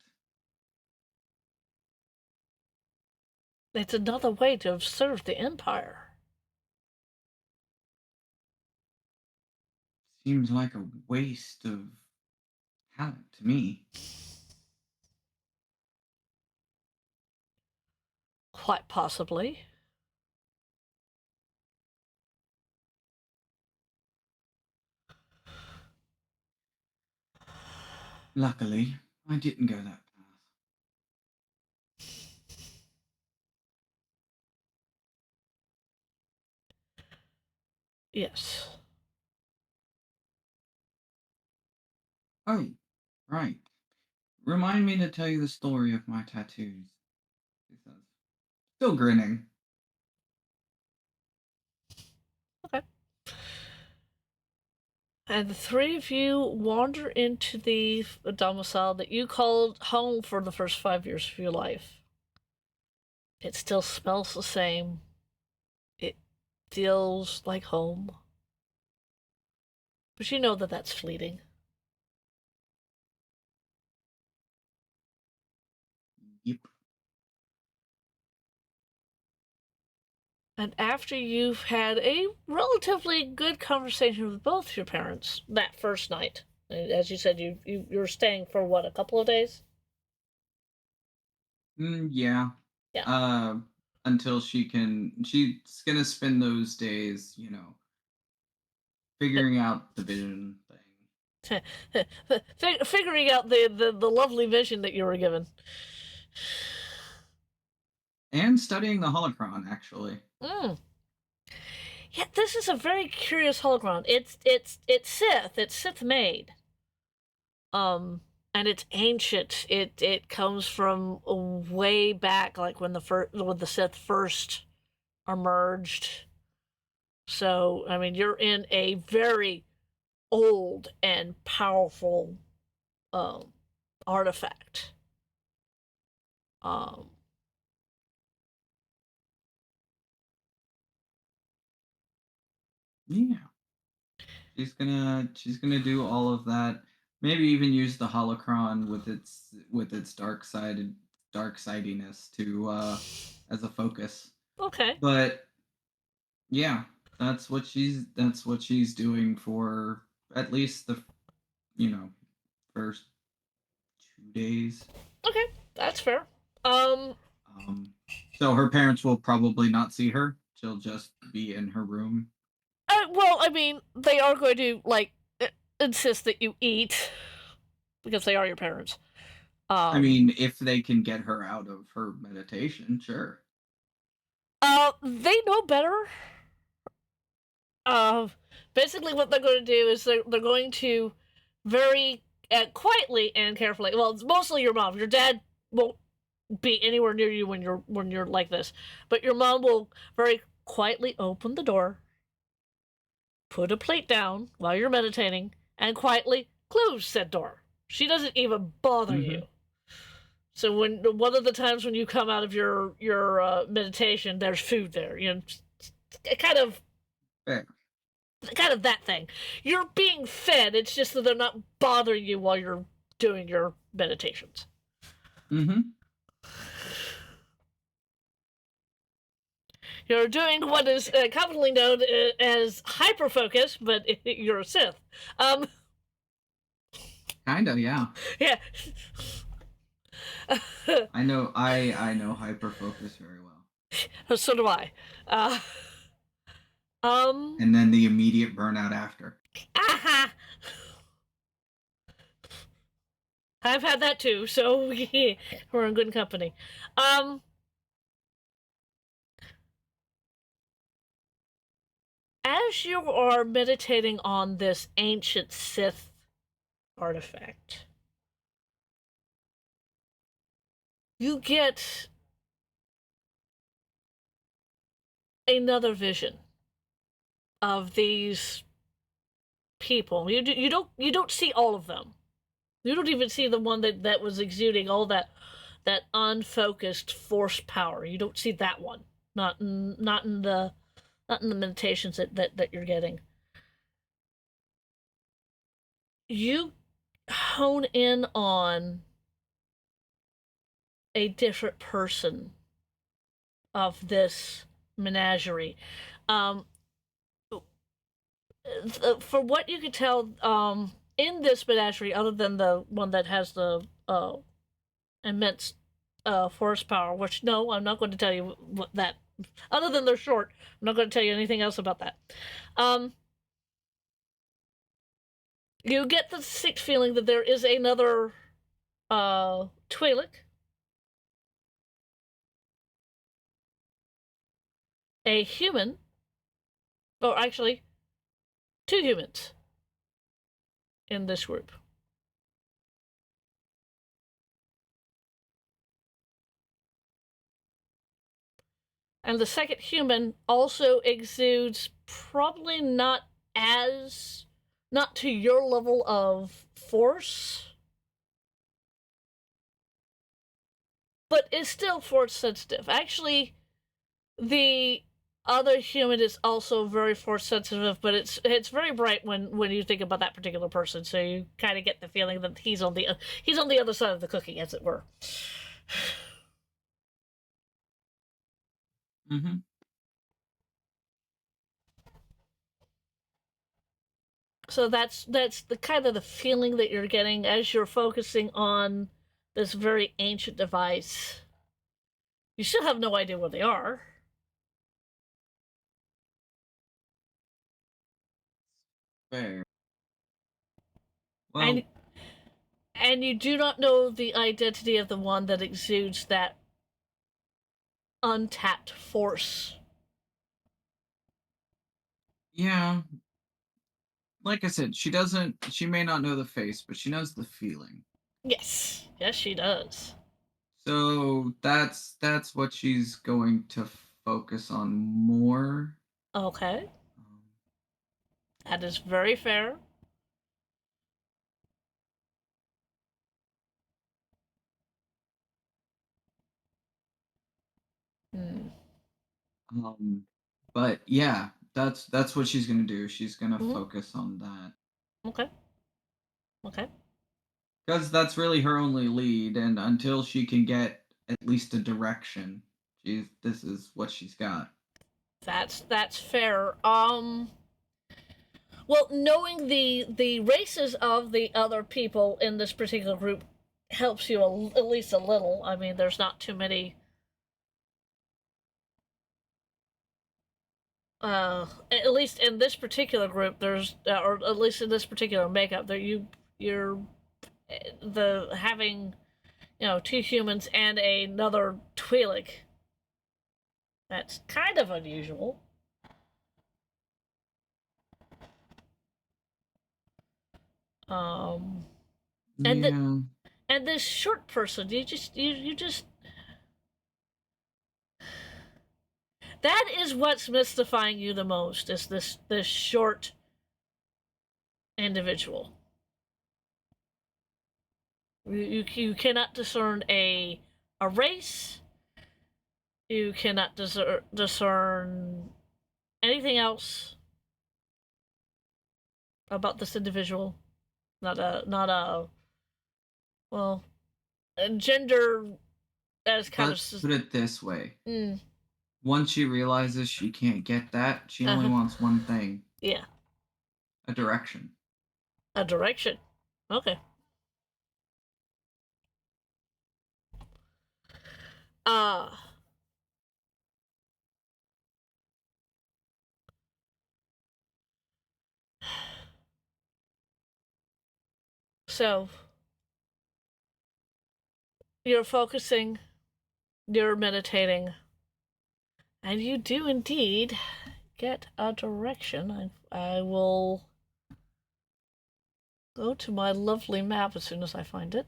It's another way to serve the Empire. Seems like a waste of talent to me. Quite possibly. Luckily, I didn't go that path. Yes. Oh, right. Remind me to tell you the story of my tattoos. He says, still grinning. Okay. And the three of you wander into the domicile that you called home for the first 5 years of your life. It still smells the same. It feels like home. But you know that that's fleeting. Yep. And after you've had a relatively good conversation with both your parents that first night, as you said, you're staying for what, a couple of days? Yeah. Yeah. Until she's gonna spend those days, figuring out the vision thing. Figuring out the lovely vision that you were given. And studying the holocron, actually. Mm. Yeah, this is a very curious holocron. It's Sith. It's Sith made. And it's ancient. It comes from way back, like when the Sith first emerged. So I mean, you're in a very old and powerful artifact. Um, Yeah. She's gonna do all of that. Maybe even use the holocron with its dark sidiness to as a focus. okay. But yeah, that's what she's doing for at least the you know first 2 days. Okay, that's fair. Um, Um, so her parents will probably not see her. She'll just be in her room. well, I mean, they are going to like insist that you eat because they are your parents. I mean, if they can get her out of her meditation, sure. They know better. Uh, Basically, what they're going to do is they're going to very quietly and carefully. Well, it's mostly your mom. Your dad won't be anywhere near you when you're like this, but your mom will very quietly open the door, put a plate down while you're meditating, and quietly close said door. She doesn't even bother you. So when one of the times when you come out of your meditation, there's food there. Kind of Fair. kind of that thing. You're being fed. It's just that they're not bothering you while you're doing your meditations. Mm-hmm. You're doing what is commonly known as hyperfocus, but you're a Sith. Kinda, yeah. Yeah. I know hyperfocus very well. So do I. And then the immediate burnout after. Aha! I've had that too, so we're in good company. As you are meditating on this ancient Sith artifact, you get another vision of these people. You don't see all of them. You don't even see the one that was exuding all that unfocused force power. You don't see that one. Not in the meditations that you're getting. You hone in on a different person of this menagerie. For what you could tell, in this menagerie, other than the one that has the immense force power, which no, I'm not going to tell you what that. Other than they're short, I'm not going to tell you anything else about that. You get the distinct feeling that there is another Twi'lek, a human, or actually, 2 humans in this group. And the second human also exudes probably not to your level of force, but is still force sensitive. Actually, the other human is also very force sensitive, but it's very bright when you think about that particular person. So you kind of get the feeling that he's on the other side of the cookie, as it were. Mm-hmm. So that's the kind of the feeling that you're getting as you're focusing on this very ancient device. You still have no idea where they are. Fair. And Well, and you do not know the identity of the one that exudes that untapped force. yeah. Like I said, she may not know the face, but she knows the feeling. Yes, yes, she does. So that's what she's going to focus on more. Okay, Um, that is very fair. Hmm. um, but yeah, that's what she's gonna do. She's gonna Mm-hmm. focus on that Okay. Okay. because that's really her only lead, and until she can get at least a direction, this is what she's got. That's fair. Well, knowing the races of the other people in this particular group helps you at least a little. I mean, there's not too many. At least in this particular group, there's or at least in this particular makeup, that you're the having two humans and another Twi'lek. That's kind of unusual. Um, and the Yeah, and this short person, you just that is what's mystifying you the most, is this short individual. You cannot discern a race. You cannot discern anything else about this individual. Not a well, gender as kind of. let's put it this way. Mm, Once she realizes she can't get that, she only uh-huh. wants one thing: Yeah, a direction. a direction. Okay. Uh so you're focusing, you're meditating, and you do indeed get a direction. I will go to my lovely map as soon as I find it.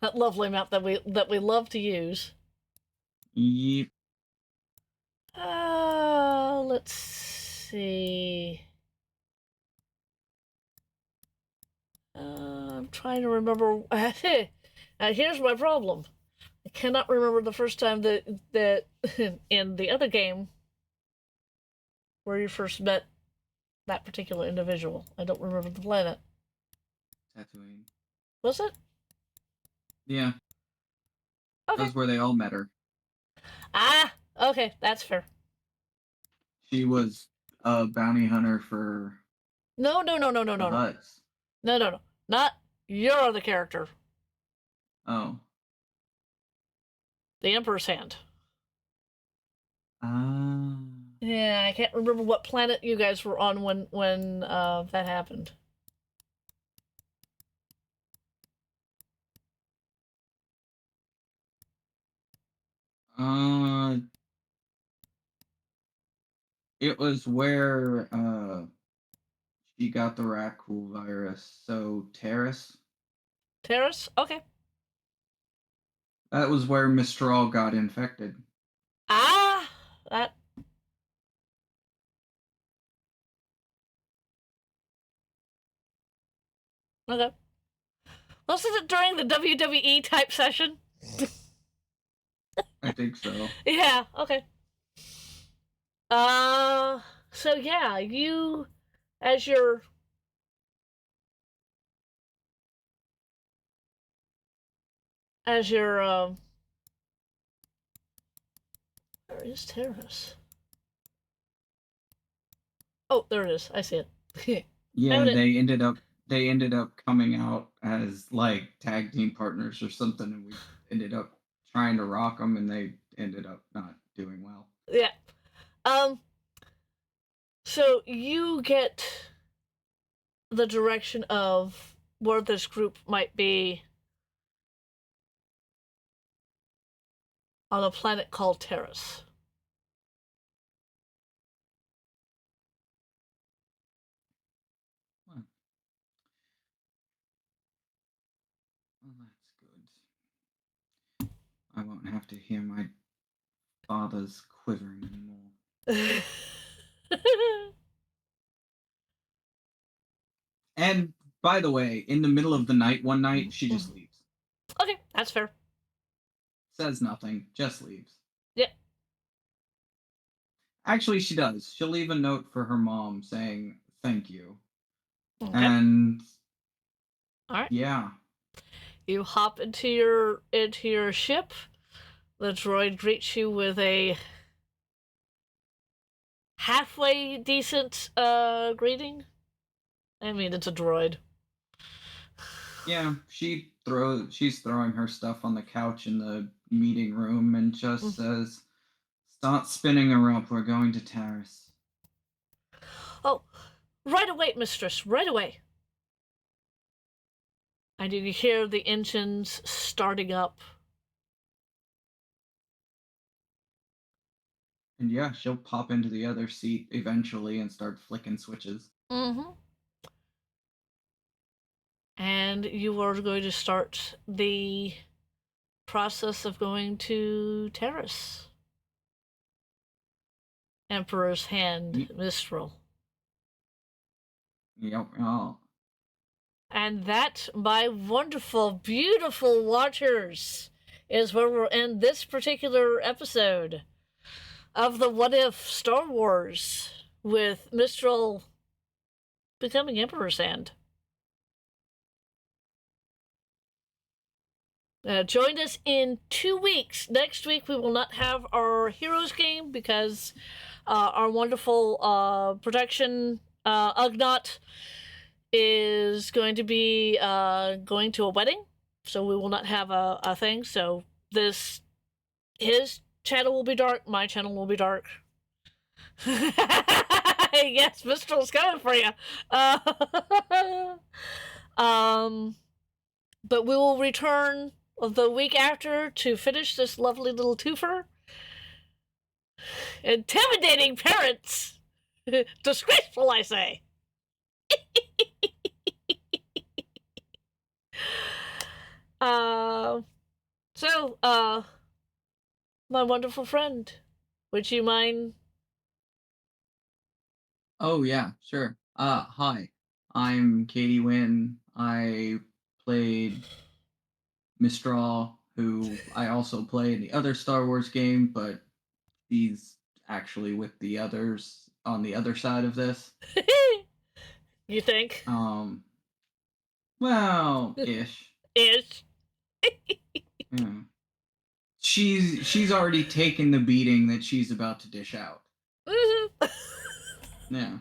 That lovely map that we love to use. Yep. Let's see. I'm trying to remember. Here's my problem. I cannot remember the first time that in the other game where you first met that particular individual. I don't remember the planet. Tatooine. Was it? Yeah, Okay. that's where they all met her. Ah, okay, that's fair. She was a bounty hunter for No, no, no, no, no, the no, no, Hutts. no, no, no, not your other character, Oh. the Emperor's Hand. Ah. Yeah, I can't remember what planet you guys were on when that happened. Uh, it was where she got the Rakul virus. So Terrace. Terrace? Okay. That was where Mistral got infected. Ah, that. Okay. Wasn't it during the WWE type session? I think so. Yeah, okay. Uh, so yeah, you, as your, where is Terrace? Oh, there it is. I see it. Yeah, Found it. they ended up coming out as like tag team partners or something, and we ended up trying to rock them, and they ended up not doing well. Yeah. Um, so you get the direction of where this group might be on a planet called Terrace. Well, that's good. I won't have to hear my father's quivering anymore. And by the way, in the middle of the night one night, she just leaves. Okay, that's fair. Says nothing, just leaves. Yeah. Actually, she does. She'll leave a note for her mom saying thank you. Okay. And All right. yeah. You hop into your ship. The droid greets you with a halfway decent greeting. I mean, it's a droid. Yeah, she's throwing her stuff on the couch in the meeting room and just says, "Start spinning her up. We're going to Terrace." Oh, right away, mistress, right away. And you hear the engines starting up. And yeah, she'll pop into the other seat eventually and start flicking switches. Mm-hmm. And you are going to start the process of going to Terrace. Emperor's Hand, Mistral. Yep. Oh. And that, my wonderful, beautiful watchers, is where we'll end this particular episode of the What If Star Wars with Mistral becoming Emperor's Hand. Join us in 2 weeks. Next week, we will not have our Heroes game because our wonderful production Ugnaught is going to be going to a wedding, so we will not have a thing. So his channel will be dark, my channel will be dark. Yes, Mistral's coming for you. But we will return the week after to finish this lovely little twofer. Intimidating parents! Disgraceful, I say! So, my wonderful friend, would you mind? Oh yeah, sure. Hi. I'm Katie Wynn. I played Mistral, who I also play in the other Star Wars game, but he's actually with the others on the other side of this. You think? Well, ish. Ish. Yeah. She's already taken the beating that she's about to dish out. Yeah.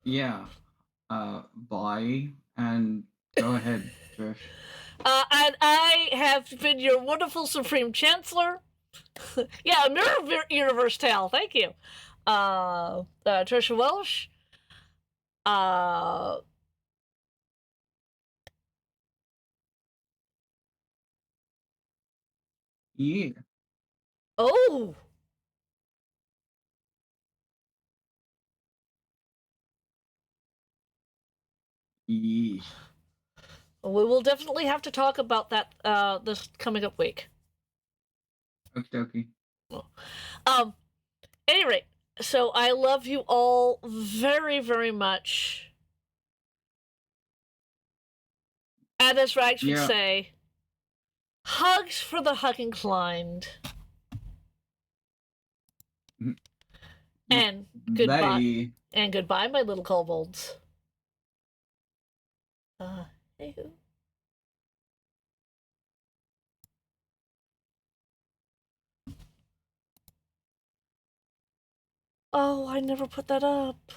Yeah. Bye. And go ahead, Trish. And I have been your wonderful Supreme Chancellor. Yeah, Mirror Universe Tale. Thank you. Trisha Welsh. Yeah. Oh, Yeah. we will definitely have to talk about that this coming up week. Okie dokie. Any rate, so I love you all very, very much. And as Rags would Yeah. say, hugs for the hug inclined. And goodbye. Bye. And goodbye, my little kobolds. Hey. Oh, I never put that up.